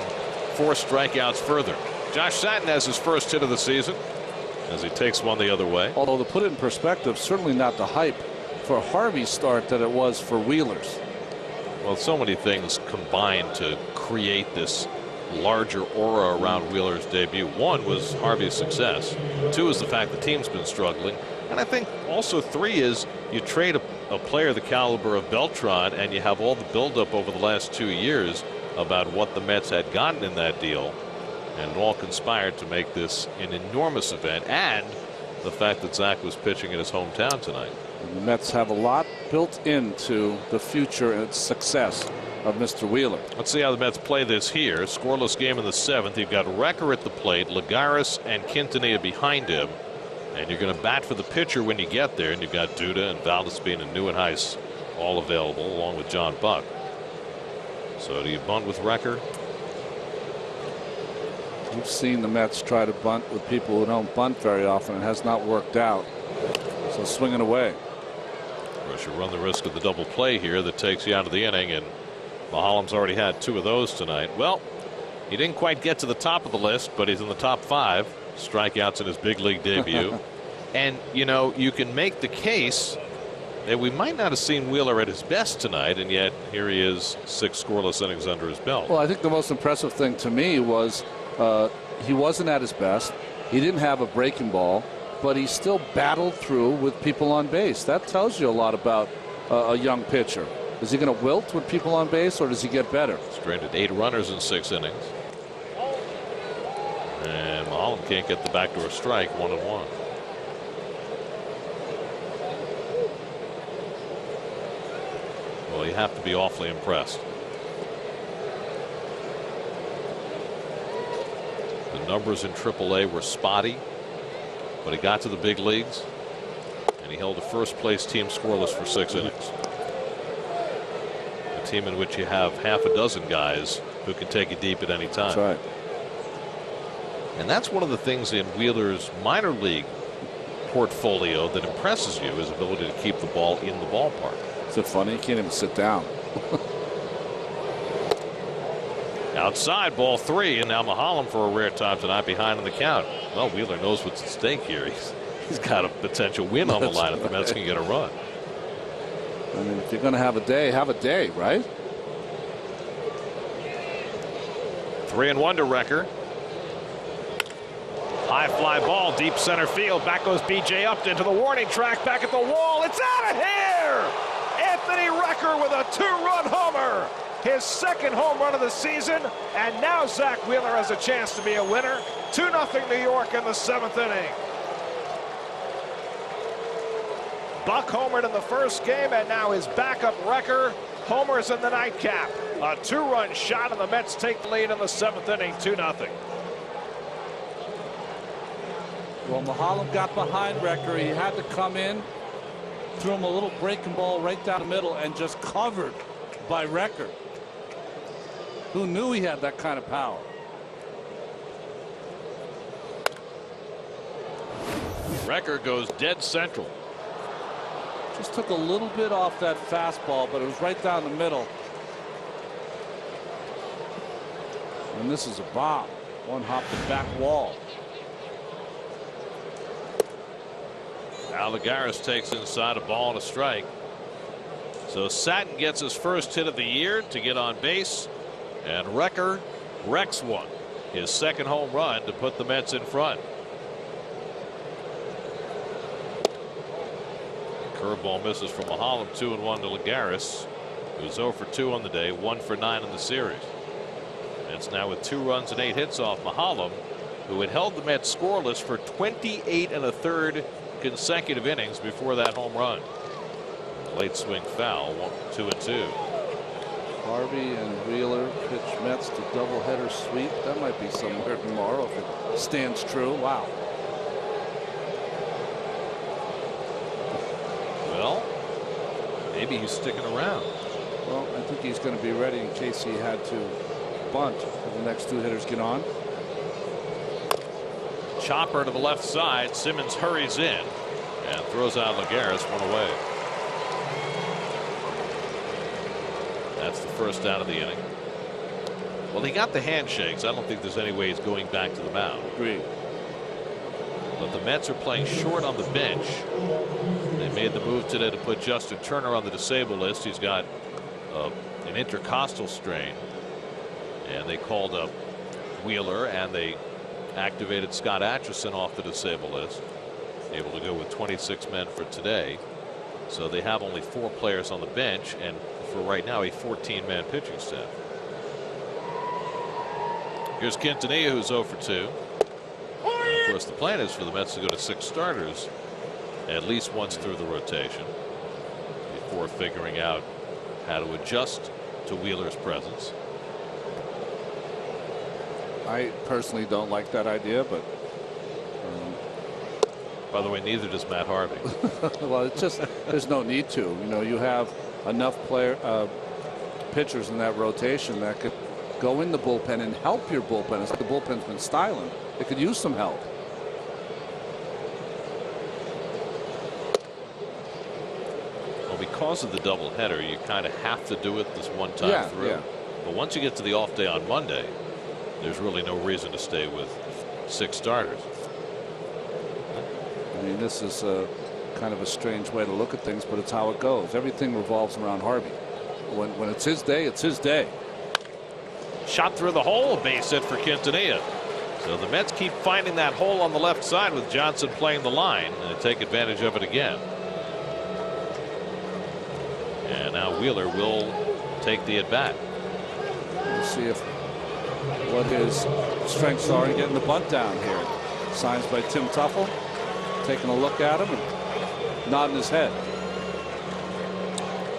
4 strikeouts further. Josh Satin has his first hit of the season as he takes one the other way.
Although, to put it in perspective, certainly not the hype for Harvey's start that it was for Wheeler's.
Well, so many things combined to create this larger aura around Wheeler's debut. 1 was Harvey's success. 2 is the fact the team's been struggling. And I think also 3 is you trade a player the caliber of Beltran, and you have all the buildup over the last 2 years about what the Mets had gotten in that deal, and all conspired to make this an enormous event, and the fact that Zach was pitching in his hometown tonight.
And the Mets have a lot built into the future and success of Mr. Wheeler.
Let's see how the Mets play this here. Scoreless game in the 7th. You've got Recker at the plate, Lagares and Quintanilla behind him. And you're going to bat for the pitcher when you get there, and you've got Duda and Valdespin and Nieuwenhuis all available, along with John Buck. So do you bunt with Recker?
We've seen the Mets try to bunt with people who don't bunt very often. It has not worked out. So swinging away.
Of course, you run the risk of the double play here that takes you out of the inning, and Mahalam's already had 2 of those tonight. Well, he didn't quite get to the top of the list, but he's in the top 5 strikeouts in his big league debut. And, you know, you can make the case that we might not have seen Wheeler at his best tonight, and yet here he is, 6 scoreless innings under his belt.
Well, I think the most impressive thing to me was he wasn't at his best. He didn't have a breaking ball, but he still battled through with people on base. That tells you a lot about a young pitcher. Is he going to wilt with people on base, or does he get better?
Stranded 8 runners in 6 innings. And Mahalam can't get the backdoor strike, 1-1. Well, you have to be awfully impressed. The numbers in AAA were spotty, but he got to the big leagues, and he held a first-place team scoreless for 6 innings. A team in which you have half a dozen guys who can take it deep at any time.
That's right.
And that's one of the things in Wheeler's minor league portfolio that impresses you, his ability to keep the ball in the ballpark.
Is it funny? He can't even sit down.
Outside, ball 3, and now Mahalam for a rare time tonight behind on the count. Well, Wheeler knows what's at stake here. He's got a potential win on the line if the Mets can get a run.
I mean, if you're going to have a day, right?
3-1 to Recker. High fly ball, deep center field. Back goes B.J. Upton to the warning track. Back at the wall. It's out of here! Anthony Recker with a 2-run homer. His 2nd home run of the season. And now Zach Wheeler has a chance to be a winner. 2-0 New York in the 7th inning. Buck homered in the first game, and now his backup Recker homers in the nightcap. A 2-run shot, and the Mets take the lead in the 7th inning, 2-0.
Well, Mahalam got behind Recker. He had to come in, threw him a little breaking ball right down the middle, and just covered by Recker, who knew he had that kind of power.
Recker goes dead central.
Just took a little bit off that fastball, but it was right down the middle. And this is a bomb. One hop the back wall.
Lagares takes inside, a ball and a strike. So Satin gets his first hit of the year to get on base, and Recker wrecks one, his 2nd home run to put the Mets in front. Curveball misses from Mahalam. 2-1 to Lagares, who's 0 for 2 on the day, 1 for 9 in the series. Mets now with 2 runs and 8 hits off Mahalam, who had held the Mets scoreless for 28 1/3 consecutive innings before that home run. Late swing foul, 2-2.
Harvey and Wheeler pitch Mets to doubleheader sweep. That might be somewhere tomorrow if it stands true. Wow.
Well, maybe he's sticking around.
Well, I think he's going to be ready in case he had to bunt if the next 2 hitters get on.
Chopper to the left side. Simmons hurries in and throws out Lagares, 1 away. That's the first out of the inning. Well, he got the handshakes. I don't think there's any way he's going back to the mound.
Agreed.
But the Mets are playing short on the bench. They made the move today to put Justin Turner on the disabled list. He's got an intercostal strain, and they called up Wheeler, and they activated Scott Atchison off the disabled list, able to go with 26 men for today. So they have only 4 players on the bench, and for right now a 14-man pitching staff. Here's Quintanilla, who's 0 for 2. And of course, the plan is for the Mets to go to 6 starters at least once through the rotation before figuring out how to adjust to Wheeler's presence.
I personally don't like that idea, but
By the way, neither does Matt Harvey.
Well, it's just there's no need to. You know, you have enough pitchers in that rotation that could go in the bullpen and help your bullpen. It's like the bullpen's been styling. It could use some help.
Well, because of the doubleheader, you kind of have to do it this one time through.
Yeah.
But once you get to the off day on Monday, there's really no reason to stay with 6 starters.
I mean, this is kind of a strange way to look at things, but it's how it goes. Everything revolves around Harvey. When it's his day, it's his day.
Shot through the hole, a base hit for Quintanilla. So the Mets keep finding that hole on the left side with Johnson playing the line, and they take advantage of it again. And now Wheeler will take the at bat.
We'll see what his strengths are in getting the bunt down here. Signs by Tim Tuffle. Taking a look at him and nodding his head.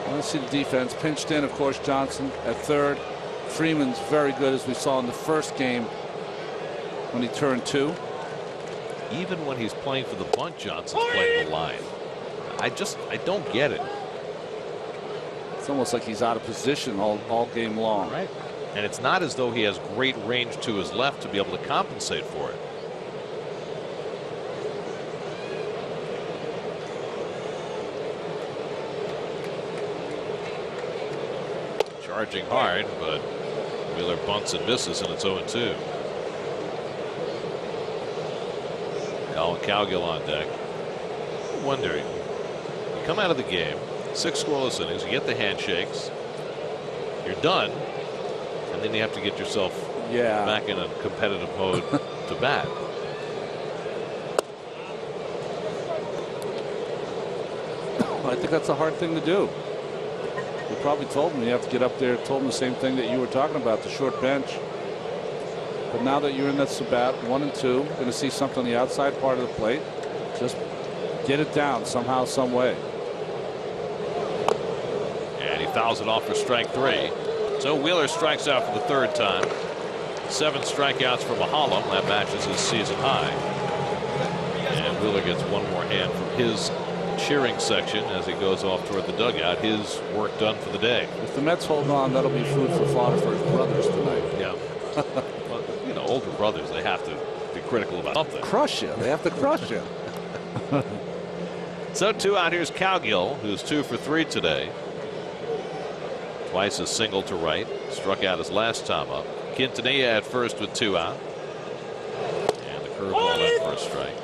I want to see the defense pinched in. Of course, Johnson at third. Freeman's very good, as we saw in the first game when he turned 2.
Even when he's playing for the bunt, Johnson's playing the line. I don't get it.
It's almost like he's out of position all game long.
Right. And it's not as though he has great range to his left to be able to compensate for it. Charging hard, but Wheeler bunts and misses, and it's 0-2. Colin Cowgill on deck. I'm wondering, you come out of the game, 6 scoreless innings, you get the handshakes, you're done, and then you have to get yourself back in a competitive mode to bat.
I think that's a hard thing to do. You probably told him you have to get up there, told him the same thing that you were talking about, the short bench. But now that you're in that Sabat 1 and 2, going to see something on the outside part of the plate, just get it down somehow, some way.
And he fouls it off for strike 3. So Wheeler strikes out for the 3rd time. 7 strikeouts for Mahalam. That matches his season high. And Wheeler gets one more hand from his cheering section as he goes off toward the dugout. His work done for the day.
If the Mets hold on, that'll be food for thought for his brothers tonight.
Yeah. Well, you know, older brothers, they have to be critical about something.
Crush you. They have to crush you.
So 2 out. Here's Cowgill, who's 2 for 3 today. Twice a single to right. Struck out his last time up. Quintanilla at first with 2 out. And the curveball at first strike.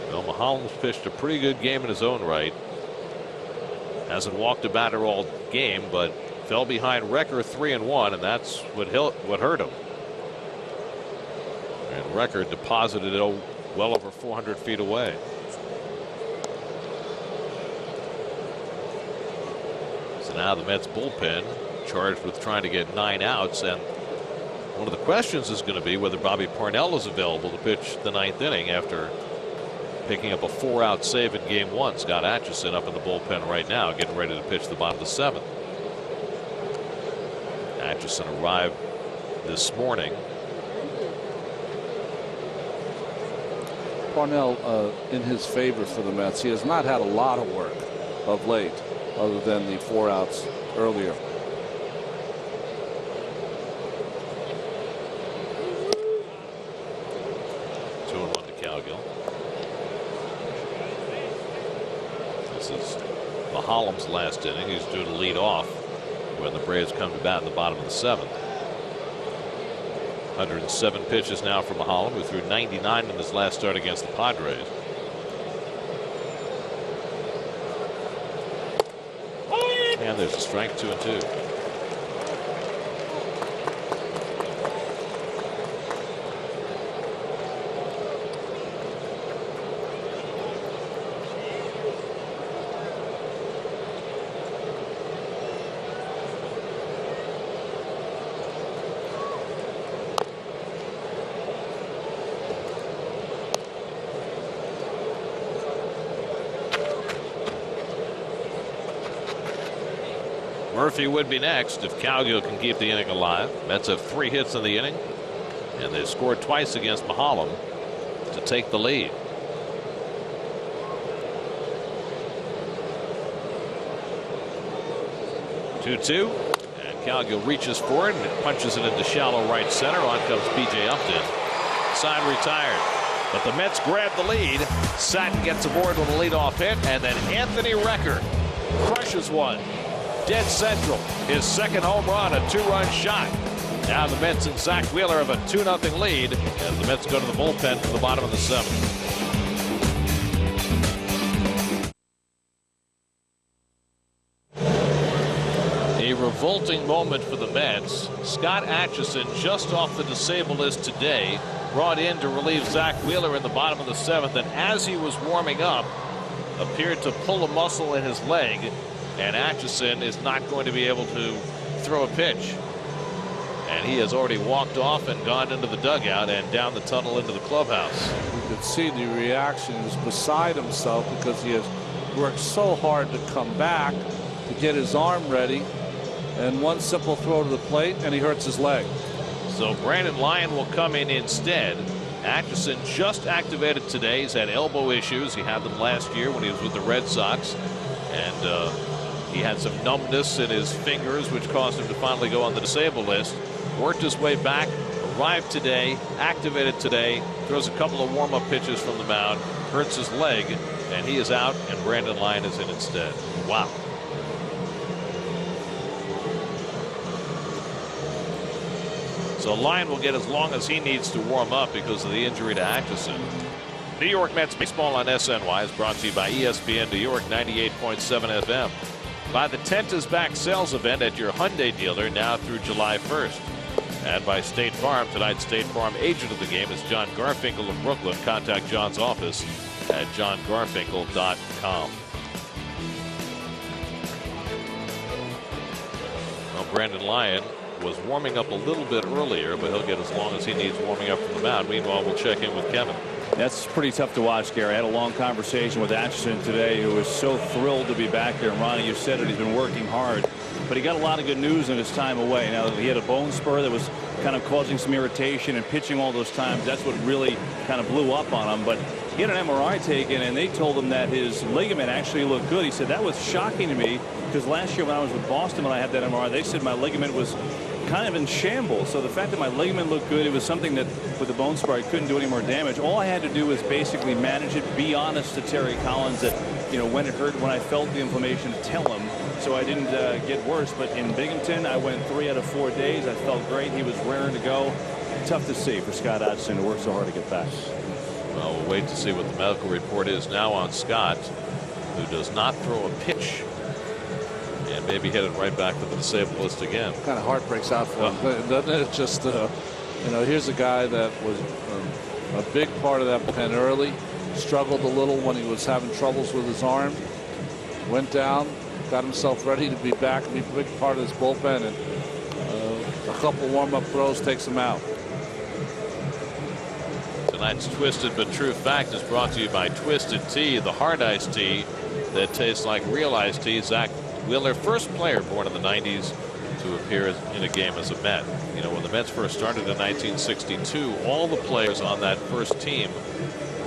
Well, Mahalam's pitched a pretty good game in his own right. Hasn't walked a batter all game, but fell behind Recker 3-1, and that's what hurt him. And Recker deposited it well over 400 feet away. So now the Mets bullpen charged with trying to get 9 outs, and one of the questions is going to be whether Bobby Parnell is available to pitch the 9th inning after picking up a 4-out save in game 1. Scott Atchison up in the bullpen right now, getting ready to pitch the bottom of the 7th. Atchison arrived this morning.
Parnell in his favor for the Mets. He has not had a lot of work of late, other than the 4 outs earlier.
Mahalam's last inning. He's due to lead off when the Braves come to bat in the bottom of the 7th. 107 pitches now for Mahalam, who threw 99 in his last start against the Padres. And there's a strike, 2-2. Murphy would be next if Cowgill can keep the inning alive. Mets have 3 hits in the inning, and they scored twice against Mahalam. to take the lead. 2-2, and Calgill reaches for it and punches it into shallow right center. On comes P.J. Upton. Side retired, but the Mets grab the lead. Satin gets aboard with a leadoff hit, and then Anthony Recker crushes one dead central. His second home run, a 2-run shot. Now the Mets and Zach Wheeler have a 2-0 lead as the Mets go to the bullpen for the bottom of the 7th. A revolting moment for the Mets. Scott Atchison, just off the disabled list today, brought in to relieve Zach Wheeler in the bottom of the 7th, and as he was warming up, appeared to pull a muscle in his leg, and Atchison is not going to be able to throw a pitch. And he has already walked off and gone into the dugout and down the tunnel into the clubhouse.
You could see the reaction. He was beside himself because he has worked so hard to come back to get his arm ready, and one simple throw to the plate and he hurts his leg.
So Brandon Lyon will come in instead. Atchison just activated today. He's had elbow issues. He had them last year when he was with the Red Sox, and he had some numbness in his fingers, which caused him to finally go on the disabled list. Worked his way back, arrived today, activated today, throws a couple of warm-up pitches from the mound, hurts his leg, and he is out, and Brandon Lyon is in instead. Wow. So Lyon will get as long as he needs to warm up because of the injury to Atchison. New York Mets baseball on SNY is brought to you by ESPN New York 98.7 FM. By the Tent is Back sales event at your Hyundai dealer now through July 1st. And by State Farm. Tonight's State Farm agent of the game is John Garfinkel of Brooklyn. Contact John's office at johngarfinkel.com. Well, Brandon Lyon was warming up a little bit earlier, but he'll get as long as he needs warming up from the mound. Meanwhile, we'll check in with Kevin.
That's pretty tough to watch, Gary. I had a long conversation with Atchison today, who was so thrilled to be back there. And Ronnie, you said it, he's been working hard, but he got a lot of good news in his time away. Now, he had a bone spur that was kind of causing some irritation, and pitching all those times, that's what really kind of blew up on him. But he had an MRI taken, and they told him that his ligament actually looked good. He said that was shocking to me because last year when I was with Boston when I had that MRI, they said my ligament was kind of in shambles. So the fact that my ligament looked good, it was something that with the bone spur I couldn't do any more damage. All I had to do was basically manage it, be honest to Terry Collins that, you know, when it hurt, when I felt the inflammation, tell him so I didn't get worse. But in Binghamton, I went 3 out of 4 days. I felt great. He was raring to go. Tough to see for Scott Atchison, who worked so hard to get back.
Well, we'll wait to see what the medical report is now on Scott, who does not throw a pitch. And maybe headed right back to the disabled list again.
Kind of heart breaks out for him, doesn't it? Just you know, here's a guy that was a big part of that pen early. Struggled a little when he was having troubles with his arm. Went down, got himself ready to be back and be a big part of this bullpen. And a couple warm-up throws takes him out.
Tonight's Twisted But True Fact is brought to you by Twisted Tea, the hard iced tea that tastes like real iced tea. Zach Wheeler, first player born in the 90s to appear in a game as a Met. You know, when the Mets first started in 1962, all the players on that first team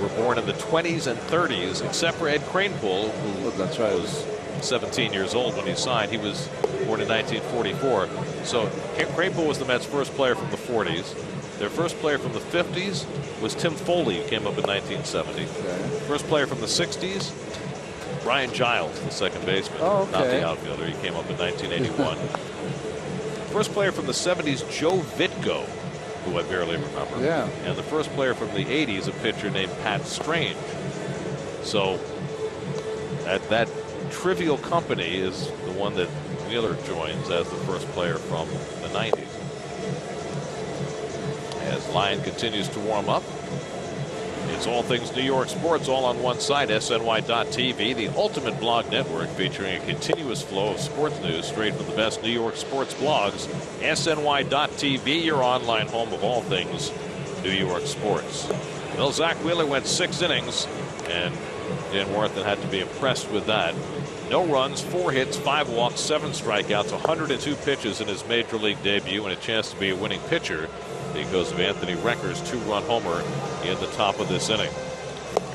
were born in the 20s and 30s, except for Ed Kranepool, who was 17 years old when he signed. He was born in 1944. So Kranepool was the Mets' first player from the 40s. Their first player from the 50s was Tim Foley, who came up in 1970. Okay. First player from the 60s, Brian Giles, the second baseman, not the outfielder. He came up in 1981. First player from the 70s, Joe Vitko, who I barely remember.
Yeah.
And the first player from the 80s, a pitcher named Pat Strange. So that trivial company is the one that Wheeler joins as the first player from the 90s. As Lyon continues to warm up, it's all things New York sports, all on one site, SNY.TV, the ultimate blog network featuring a continuous flow of sports news straight from the best New York sports blogs. SNY.TV, your online home of all things New York sports. Well, Zach Wheeler went 6 innings, and Dan Worthen had to be impressed with that. No runs, 4 hits, 5 walks, 7 strikeouts, 102 pitches in his major league debut, and a chance to be a winning pitcher. because of Anthony Recker's 2-run homer in the top of this inning.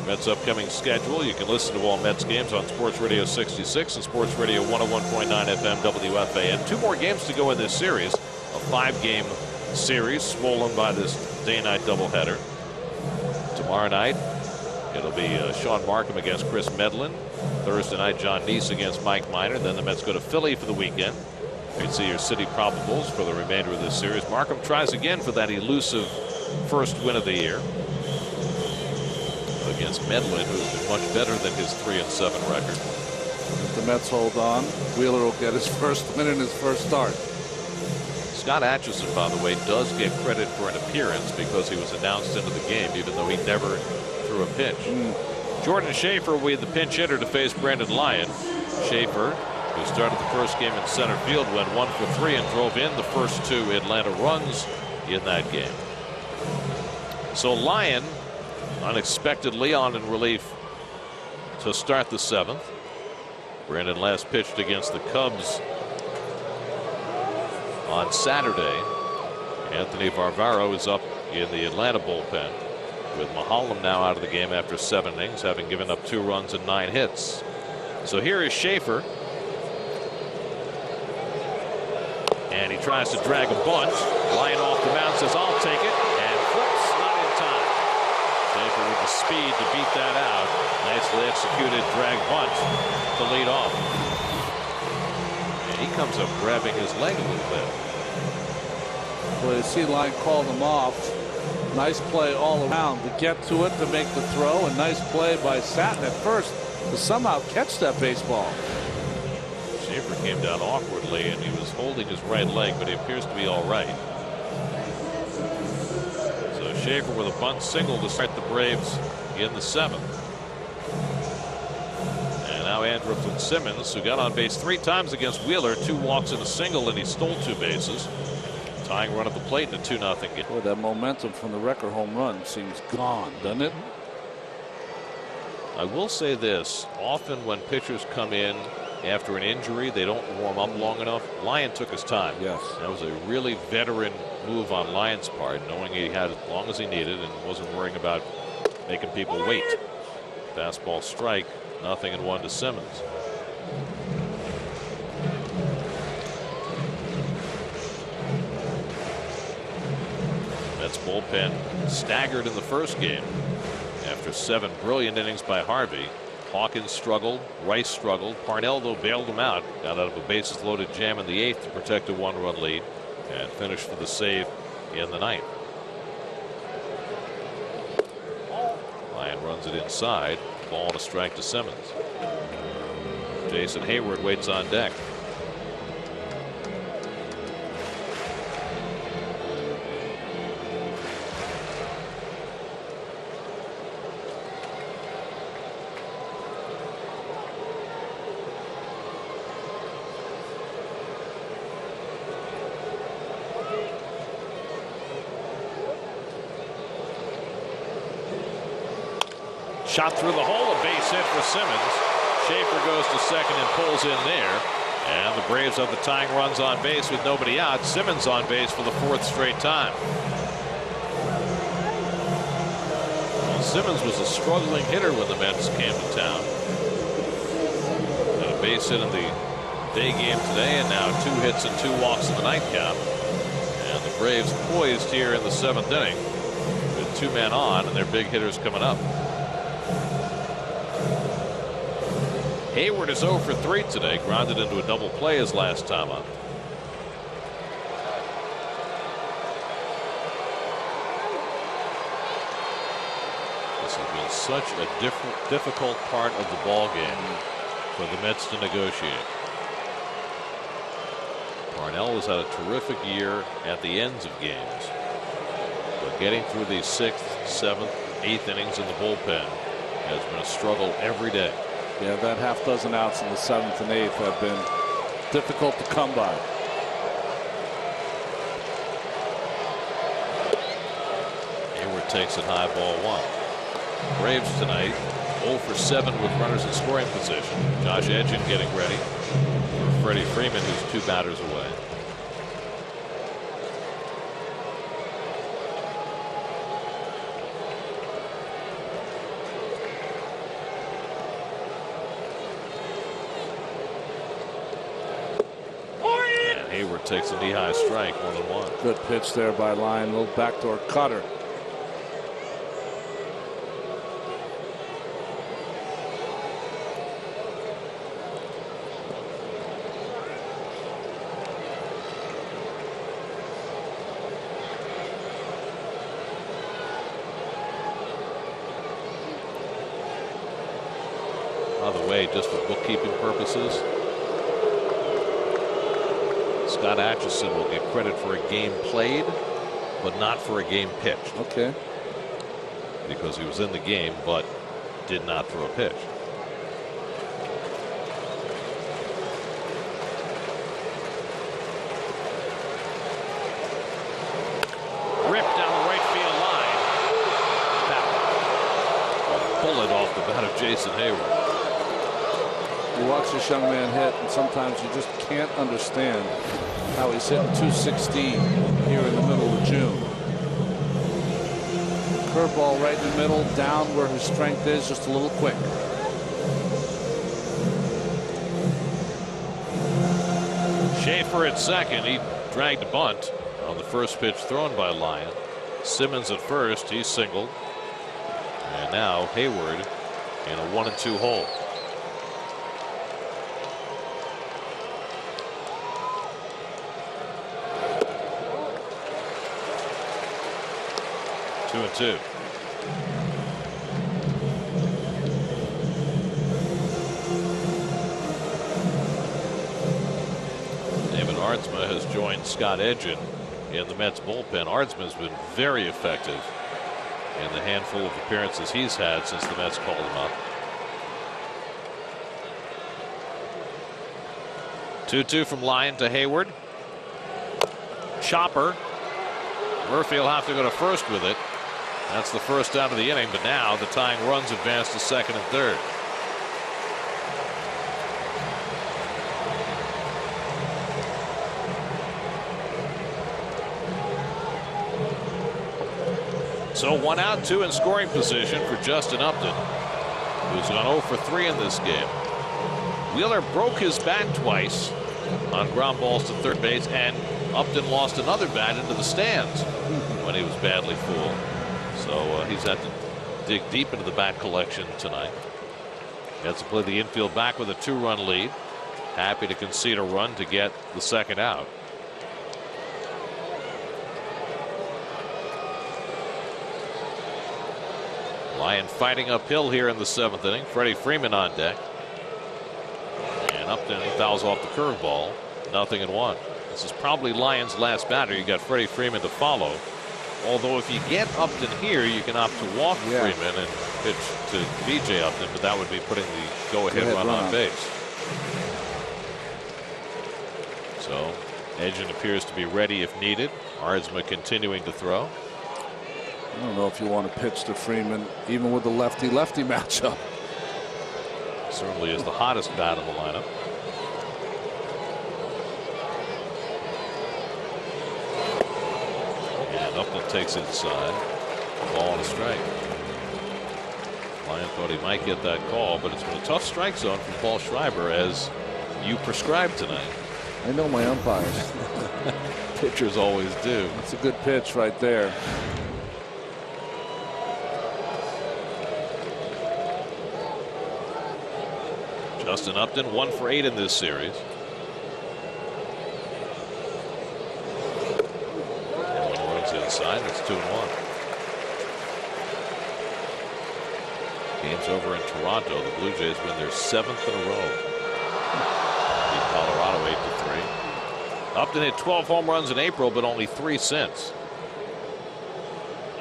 Mets upcoming schedule. You can listen to all Mets games on Sports Radio 66 and Sports Radio 101.9 FM WFAN. 2 more games to go in this series. A 5-game series swollen by this day-night doubleheader. Tomorrow night, it'll be Sean Markham against Chris Medlin. Thursday night, John Neese against Mike Minor. Then the Mets go to Philly for the weekend. You can see your city probables for the remainder of this series. Markham tries again for that elusive first win of the year against Medlin, who's been much better than his 3-7 record.
If the Mets hold on, Wheeler will get his first win in his first start.
Scott Atchison, by the way, does get credit for an appearance because he was announced into the game, even though he never threw a pitch. Jordan Schaefer will be the pinch hitter to face Brandon Lyon. Schaefer, who started the first game in center field, went 1 for 3 and drove in the first 2 Atlanta runs in that game. So Lyon unexpectedly on in relief to start the 7th. Brandon last pitched against the Cubs on Saturday. Anthony Varvaro is up in the Atlanta bullpen, with Mahalam now out of the game after 7 innings, having given up 2 runs and 9 hits. So here is Schaefer, and he tries to drag a bunt. Lyon off the mound says, "I'll take it," and flips, not in time. Schaefer with the speed to beat that out. Nicely executed drag bunt to lead off. And he comes up grabbing his leg a little bit.
Well, you see Lyon called him off. Nice play all around to get to it, to make the throw, and nice play by Satin at first to somehow catch that baseball.
Schaefer came down awkwardly, and he was holding his right leg, but he appears to be all right. So Schaefer with a bunt single to start the Braves in the 7th. And now Andrew Fitzsimmons, who got on base 3 times against Wheeler, 2 walks and a single, and he stole 2 bases. Tying run at the plate in a 2-0 game.
Boy, that momentum from the Recker home run seems gone, doesn't it?
I will say this: often when pitchers come in after an injury, they don't warm up long enough. Lyon took his time.
Yes.
That was a really veteran move on Lyon's part, knowing he had as long as he needed and wasn't worrying about making people wait. Fastball strike, 0-1 to Simmons. Mets bullpen staggered in the first game after 7 brilliant innings by Harvey. Hawkins struggled, Rice struggled. Parnell, though, bailed him out. Got out of a bases loaded jam in the 8th to protect a 1-run lead and finished for the save in the 9th. Lyon runs it inside. Ball and a strike to Simmons. Jason Hayward waits on deck. Shot through the hole, a base hit for Simmons. Schaefer goes to second and pulls in there. And the Braves have the tying runs on base with nobody out. Simmons on base for the 4th straight time. Well, Simmons was a struggling hitter when the Mets came to town. Got a base hit in the day game today, and now 2 hits and 2 walks in the nightcap. And the Braves poised here in the 7th inning with 2 men on, and their big hitters coming up. Hayward is 0 for 3 today, grounded into a double play his last time up. This has been such a difficult part of the ball game for the Mets to negotiate. Parnell has had a terrific year at the ends of games, but getting through these 6th, 7th, 8th innings in the bullpen has been a struggle every day.
Yeah, that half dozen outs in the 7th and 8th have been difficult to come by.
Hayward takes it high, ball 1. Braves tonight 0 for 7 with runners in scoring position. Josh Edgin getting ready for Freddie Freeman, who's 2 batters away. Hayward takes a knee-high strike, 1-1.
Good pitch there by Lyon. Little backdoor cutter.
By the way, just for bookkeeping purposes, Scott Atchison will get credit for a game played, but not for a game pitched.
Okay.
Because he was in the game, but did not throw a pitch. Ripped down the right field line. Foul. A bullet off the bat of Jason Hayward.
You watch this young man hit, and sometimes you just can't understand how he's hitting 216 here in the middle of June. Curveball right in the middle, down where his strength is, just a little quick.
Schaefer at second. He dragged a bunt on the first pitch thrown by Lyon. Simmons at first. He singled. And now Hayward in a 1-2 hole. Two and two. David Aardsma has joined Scott Edgin in the Mets bullpen. Aardsma has been very effective in the handful of appearances he's had since the Mets called him up. 2-2 from Lyon to Hayward. Chopper. Murphy will have to go to first with it. That's the first out of the inning, but now the tying runs advance to second and third. So 1 out, 2 in scoring position for Justin Upton, who's gone 0 for 3 in this game. Wheeler broke his bat twice on ground balls to third base, and Upton lost another bat into the stands when he was badly fooled. So he's had to dig deep into the bat collection tonight. He has to play the infield back with a 2-run lead. Happy to concede a run to get the second out. Lyon fighting uphill here in the 7th inning. Freddie Freeman on deck. And Upton fouls off the curveball. 0-1. This is probably Lyon's last batter. You got Freddie Freeman to follow. Although if you get Upton here, you can opt to walk Freeman and pitch to BJ Upton, but that would be putting the go-ahead run on base. So Edgin appears to be ready if needed. Aardsma continuing to throw.
I don't know if you want to pitch to Freeman, even with the lefty-lefty matchup.
Certainly is the hottest bat in the lineup. Upton takes inside. Ball and a strike. Lyon thought he might get that call, but it's been a tough strike zone from Paul Schreiber, as you prescribed tonight.
I know my umpires.
Pitchers always do.
That's a good pitch right there.
Justin Upton 1 for 8 in this series. Inside, it's 2-1. Game's over in Toronto. The Blue Jays win their 7th in a row. Beat Colorado 8-3. Upton hit 12 home runs in April, but only 3 since.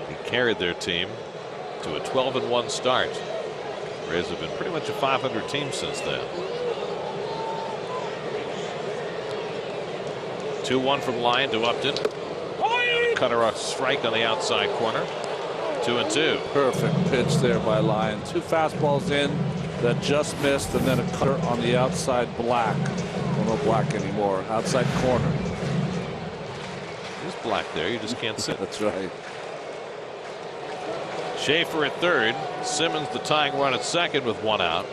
He carried their team to a 12-1 start. Rays have been pretty much a 500 team since then. 2-1 from Lyon to Upton. Cutter a strike on the outside corner. 2-2.
Perfect pitch there by Lyon. 2 fastballs in that just missed, and then a cutter on the outside black. Well, no black anymore. Outside corner.
There's black there. You just can't sit.
That's right.
Schaefer at third. Simmons the tying run at second with 1 out.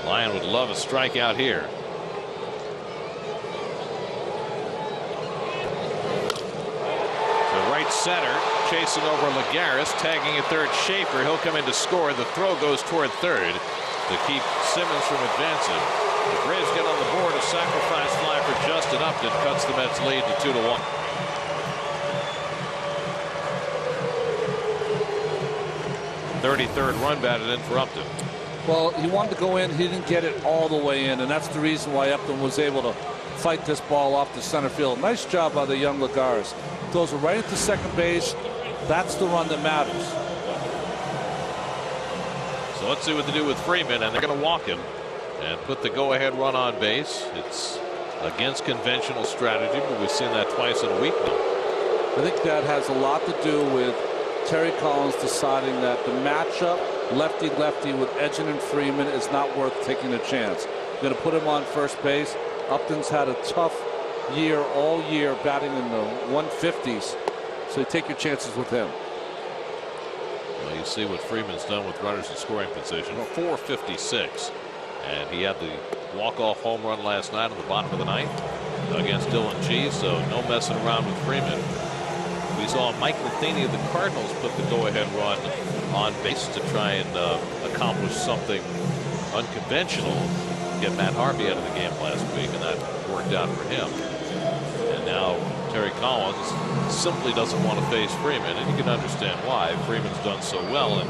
Lyon would love a strikeout here. at center, chasing over Lagares, tagging at third Schaefer. He'll come in to score. The throw goes toward third to keep Simmons from advancing. The Braves get on the board. A sacrifice fly for Justin Upton cuts the Mets lead to 2-1. Third run batted in for Upton.
Well, he wanted to go in. He didn't get it all the way in, and that's the reason why Upton was able to fight this ball off the center field. Nice job by the young Lagares. Throws it right into second base. That's the run that matters.
So let's see what they do with Freeman, and they're going to walk him and put the go-ahead run on base. It's against conventional strategy, but we've seen that twice in a week now.
I think that has a lot to do with Terry Collins deciding that the matchup lefty-lefty with Edgin and Freeman is not worth taking a chance. You're going to put him on first base. Upton's had a tough year all year, batting in the 150s. So you take your chances with him.
Well, you see what Freeman's done with runners in scoring position. 456. And he had the walk-off home run last night in the bottom of the ninth against Dylan G. So no messing around with Freeman. We saw Mike Quintanilla of the Cardinals put the go-ahead run on base to try and accomplish something unconventional, get Matt Harvey out of the game last week, and that worked out for him. And now Terry Collins simply doesn't want to face Freeman, and you can understand why. Freeman's done so well, and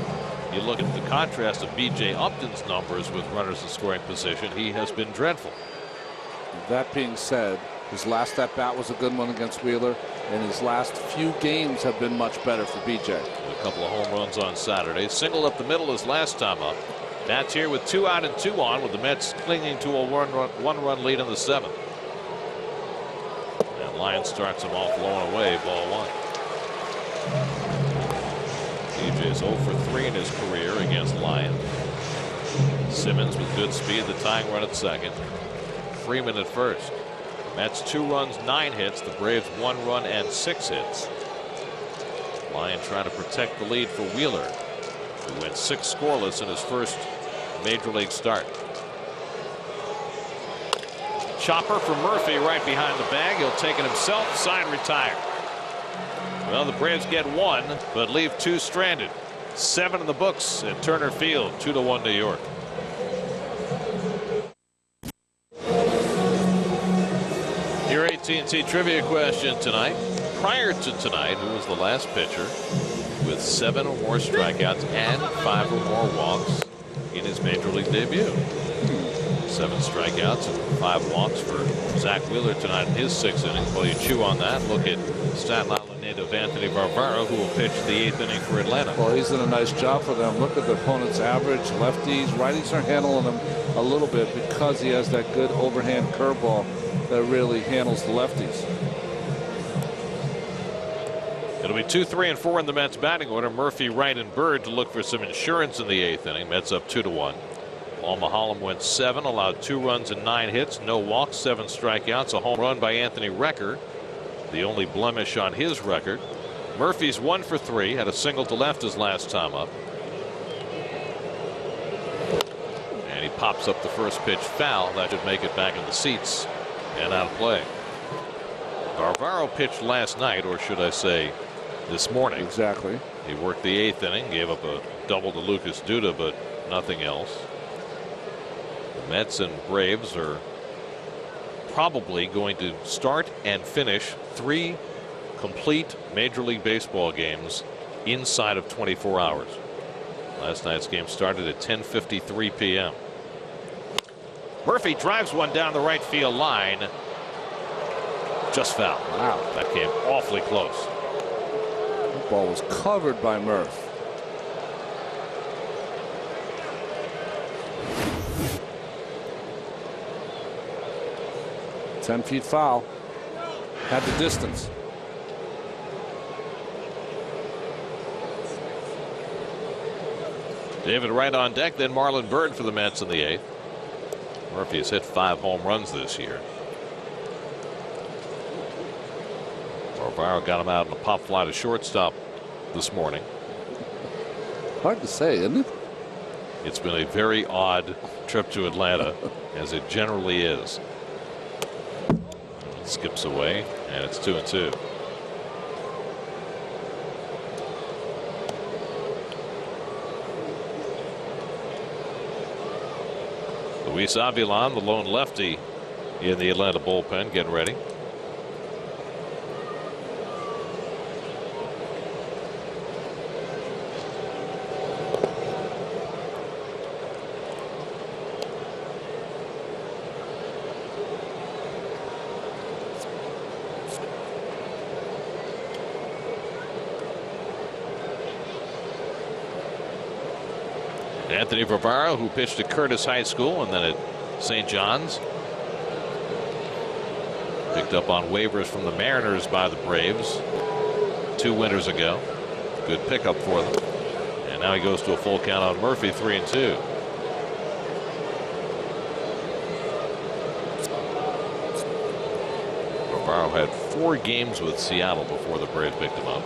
you look at the contrast of B.J. Upton's numbers with runners in scoring position. He has been dreadful.
That being said, his last at-bat was a good one against Wheeler, and his last few games have been much better for B.J.
A couple of home runs on Saturday. Singled up the middle his last time up. Nats here with 2 out and 2 on, with the Mets clinging to a one-run lead in the 7th. And Lyon starts him off low and away, ball 1. BJ's 0 for 3 in his career against Lyon. Simmons with good speed, the tying run at second. Freeman at first. Mets 2 runs, 9 hits. The Braves 1 run and 6 hits. Lyon trying to protect the lead for Wheeler, who went 6 scoreless in his first major league start. Chopper for Murphy right behind the bag. He'll take it himself. Side retired. Well, the Braves get 1, but leave 2 stranded. 7 in the books at Turner Field. 2-1 New York. Your AT&T trivia question tonight. Prior to tonight, who was the last pitcher with 7 or more strikeouts and 5 or more walks in his major league debut? 7 strikeouts and 5 walks for Zach Wheeler tonight in his 6th inning. While you chew on that, look at Staten Island native Anthony Barbaro, who will pitch the 8th inning for Atlanta.
Well, he's done a nice job for them. Look at the opponent's average. Lefties, righties are handling him a little bit because he has that good overhand curveball that really handles the lefties.
It'll be 2, 3, and 4 in the Mets batting order. Murphy, Wright, and Bird to look for some insurance in the 8th inning. Mets up 2-1. Paul Maholm went 7, allowed 2 runs and 9 hits, no walks, 7 strikeouts, a home run by Anthony Recker, the only blemish on his record. Murphy's 1 for 3, had a single to left his last time up. And he pops up the first pitch foul. That should make it back in the seats and out of play. Barbaro pitched last night, or should I say this morning.
Exactly.
He worked the 8th inning, gave up a double to Lucas Duda, but nothing else. The Mets and Braves are probably going to start and finish 3 complete Major League Baseball games inside of 24 hours. Last night's game started at 10:53 p.m. Murphy drives one down the right field line. Just foul.
Wow.
That came awfully close.
The ball was covered by Murph. Ten feet foul. Had the distance.
David Wright on deck, then Marlon Byrd for the Mets in the 8th. Murphy has hit 5 home runs this year. Barbaro got him out in a pop fly to shortstop this morning.
Hard to say, isn't it?
It's been a very odd trip to Atlanta, as it generally is. Skips away, and it's 2-2. Luis Avilan, the lone lefty in the Atlanta bullpen, getting ready. Anthony Varvaro, who pitched at Curtis High School and then at St. John's. Picked up on waivers from the Mariners by the Braves 2 winters ago. Good pickup for them. And now he goes to a full count on Murphy, 3-2. Varvaro had 4 games with Seattle before the Braves picked him up.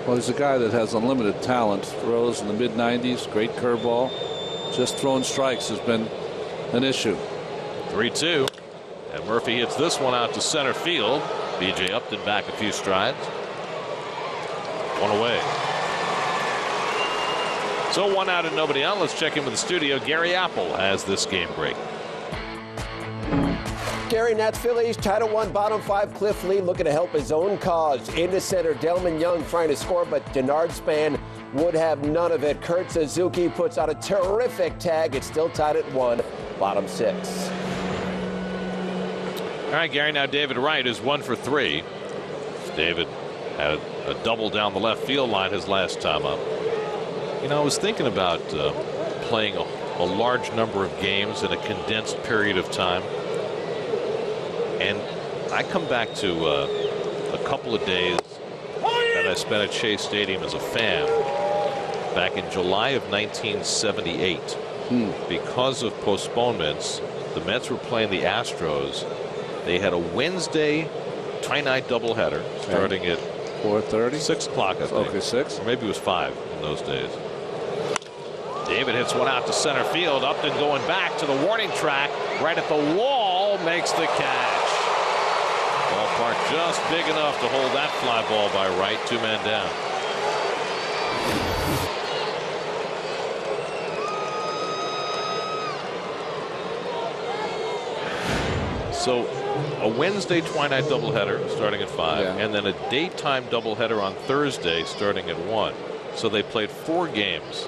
Well, he's a guy that has unlimited talent. Throws in the mid-90s. Great curveball. Just throwing strikes has been an issue.
3-2. And Murphy hits this one out to center field. B.J. Upton back a few strides. 1 away. So 1 out and nobody out. Let's check in with the studio. Gary Apple has this game break.
Gary, Nats Phillies tied at 1, bottom 5. Cliff Lee looking to help his own cause. Into center, Delman Young trying to score, but Denard Span would have none of it. Kurt Suzuki puts out a terrific tag. It's still tied at 1, bottom 6.
All right, Gary. Now David Wright is 1 for 3. David had a double down the left field line his last time up. You know, I was thinking about playing a large number of games in a condensed period of time. And I come back to a couple of days that I spent at Shea Stadium as a fan back in July of 1978. Because of postponements, the Mets were playing the Astros. They had a Wednesday tie-night doubleheader starting at
4:30,
6 o'clock, I think.
Okay, 6.
Or maybe it was 5 in those days. David hits one out to center field. Upton going back to the warning track, right at the wall, makes the catch. Ballpark just big enough to hold that fly ball by Wright. 2 men down. So a Wednesday twilight doubleheader starting at 5, and then a daytime doubleheader on Thursday starting at 1. So they played 4 games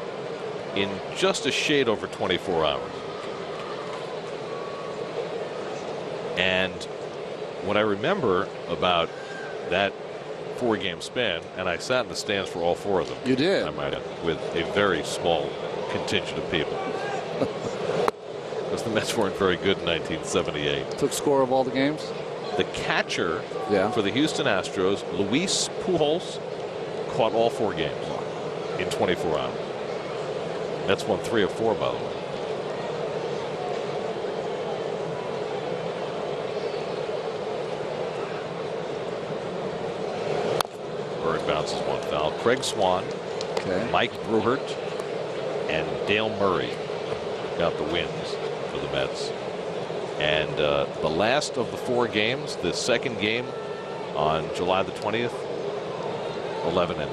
in just a shade over 24 hours. And what I remember about that 4-game span, and I sat in the stands for all 4 of them.
You did.
I might have, with a very small contingent of people. Because the Mets weren't very good in 1978.
Took score of all the games?
The catcher for the Houston Astros, Luis Pujols, caught all 4 games in 24 hours. Mets won 3 of 4, by the way. Bird bounces 1 foul. Craig Swan, Mike Bruhart, and Dale Murray got the wins for the Mets. And the last of the 4 games, the second game on July the 20th, 11 innings.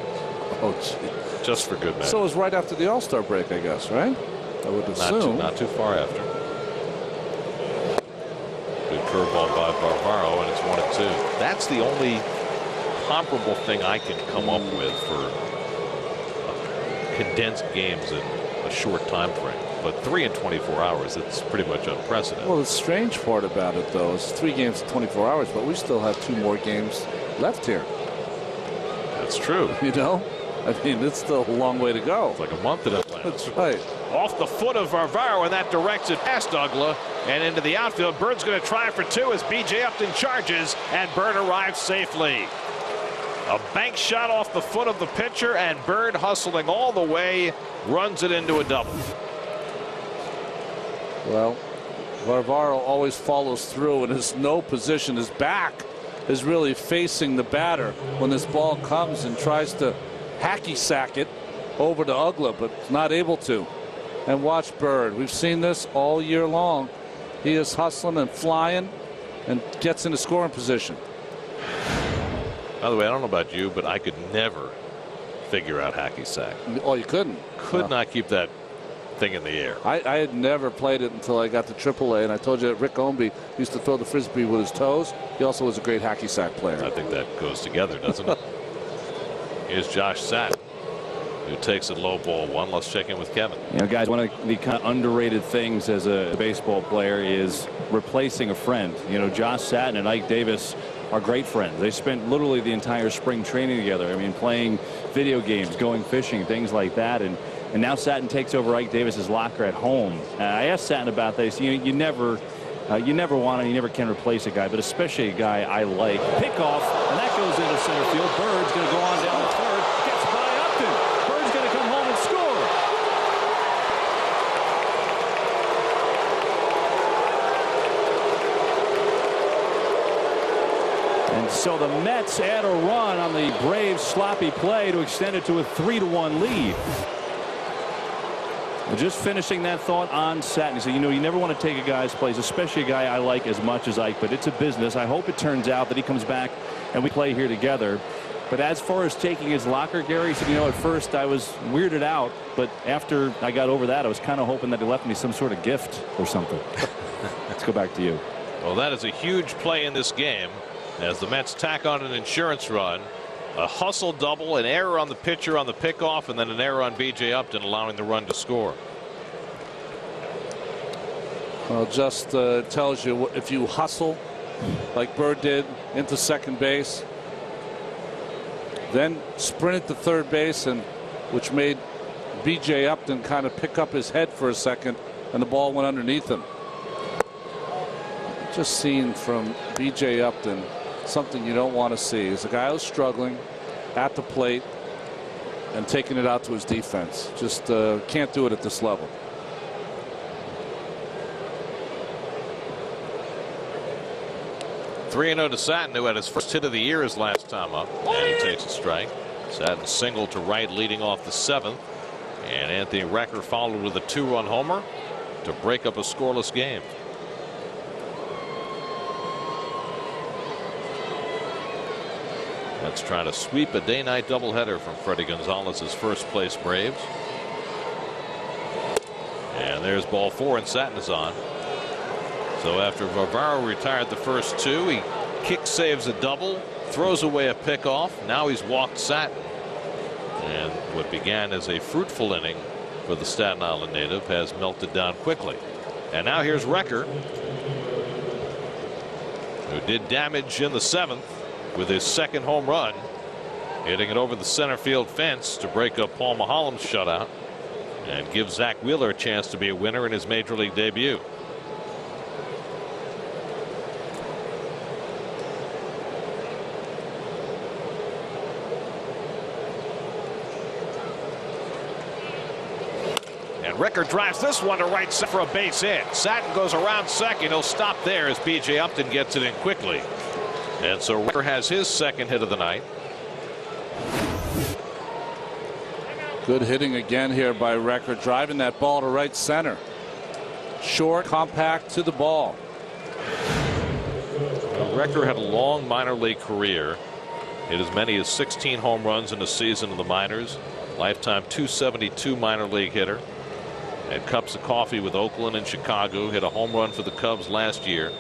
Oh, gee.
Just for good measure.
So it was right after the All-Star break, I guess, right? I would assume.
Not too far after. Good curveball by Varvaro, and it's 1-2. That's the only comparable thing I can come up with for condensed games in a short time frame. But 3 in 24 hours, it's pretty much unprecedented.
Well, the strange part about it, though, is 3 games in 24 hours, but we still have 2 more games left here.
That's true.
You know? I mean, it's still a long way to go.
It's like a month in Atlanta.
That's right.
Off the foot of Varvaro, and that directs it past Ugla and into the outfield. Bird's going to try for 2 as B.J. Upton charges, and Bird arrives safely. A bank shot off the foot of the pitcher, and Bird, hustling all the way, runs it into a double.
Well, Varvaro always follows through and is no position. His back is really facing the batter when this ball comes and tries to hacky sack it over to Ugla, but not able to. And watch Bird. We've seen this all year long. He is hustling and flying and gets into scoring position.
By the way, I don't know about you, but I could never figure out hacky sack.
Oh, you couldn't?
Could not keep that thing in the air.
I had never played it until I got to AAA, and I told you that Rick Omby used to throw the Frisbee with his toes. He also was a great hacky sack player.
I think that goes together, doesn't it? Here's Josh Satin, who takes it low ball one. Let's check in with Kevin.
You know, guys, one of the kind of underrated things as a baseball player is replacing a friend. You know, Josh Satin and Ike Davis are great friends. They spent literally the entire spring training together. I mean, playing video games, going fishing, things like that. And now Satin takes over Ike Davis's locker at home. I asked Satin about this. You never want to, you never can replace a guy, but especially a guy I like. Pickoff, and that goes into center field. Bird's going to go on down to third. Gets by Upton. Bird's going to come home and score. And so the Mets add a run on the Braves' sloppy play to extend it to a 3-1 lead. Just finishing that thought on Satin. He said, you know, you never want to take a guy's place, especially a guy I like as much as Ike, but it's a business. I hope it turns out that he comes back and we play here together. But as far as taking his locker, Gary, he said, you know, at first I was weirded out, but after I got over that, I was kind of hoping that he left me some sort of gift or something. Let's go back to you.
Well, that is a huge play in this game as the Mets tack on an insurance run. A hustle double, an error on the pitcher on the pickoff, and then an error on B.J. Upton, allowing the run to score.
Well, just tells you if you hustle like Bird did into second base, then sprinted to third base, and which made B.J. Upton kind of pick up his head for a second, and the ball went underneath him. Just seen from B.J. Upton something you don't want to see is a guy who's struggling at the plate and taking it out to his defense. Just can't do it at this level.
(3-0) to Satin, who had his first hit of the year his last time up, and he takes a strike. Satin single to right, leading off the seventh, and Anthony Recker followed with a 2-run homer to break up a scoreless game. Let's try to sweep a day-night doubleheader from Freddie Gonzalez's first-place Braves. And there's ball 4, and Satin is on. So after Varvaro retired the first two, he kick saves a double, throws away a pickoff. Now he's walked Satin. And what began as a fruitful inning for the Staten Island native has melted down quickly. And now here's Recker, who did damage in the seventh with his second home run, hitting it over the center field fence to break up Paul Maholm's shutout and give Zach Wheeler a chance to be a winner in his major league debut. And Recker drives this one to right center for a base hit. Satin goes around second. He'll stop there as B.J. Upton gets it in quickly. And so Recker has his second hit of the night.
Good hitting again here by Recker, driving that ball to right center. Short, compact to the ball.
Well, Recker had a long minor league career. Hit as many as 16 home runs in a season in the minors. Lifetime .272 minor league hitter. Had cups of coffee with Oakland and Chicago. Hit a home run for the Cubs last year.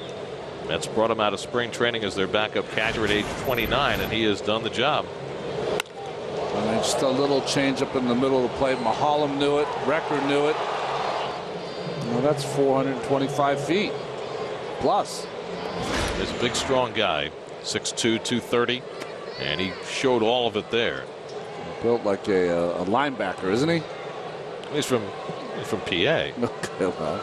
Mets brought him out of spring training as their backup catcher at age 29, and he has done the job.
I mean, just a little change up in the middle of the plate. Maholm knew it. Recker knew it. Well, that's 425 feet plus.
He's a big, strong guy, 6'2", 230, and he showed all of it there.
Built like a linebacker, isn't he?
He's from PA.
Okay, well.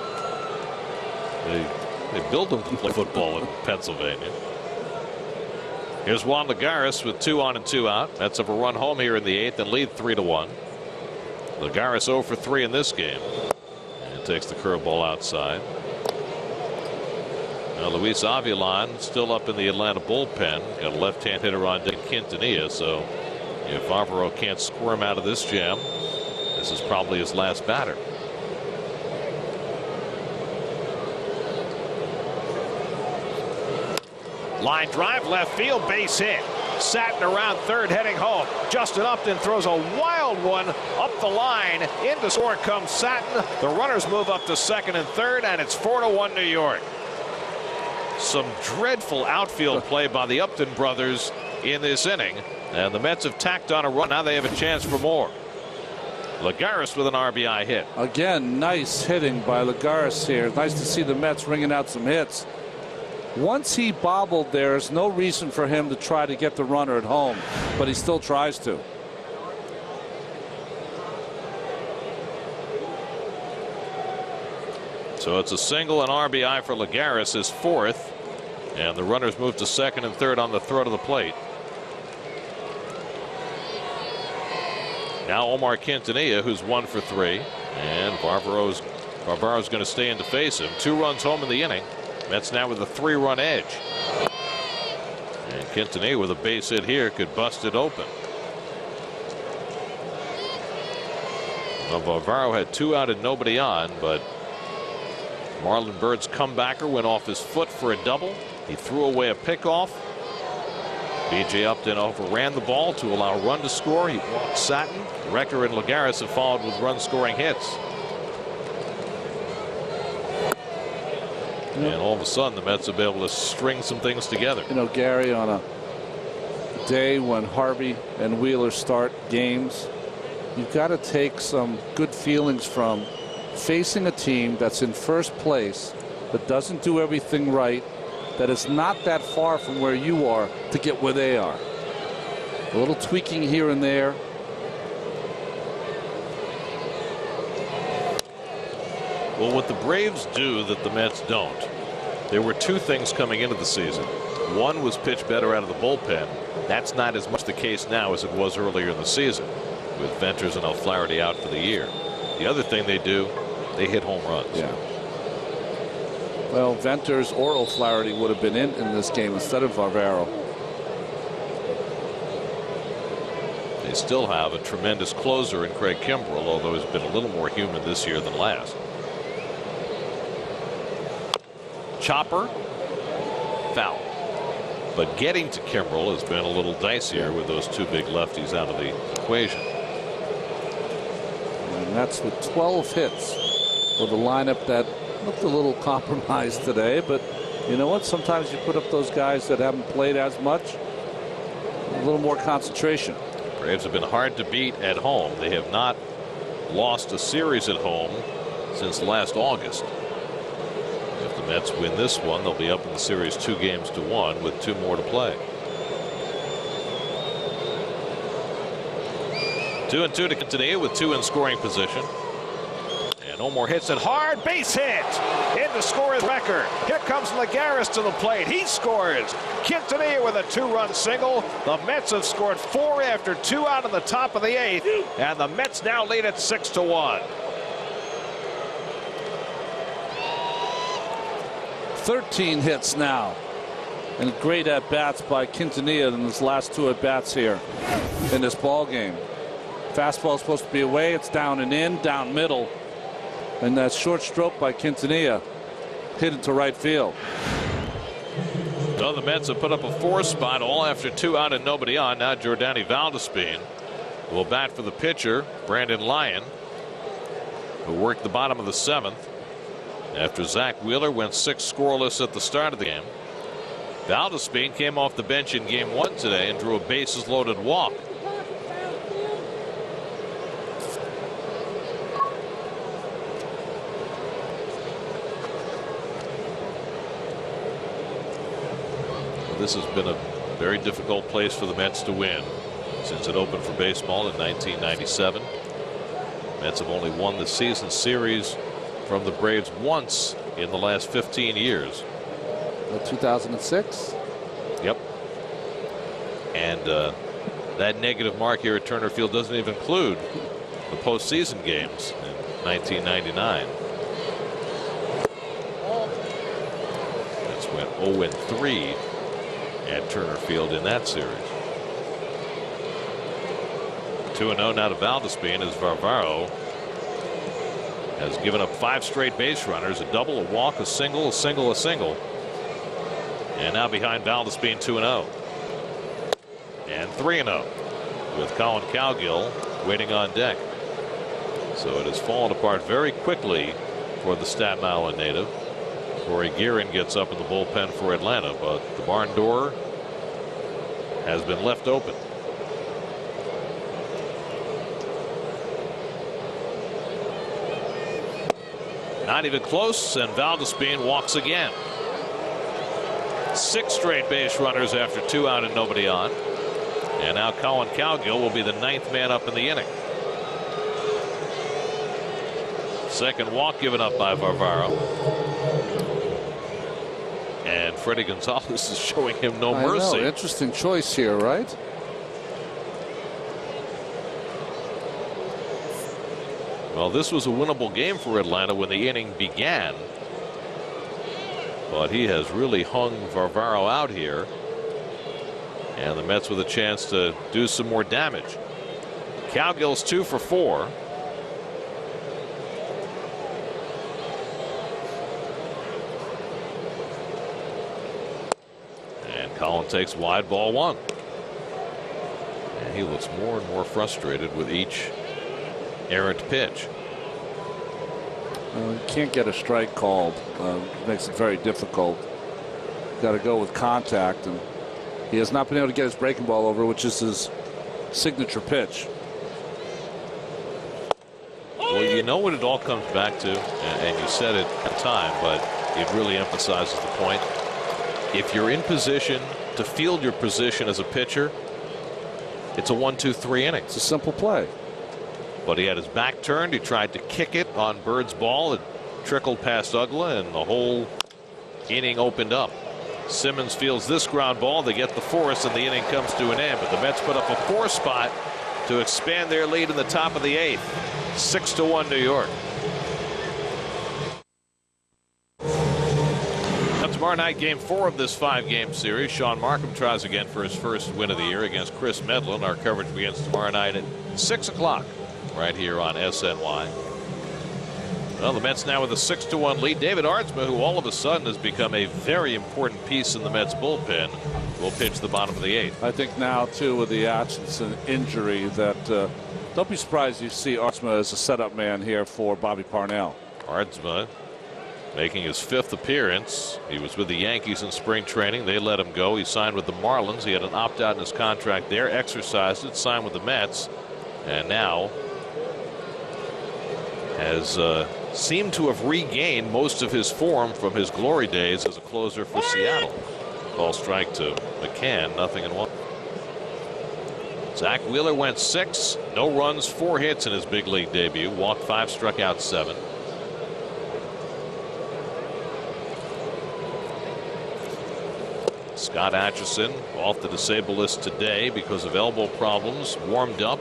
They build him to play football in Pennsylvania. Here's Juan Lagares with 2 on and 2 out. Mets have a run home here in the 8th and lead 3-1. Lagares 0 for 3 in this game. And takes the curveball outside. Now Luis Avilan still up in the Atlanta bullpen. Got a left-hand hitter on Quintanilla, so if Varvaro can't squirm out of this jam, this is probably his last batter. Line drive, left field, base hit. Satin around third, heading home. Justin Upton throws a wild one up the line. Into score comes Satin. The runners move up to second and third, and it's 4-1 New York. Some dreadful outfield play by the Upton brothers in this inning, and the Mets have tacked on a run. Now they have a chance for more. Lagares with an RBI hit.
Again, nice hitting by Lagares here. Nice to see the Mets ringing out some hits. Once he bobbled, there's no reason for him to try to get the runner at home, but he still tries to.
So it's a single and RBI for Lagares, his fourth, and the runners move to second and third on the throw to the plate. Now Omar Quintanilla, who's 1 for 3, and Barbaro's going to stay in to face him. 2 runs home in the inning. Mets now with a 3-run edge. And Quintanilla with a base hit here could bust it open. Well, Barbaro had 2 out and nobody on, but Marlon Byrd's comebacker went off his foot for a double. He threw away a pickoff. B.J. Upton overran the ball to allow a run to score. He walked Satin. Recker and Lagares have followed with run-scoring hits. And all of a sudden, the Mets have been able to string some things together.
You know, Gary, on a day when Harvey and Wheeler start games, you've got to take some good feelings from facing a team that's in first place, that doesn't do everything right, that is not that far from where you are to get where they are. A little tweaking here and there.
Well, what the Braves do that the Mets don't, there were 2 things coming into the season. One was pitch better out of the bullpen. That's not as much the case now as it was earlier in the season, with Venters and O'Flaherty out for the year. The other thing they do, they hit home runs.
Yeah. Well, Venters or O'Flaherty would have been in this game instead of Barbaro.
They still have a tremendous closer in Craig Kimbrell, although he's been a little more human this year than last. Chopper, foul. But getting to Kimbrell has been a little dicier with those 2 big lefties out of the equation.
And that's with 12 hits for the lineup that looked a little compromised today, but you know what? Sometimes you put up those guys that haven't played as much, a little more concentration.
Braves have been hard to beat at home. They have not lost a series at home since last August. If the Mets win this one, they'll be up in the series 2-1 with 2 more to play. 2-2 to continue with 2 in scoring position. And Omar hits it hard. Base hit. In to score is Recker. Here comes Lagares to the plate. He scores. Quintanilla with a 2-run single. The Mets have scored 4 after 2 out in the top of the 8th. And the Mets now lead at 6-1.
13 hits now. And great at-bats by Quintanilla in his last 2 at-bats here in this ball game. Fastball is supposed to be away. It's down and in, down middle. And that short stroke by Quintanilla hit into right field.
So the Mets have put up a 4 spot all after 2 out and nobody on. Now Jordany Valdespin will bat for the pitcher, Brandon Lyon, who worked the bottom of the 7th after Zach Wheeler went 6 scoreless at the start of the game. Valdespin came off the bench in game 1 today and drew a bases loaded walk. This has been a very difficult place for the Mets to win since it opened for baseball in 1997. Mets have only won the season series from the Braves once in the last 15 years.
2006?
Yep. And that negative mark here at Turner Field doesn't even include the postseason games in 1999. Mets went 0-3 at Turner Field in that series. 2-0 now to Valdespin as Varvaro has given up 5 straight base runners, a double, a walk, a single, a single, a single. And now behind Valdespin 2-0. And 3-0 with Colin Cowgill waiting on deck. So it has fallen apart very quickly for the Staten Island native. Corey Guerin gets up in the bullpen for Atlanta, but the barn door has been left open. Not even close, and Valdespin walks again. 6 straight base runners after 2 out and nobody on. And now Colin Cowgill will be the 9th man up in the inning. Second walk given up by Varvaro. And Freddie Gonzalez is showing him no mercy.
Interesting choice here, right?
Well, this was a winnable game for Atlanta when the inning began. But he has really hung Varvaro out here. And the Mets with a chance to do some more damage. Cowgill's 2 for 4. And Colin takes wide ball 1. And he looks more and more frustrated with each errant pitch.
You can't get a strike called. Makes it very difficult. Got to go with contact, and he has not been able to get his breaking ball over, which is his signature pitch.
Well, you know what it all comes back to, and you said it at the time, but it really emphasizes the point. If you're in position to field your position as a pitcher, it's a 1-2-3 inning.
It's a simple play.
But he had his back turned. He tried to kick it on Bird's ball. It trickled past Ugla, and the whole inning opened up. Simmons fields this ground ball. They get the force, and the inning comes to an end. But the Mets put up a 4 spot to expand their lead in the top of the 8th. 6-1 New York. Now tomorrow night, game 4 of this 5-game series. Sean Markham tries again for his first win of the year against Chris Medlin. Our coverage begins tomorrow night at 6 o'clock. Right here on SNY. Well, the Mets now with a 6-1 lead. David Ardsma, who all of a sudden has become a very important piece in the Mets bullpen, will pitch the bottom of the 8th.
I think now, too, with the Atchison injury, that don't be surprised you see Ardsma as a setup man here for Bobby Parnell.
Ardsma making his 5th appearance. He was with the Yankees in spring training. They let him go. He signed with the Marlins. He had an opt-out in his contract there, exercised it, signed with the Mets, and now has seemed to have regained most of his form from his glory days as a closer for Seattle. Ball strike to McCann, 0-1. Zach Wheeler went 6, no runs, 4 hits in his big league debut. Walked 5, struck out 7. Scott Atchison off the disabled list today because of elbow problems. Warmed up,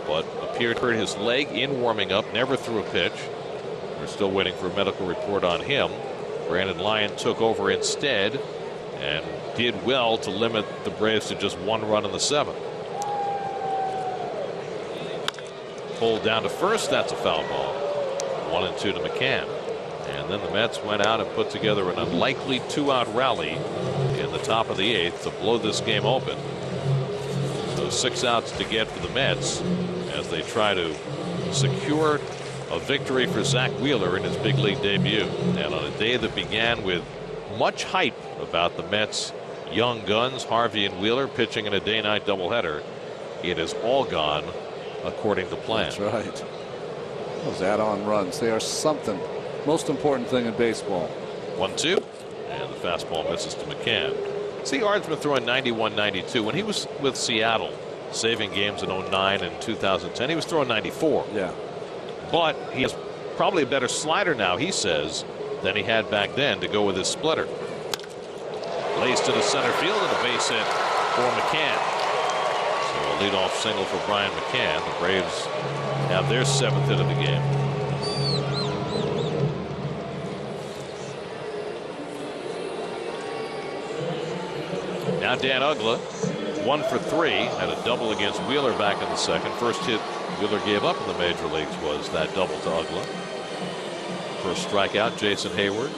but appeared to hurt his leg in warming up. Never threw a pitch. We're still waiting for a medical report on him. Brandon Lyon took over instead and did well to limit the Braves to just 1 run in the 7th. Pulled down to first. That's a foul ball. 1-2 to McCann. And then the Mets went out and put together an unlikely 2-out rally in the top of the 8th to blow this game open. So 6 outs to get for the Mets as they try to secure a victory for Zach Wheeler in his big league debut. And on a day that began with much hype about the Mets' young guns, Harvey and Wheeler, pitching in a day-night doubleheader, it is all gone according to plan.
That's right. Those add-on runs, they are something. Most important thing in baseball.
1-2, and the fastball misses to McCann. See Ardsma throwing 91, 92. When he was with Seattle, saving games in 09 and 2010, he was throwing 94.
Yeah.
But he has probably a better slider now, he says, than he had back then to go with his splitter. Laced to the center field and a base hit for McCann. So a leadoff single for Brian McCann. The Braves have their 7th hit of the game. Now Dan Ugla, 1 for 3, had a double against Wheeler back in the 2nd. First hit Wheeler gave up in the major leagues was that double to Ugla. First strikeout, Jason Hayward.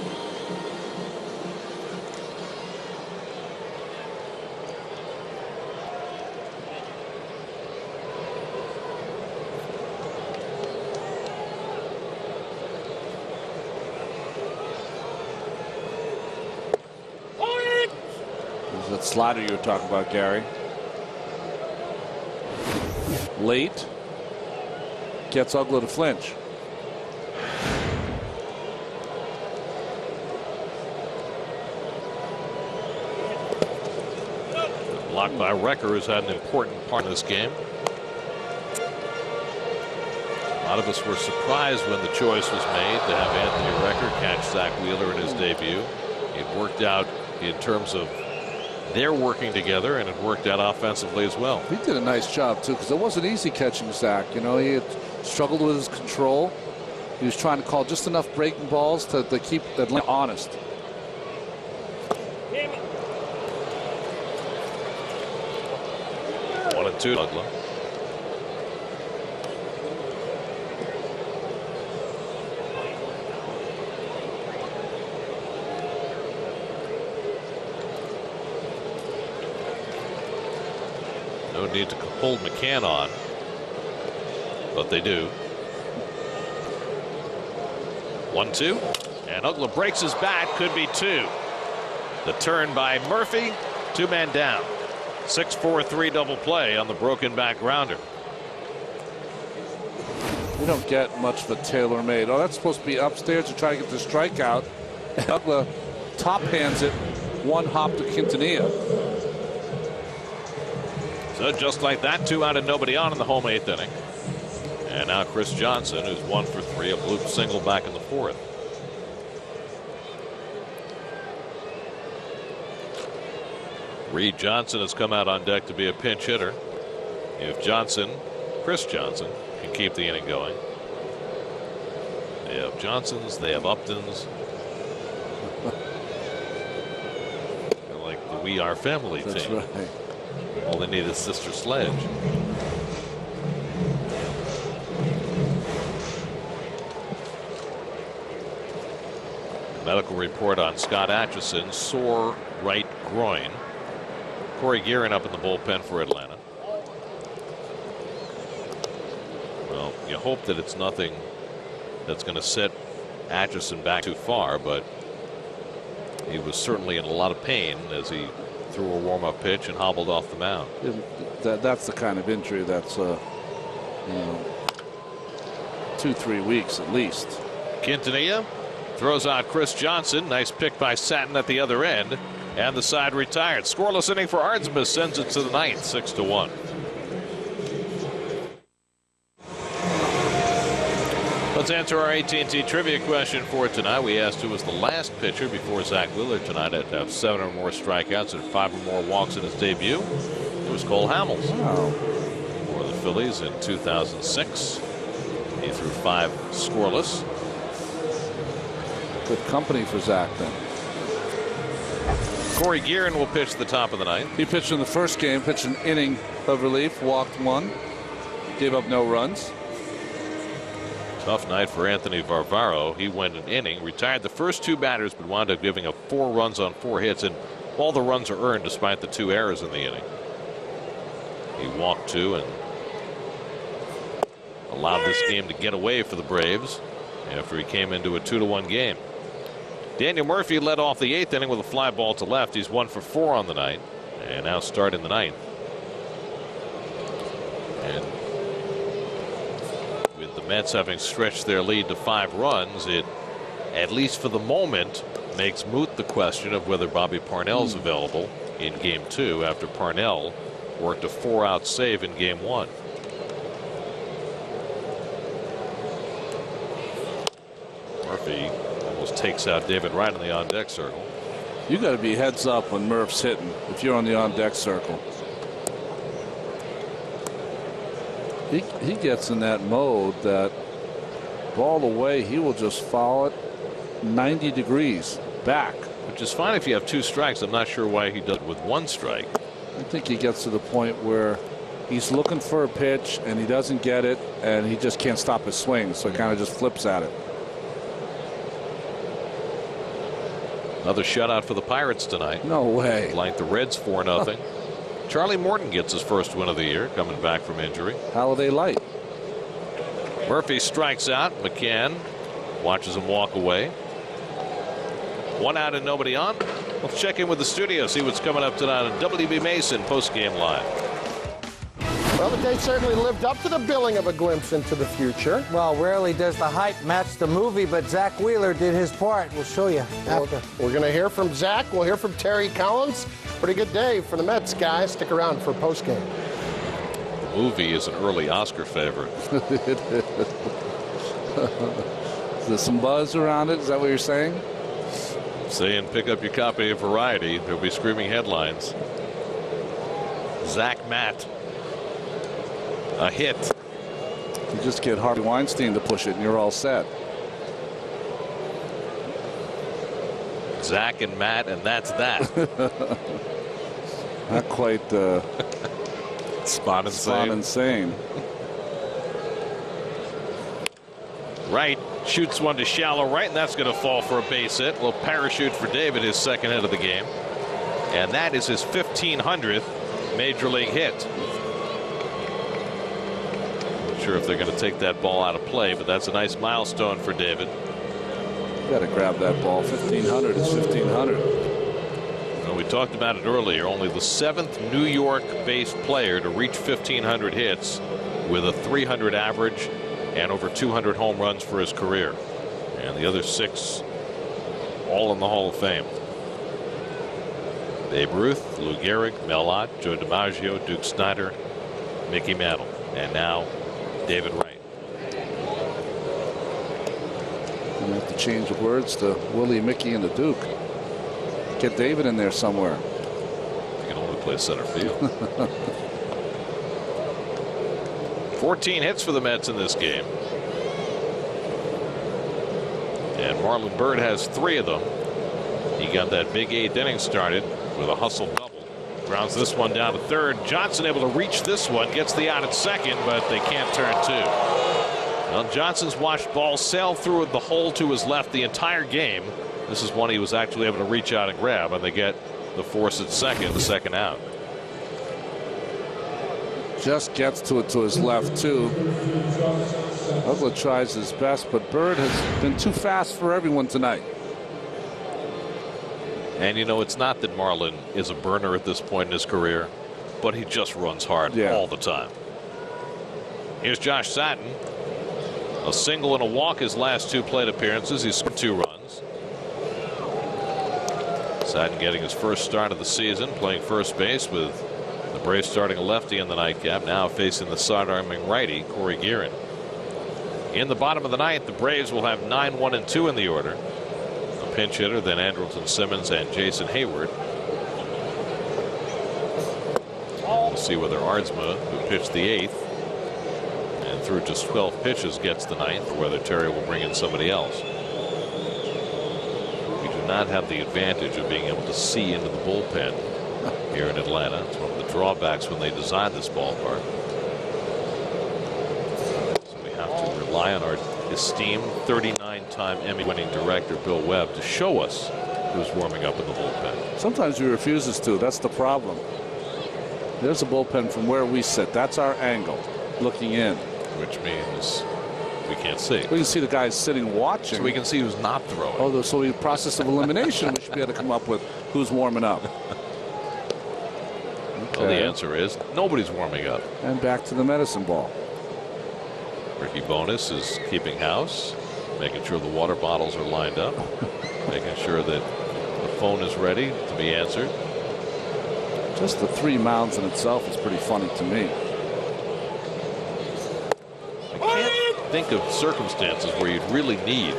That slider you were talking about, Gary. Late. Gets Uggla to flinch.
Blocked by Recker has had an important part in this game. A lot of us were surprised when the choice was made to have Anthony Recker catch Zach Wheeler in his debut. It worked out in terms of their working together, and it worked out offensively as well.
He did a nice job, too, because it wasn't easy catching Zach. You know, he had struggled with his control. He was trying to call just enough breaking balls to keep Atlanta honest.
One and two, Uggla. No need to hold McCann on, but they do. 1-2, and Uggla breaks his bat. Could be two. The turn by Murphy, 2 men down. 6-4-3 double play on the broken back grounder.
We don't get much of a tailor-made. Oh, that's supposed to be upstairs to try to get the strikeout. Uggla top hands it, 1 hop to Quintanilla.
So just like that, 2 out and nobody on in the home 8th inning. And now Chris Johnson, who's 1 for 3, a bloop single back in the 4th. Reed Johnson has come out on deck to be a pinch hitter. If Chris Johnson, can keep the inning going. They have Johnsons, they have Uptons. They're like the We Are Family team.
That's right.
All they need is Sister Sledge. Medical report on Scott Atchison, sore right groin. Corey Guerin up in the bullpen for Atlanta. Well, you hope that it's nothing that's going to set Atchison back too far, but he was certainly in a lot of pain as he threw a warm-up pitch and hobbled off the mound.
That's the kind of injury that's, you know, 2-3 weeks at least.
Quintanilla throws out Chris Johnson. Nice pick by Satin at the other end. And the side retired. Scoreless inning for Ardsmith sends it to the 9th, 6-1. Let's answer our AT&T trivia question for tonight. We asked who was the last pitcher before Zach Wheeler tonight to have 7 or more strikeouts and 5 or more walks in his debut. It was Cole Hamels.
Wow.
For the Phillies in 2006. He threw 5 scoreless.
Good company for Zach then.
Corey Guerin will pitch the top of the 9th.
He pitched in the first game, pitched an inning of relief, walked 1, gave up no runs.
Tough night for Anthony Varvaro. He went an inning, retired the first 2 batters, but wound up giving up 4 runs on 4 hits, and all the runs are earned despite the 2 errors in the inning. He walked 2 and allowed this game to get away for the Braves after he came into a 2-1 game. Daniel Murphy led off the 8th inning with a fly ball to left. He's 1 for 4 on the night, and now starting the 9th. And with the Mets having stretched their lead to 5 runs, it, at least for the moment, makes moot the question of whether Bobby Parnell's available in Game 2 after Parnell worked a 4-out save in Game 1. Murphy almost takes out David Wright in the on-deck circle.
You got to be heads up when Murph's hitting if you're on the on-deck circle. He gets in that mode that ball away, he will just follow it 90 degrees back.
Which is fine if you have 2 strikes. I'm not sure why he does it with 1 strike.
I think he gets to the point where he's looking for a pitch and he doesn't get it and he just can't stop his swing, so he kind of just flips at it.
Another shutout for the Pirates tonight.
No way.
Like the Reds 4-0. Charlie Morton gets his first win of the year coming back from injury.
Holiday Light.
Murphy strikes out. McCann watches him walk away. 1 out and nobody on. Let's check in with the studio, see what's coming up tonight on WB Mason Postgame Live.
Well, the day certainly lived up to the billing of a glimpse into the future.
Well, rarely does the hype match the movie, but Zach Wheeler did his part. We'll show you after.
We're going to hear from Zach. We'll hear from Terry Collins. Pretty good day for the Mets, guys. Stick around for postgame.
The movie is an early Oscar favorite.
It is. Is there some buzz around it? Is that what you're saying?
Saying pick up your copy of Variety. There'll be screaming headlines. Zach Matt. A hit.
You just get Harvey Weinstein to push it and you're all set.
Zach and Matt, and that's that.
Not quite
spot
insane.
Right. Shoots one to shallow right, and that's going to fall for a base hit. A little parachute for David, his second hit of the game. And that is his 1500th major league hit. Sure if they're going to take that ball out of play, but that's a nice milestone for David.
You got to grab that ball. 1500 is 1500.
Well, we talked about it earlier. Only the 7th New York-based player to reach 1500 hits with a 300 average and over 200 home runs for his career. And the other 6 all in the Hall of Fame. Babe Ruth, Lou Gehrig, Mel Ott, Joe DiMaggio, Duke Snider, Mickey Mantle, and now David Wright.
You have to change the words to Willie, Mickey, and the Duke. Get David in there somewhere.
He can only play center field. 14 hits for the Mets in this game. And Marlon Byrd has 3 of them. He got that big 8th inning started with a hustle double. Grounds this one down to third. Johnson able to reach this one, gets the out at second, but they can't turn 2. Well, Johnson's watched balls sail through the hole to his left the entire game. This is one he was actually able to reach out and grab, and they get the force at second, the second out.
Just gets to it to his left too. Ugla tries his best, but Byrd has been too fast for everyone tonight.
And you know, it's not that Marlon is a burner at this point in his career, but he just runs hard all the time. Here's Josh Satin. A single and a walk his last 2 plate appearances. He's scored 2 runs. Satin getting his first start of the season, playing first base with the Braves starting a lefty in the nightcap, now facing the side-arming righty, Corey Guerin. In the bottom of the 9th, the Braves will have 9, 1, and 2 in the order. A pinch hitter, then Andrelton Simmons and Jason Hayward. We'll see whether Ardsma, who pitched the 8th and threw just 12 pitches, gets the 9th, or whether Terry will bring in somebody else. We do not have the advantage of being able to see into the bullpen here in Atlanta. It's one of the drawbacks when they designed this ballpark. So we have to rely on our esteemed 39-time Emmy-winning director Bill Webb to show us who's warming up in the bullpen.
Sometimes he refuses to. That's the problem. There's a bullpen from where we sit. That's our angle, looking in.
Which means we can't see.
We can see the guys sitting watching.
So we can see who's not throwing.
Oh, so the process of elimination, we should be able to come up with who's warming up.
Well, the answer is nobody's warming up.
And back to the medicine ball.
Ricky Bonus is keeping house, making sure the water bottles are lined up, making sure that the phone is ready to be answered.
Just the 3 mounds in itself is pretty funny to me.
I can't think of circumstances where you'd really need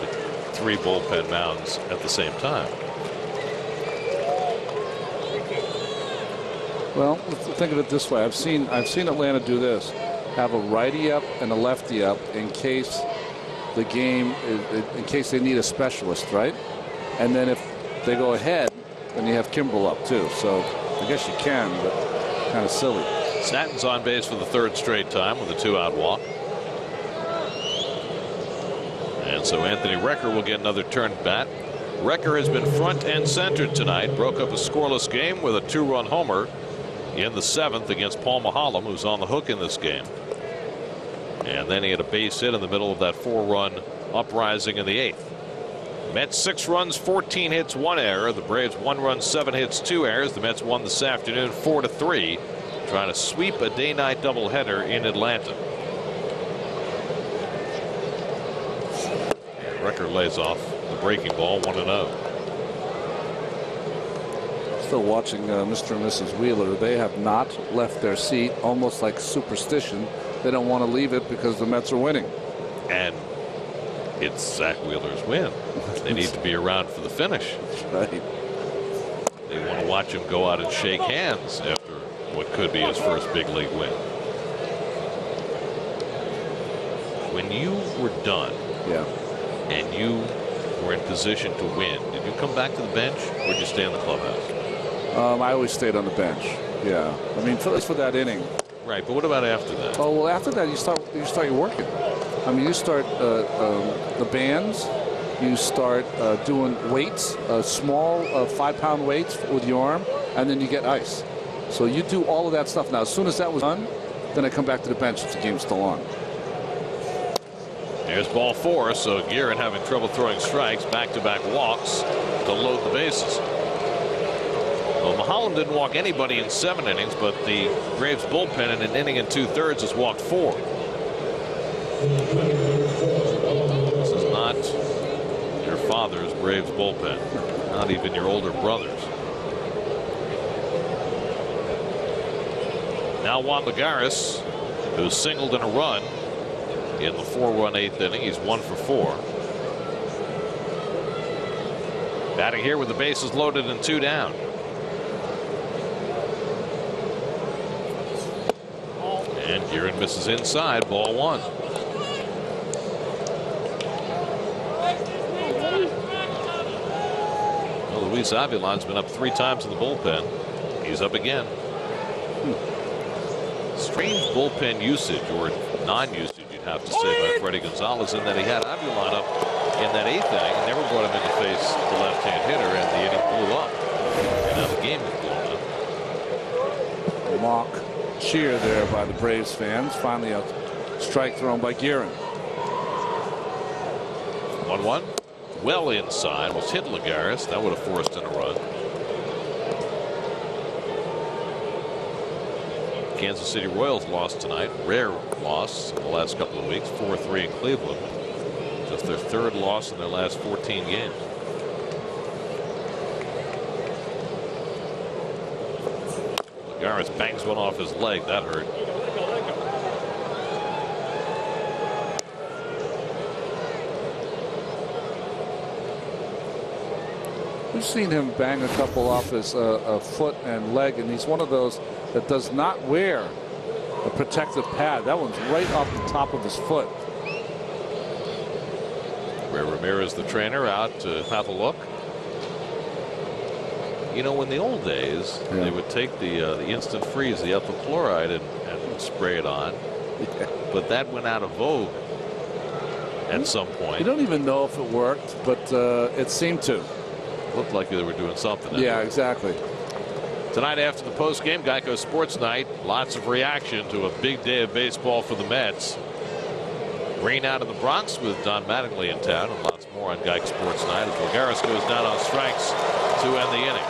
3 bullpen mounds at the same time.
Well, think of it this way. I've seen Atlanta do this. Have a righty up and a lefty up in case the game in case they need a specialist, right? And then if they go ahead, then you have Kimbrel up too. So I guess you can, but kind of silly.
Satin's on base for the 3rd straight time with a 2-out walk. And so Anthony Recker will get another turn bat. Recker has been front and center tonight. Broke up a scoreless game with a 2-run homer in the 7th against Paul Maholm, who's on the hook in this game. And then he had a base hit in the middle of that 4-run uprising in the 8th. Mets 6 runs, 14 hits, 1 error. The Braves 1 run, 7 hits, 2 errors. The Mets won this afternoon 4-3, trying to sweep a day-night doubleheader in Atlanta. Recker lays off the breaking ball, 1-0.
Still watching Mr. and Mrs. Wheeler. They have not left their seat, almost like superstition. They don't want to leave it because the Mets are winning.
And it's Zach Wheeler's win. They need to be around for the finish.
Right.
They want to watch him go out and shake hands after what could be his first big league win. When you were done,
yeah,
and you were in position to win, did you come back to the bench or did you stay in the clubhouse?
I always stayed on the bench. Yeah, I mean, at least for that inning.
Right, but what about after that?
Oh well, after that you start your working. I mean, you start the bands. You start doing weights, small 5-pound weights with your arm, and then you get ice. So you do all of that stuff. Now, as soon as that was done, then I come back to the bench if the game's still on.
Here's ball 4, so Guerin having trouble throwing strikes, back-to-back walks to load the bases. Well, Mulholland didn't walk anybody in 7 innings, but the Braves bullpen in an inning and 2/3 has walked 4. This is not your father's Braves bullpen, not even your older brother's. Now Juan Lagares, who singled in a run in the 4-1 8th inning. He's 1 for 4. Batting here with the bases loaded and 2 down. And Guerin misses inside, ball 1. Well, Luis Avilan's been up 3 times in the bullpen. He's up again. Strange bullpen usage, or non-usage, you'd have to say, by Freddie Gonzalez, in that he had Avilan up in that 8th inning and never brought him in to face the left-hand hitter, and the inning blew up. And now the game is blown up.
Mock cheer there by the Braves fans. Finally a strike thrown by Guerin.
1-1. Well inside. Was hit Lagares. That would have forced in a run. Kansas City Royals lost tonight. Rare loss in the last couple of weeks. 4-3 in Cleveland. Just their 3rd loss in their last 14 games. Lagares bangs one off his leg. That hurt.
We've seen him bang a couple off his foot and leg, and he's one of those that does not wear a protective pad. That one's right off the top of his foot.
Ray Ramirez, the trainer, out to have a look. You know, in the old days, they would take the instant freeze, the ethyl chloride, and spray it on.
Yeah.
But that went out of vogue at some point.
You don't even know if it worked, but it seemed to.
Looked like they were doing something.
Yeah, exactly.
Tonight after the postgame, Geico Sports Night, lots of reaction to a big day of baseball for the Mets. Rain out of the Bronx with Don Mattingly in town, and lots more on Geico Sports Night as Lagares goes down on strikes to end the inning.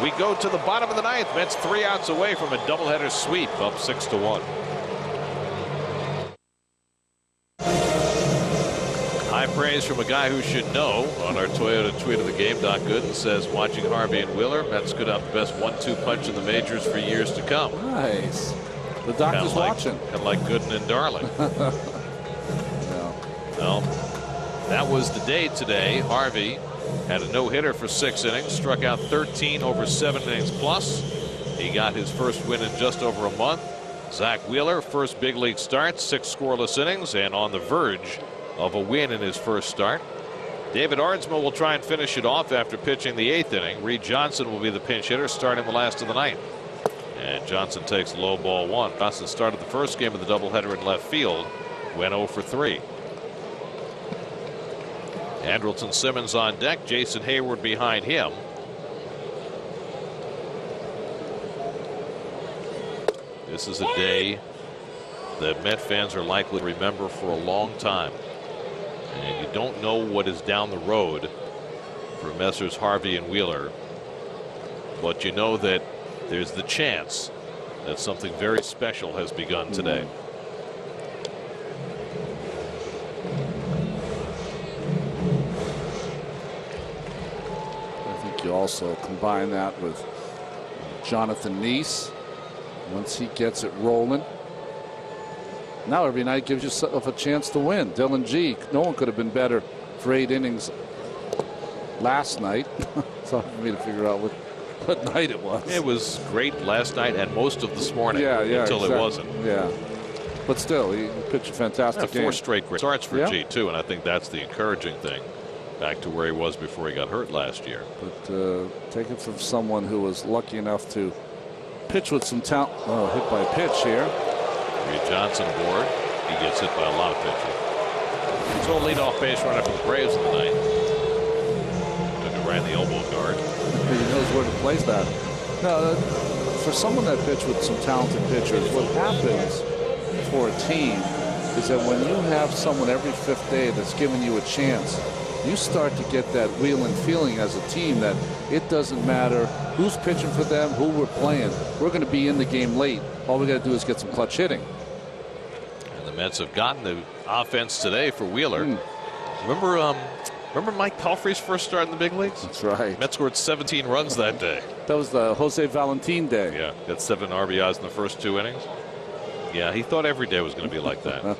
We go to the bottom of the 9th. Mets 3 outs away from a doubleheader sweep, up 6-1. High praise from a guy who should know on our Toyota tweet of the game. Doc Gooden says, watching Harvey and Wheeler, Mets could have the best 1-2 punch in the majors for years to come.
Nice. The doctor's watching.
Kind of like Gooden and Darling. Well, that was the day today. Harvey had a no-hitter for 6 innings, struck out 13 over 7 innings plus. He got his first win in just over a month. Zach Wheeler, first big league start, 6 scoreless innings, and on the verge of a win in his first start. David Ardsma will try and finish it off after pitching the 8th inning. Reed Johnson will be the pinch hitter starting the last of the 9th. And Johnson takes low ball 1. Johnson started the first game of the doubleheader in left field, went 0 for 3. Andrelton Simmons on deck, Jason Hayward behind him. This is a day that Met fans are likely to remember for a long time. And you don't know what is down the road for Messrs. Harvey and Wheeler, but you know that there's the chance that something very special has begun today.
I think you also combine that with Jonathan Neese. Once he gets it rolling, now every night gives yourself a chance to win. Dylan G, no one could have been better for 8 innings last night. It's hard for me to figure out what night it was.
It was great last night and most of this morning until
exactly.
it wasn't.
Yeah, but still, he pitched a fantastic game.
4 straight great starts for G too, and I think that's the encouraging thing. Back to where he was before he got hurt last year.
But take it from someone who was lucky enough to pitch with some talent. Oh, hit by a pitch here.
Reed Johnson aboard. He gets hit by a lot of pitches. So leadoff base runner for the Braves in the ninth. Took it right in the elbow guard.
He knows where to place that. No, for someone that pitched with some talented pitchers, what happens for a team is that when you have someone every 5th day that's giving you a chance, you start to get that wheeling feeling as a team that it doesn't matter who's pitching for them, who we're playing. We're going to be in the game late. All we got to do is get some clutch hitting.
And the Mets have gotten the offense today for Wheeler. Remember Mike Pelfrey's first start in the big leagues?
That's right.
Mets scored 17 runs that day.
That was the Jose Valentin day.
Yeah, got 7 RBIs in the first 2 innings. Yeah, he thought every day was going to be like that.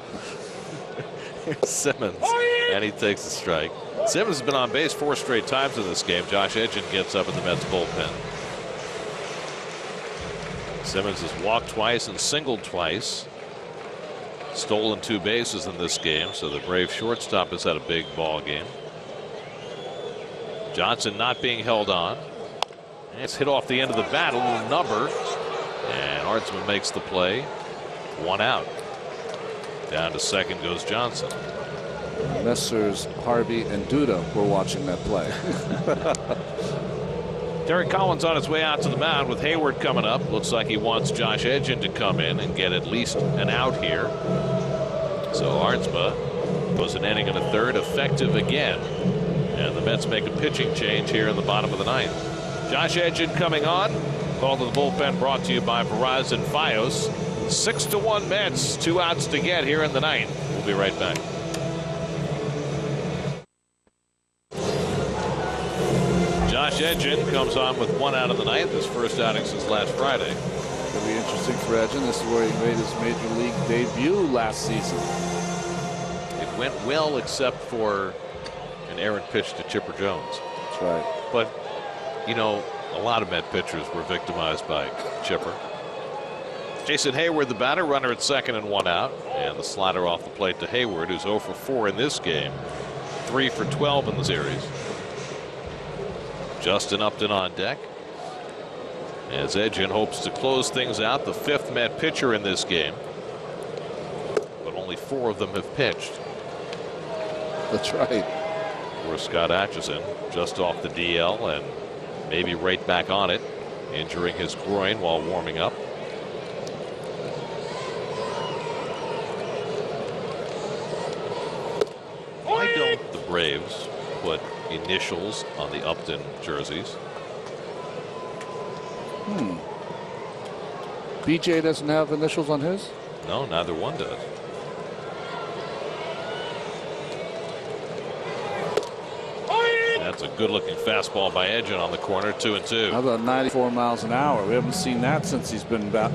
Simmons, and he takes a strike. Simmons has been on base 4 straight times in this game. Josh Edgin gets up in the Mets bullpen. Simmons has walked twice and singled twice. Stolen 2 bases in this game, so the Brave shortstop has had a big ball game. Johnson not being held on. And it's hit off the end of the bat, a little number. And Artsman makes the play. 1 out. Down to second goes Johnson.
Messrs. Harvey and Duda were watching that play.
Derek Collins on his way out to the mound with Hayward coming up. Looks like he wants Josh Edgin to come in and get at least an out here. So Arnsma goes an inning and a third, effective again. And the Mets make a pitching change here in the bottom of the ninth. Josh Edgin coming on. Call to the bullpen brought to you by Verizon Fios. 6-1 Mets, 2 outs to get here in the ninth. We'll be right back. Josh Edgin comes on with 1 out of the ninth, his first outing since last Friday.
It'll be interesting for Edgin. This is where he made his major league debut last season.
It went well except for an errant pitch to Chipper Jones.
That's right.
But, you know, a lot of Met pitchers were victimized by Chipper. Jason Hayward, the batter, runner at second and 1 out. And the slider off the plate to Hayward, who's 0 for 4 in this game. 3 for 12 in the series. Justin Upton on deck. As Edgin hopes to close things out, the 5th Met pitcher in this game. But only 4 of them have pitched.
That's right.
For Scott Atchison, just off the DL and maybe right back on it, injuring his groin while warming up. Why don't the Braves put initials on the Upton jerseys?
BJ doesn't have initials on his?
No, neither one does. That's a good-looking fastball by Edgin on the corner, 2-2.
How about 94 miles an hour? We haven't seen that since he's been up.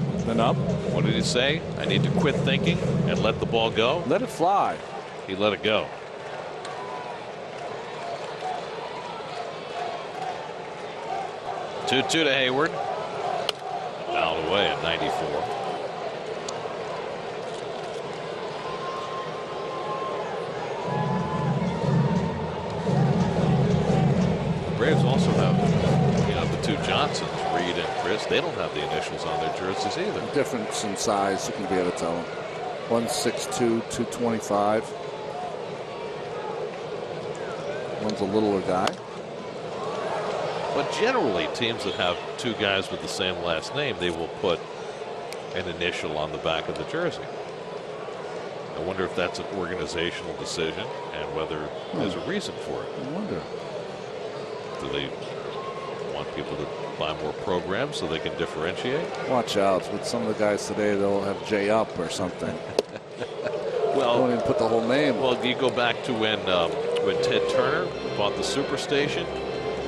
What did he say? I need to quit thinking and let the ball go?
Let it fly.
He let it go. Two to Hayward. Fouled away at 94. Braves also have, you know, the 2 Johnsons, Reed and Chris. They don't have the initials on their jerseys either.
Difference in size, you can be able to tell them. 1'6", 225. One's a littler guy.
But generally, teams that have 2 guys with the same last name, they will put an initial on the back of the jersey. I wonder if that's an organizational decision and whether there's a reason for it.
I wonder.
Do they want people to buy more programs so they can differentiate?
Watch out. With some of the guys today, they'll have J up or something.
Well,
don't even put the whole name.
Well, you go back to when Ted Turner bought the Superstation,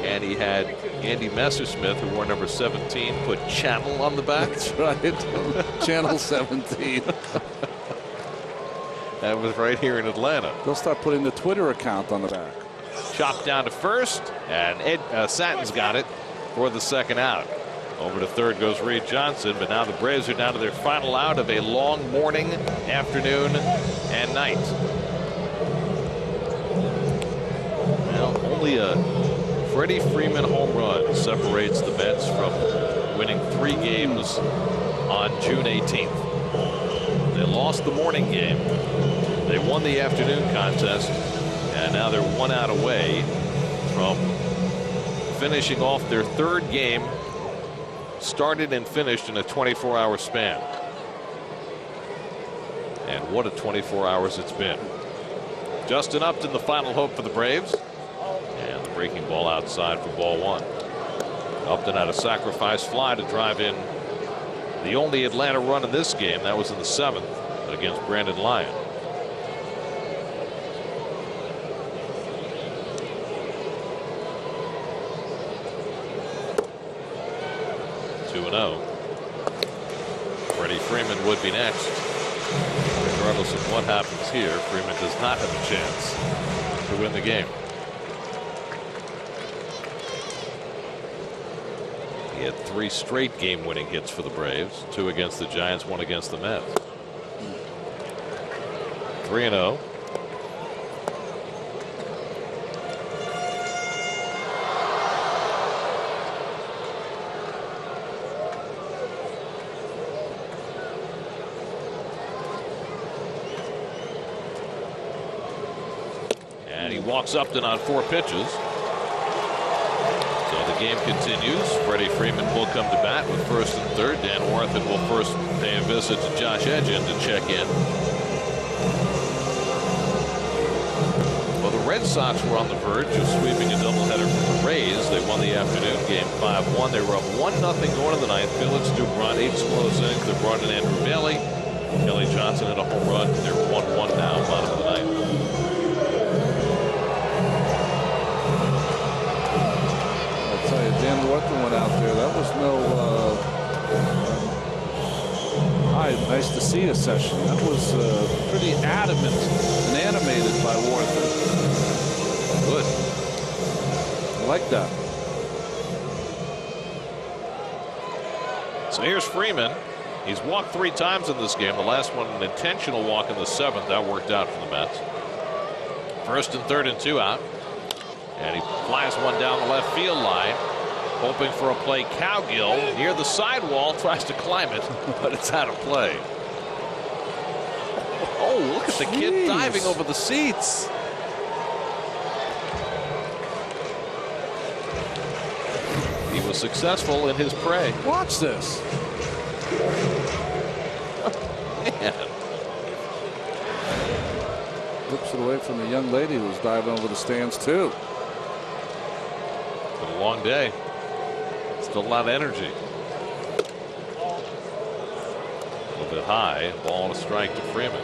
and he had Andy Messersmith, who wore number 17, put Channel on the back.
That's right. Channel 17.
That was right here in Atlanta.
They'll start putting the Twitter account on the back.
Chopped down to first, and Satton's got it for the second out. Over to third goes Reed Johnson, but now the Braves are down to their final out of a long morning, afternoon, and night. Well, only a Freddie Freeman home run separates the Mets from winning 3 games on June 18th. They lost the morning game. They won the afternoon contest, and now they're 1 out away from finishing off their 3rd game, started and finished in a 24-hour span. And what a 24 hours it's been. Justin Upton, the final hope for the Braves. And the breaking ball outside for ball 1. Upton had a sacrifice fly to drive in the only Atlanta run in this game. That was in the 7th against Brandon Lyon. Freddie Freeman would be next. Regardless of what happens here, Freeman does not have a chance to win the game. He had 3 straight game-winning hits for the Braves, 2 against the Giants, 1 against the Mets. 3-0. Walks Upton on 4 pitches. So the game continues. Freddie Freeman will come to bat with first and third. Dan Orthen will first pay a visit to Josh Edgin to check in. Well, the Red Sox were on the verge of sweeping a doubleheader from the Rays. They won the afternoon game 5-1. They were up 1-0 going to the ninth. Felix Dubron, 8 scoreless innings. They brought in Andrew Bailey. Kelly Johnson had a home run. They're 1-1 now, bottom of the ninth.
Dan Orthen went out there. That was no nice to see a session. That was pretty adamant and animated by Orthen. Good. I like that.
So here's Freeman. He's walked 3 times in this game. The last one an intentional walk in the 7th. That worked out for the Mets. First and third and 2 out. And he flies one down the left field line, hoping for a play. Cowgill near the sidewall, tries to climb it, but it's out of play. Oh, look at the kid diving over the seats. He was successful in his prey.
Watch this.
Man.
Flips it away from the young lady who was diving over the stands, too.
Been a long day. Still a lot of energy. A little bit high. Ball and a strike to Freeman.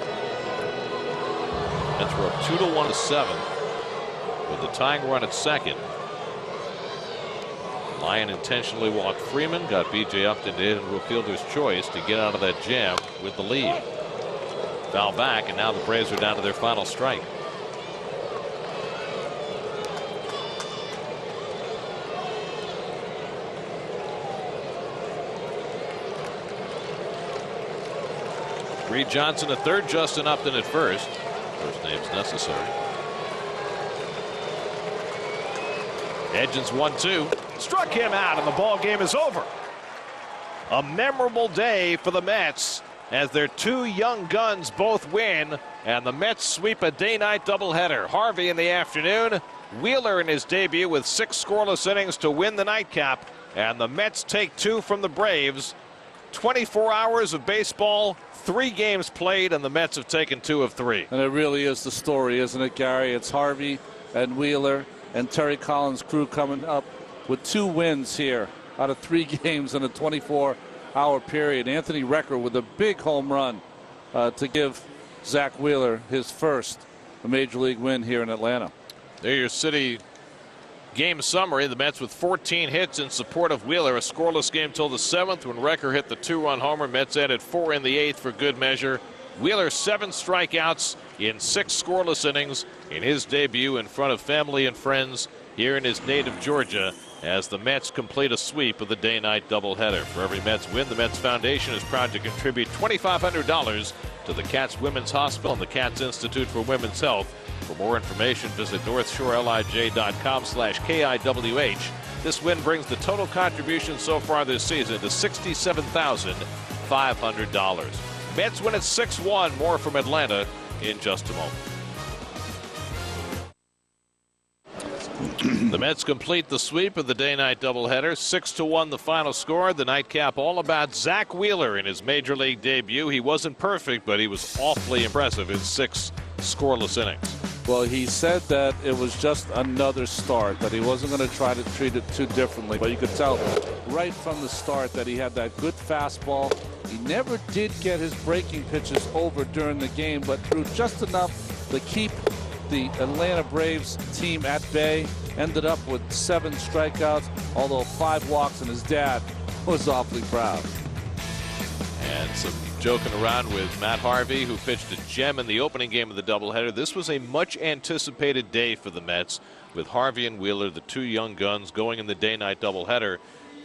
Mets were up 2-1 to 7 with the tying run at second. Lyon intentionally walked Freeman, got B.J. Upton into a fielder's choice to get out of that jam with the lead. Foul back, and now the Braves are down to their final strike. Reed Johnson at third, Justin Upton at first. First name's necessary. Edgin's 1-2. Struck him out, and the ball game is over. A memorable day for the Mets as their 2 young guns both win, and the Mets sweep a day-night doubleheader. Harvey in the afternoon, Wheeler in his debut with 6 scoreless innings to win the nightcap, and the Mets take 2 from the Braves 24 hours of baseball, 3 games played, and the Mets have taken 2 of 3.
And it really is the story, isn't it, Gary? It's Harvey and Wheeler and Terry Collins' crew coming up with 2 wins here out of 3 games in a 24-hour period. Anthony Recker with a big home run to give Zach Wheeler his first major league win here in Atlanta.
There's your city game summary. The Mets with 14 hits in support of Wheeler. A scoreless game till the 7th when Recker hit the 2-run homer. Mets added 4 in the 8th for good measure. Wheeler 7 strikeouts in 6 scoreless innings in his debut in front of family and friends here in his native Georgia as the Mets complete a sweep of the day-night doubleheader. For every Mets win, the Mets Foundation is proud to contribute $2,500 to the Cats Women's Hospital and the Cats Institute for Women's Health. For more information, visit northshorelij.com/KIWH. This win brings the total contribution so far this season to $67,500. Mets win at 6-1. More from Atlanta in just a moment. The Mets complete the sweep of the day-night doubleheader. 6-1 the final score. The nightcap all about Zach Wheeler in his major league debut. He wasn't perfect, but he was awfully impressive in 6 scoreless innings.
Well, he said that it was just another start, that he wasn't going to try to treat it too differently. But you could tell right from the start that he had that good fastball. He never did get his breaking pitches over during the game, but threw just enough to keep the Atlanta Braves team at bay. Ended up with 7 strikeouts, although 5 walks, and his dad was awfully proud.
And some joking around with Matt Harvey, who pitched a gem in the opening game of the doubleheader. This was a much anticipated day for the Mets, with Harvey and Wheeler, the 2 young guns, going in the day-night doubleheader.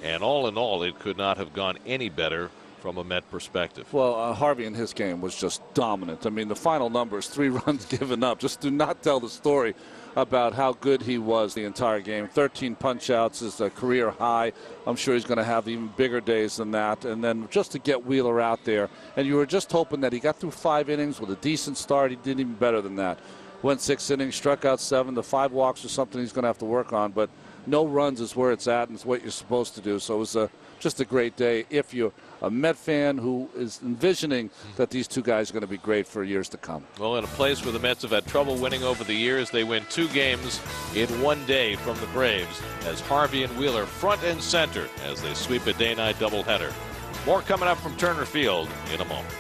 And all in all, it could not have gone any better from a Met perspective.
Well, Harvey in his game was just dominant. I mean, the final numbers, 3 runs given up, just do not tell the story about how good he was the entire game. 13 punch-outs is a career high. I'm sure he's going to have even bigger days than that. And then just to get Wheeler out there, and you were just hoping that he got through 5 innings with a decent start. He did even better than that. Went 6 innings, struck out 7. The 5 walks are something he's going to have to work on, but no runs is where it's at, and it's what you're supposed to do. So it was just a great day if you're a Met fan who is envisioning that these 2 guys are going to be great for years to come.
Well, in a place where the Mets have had trouble winning over the years, they win 2 games in 1 day from the Braves as Harvey and Wheeler front and center as they sweep a day-night doubleheader. More coming up from Turner Field in a moment.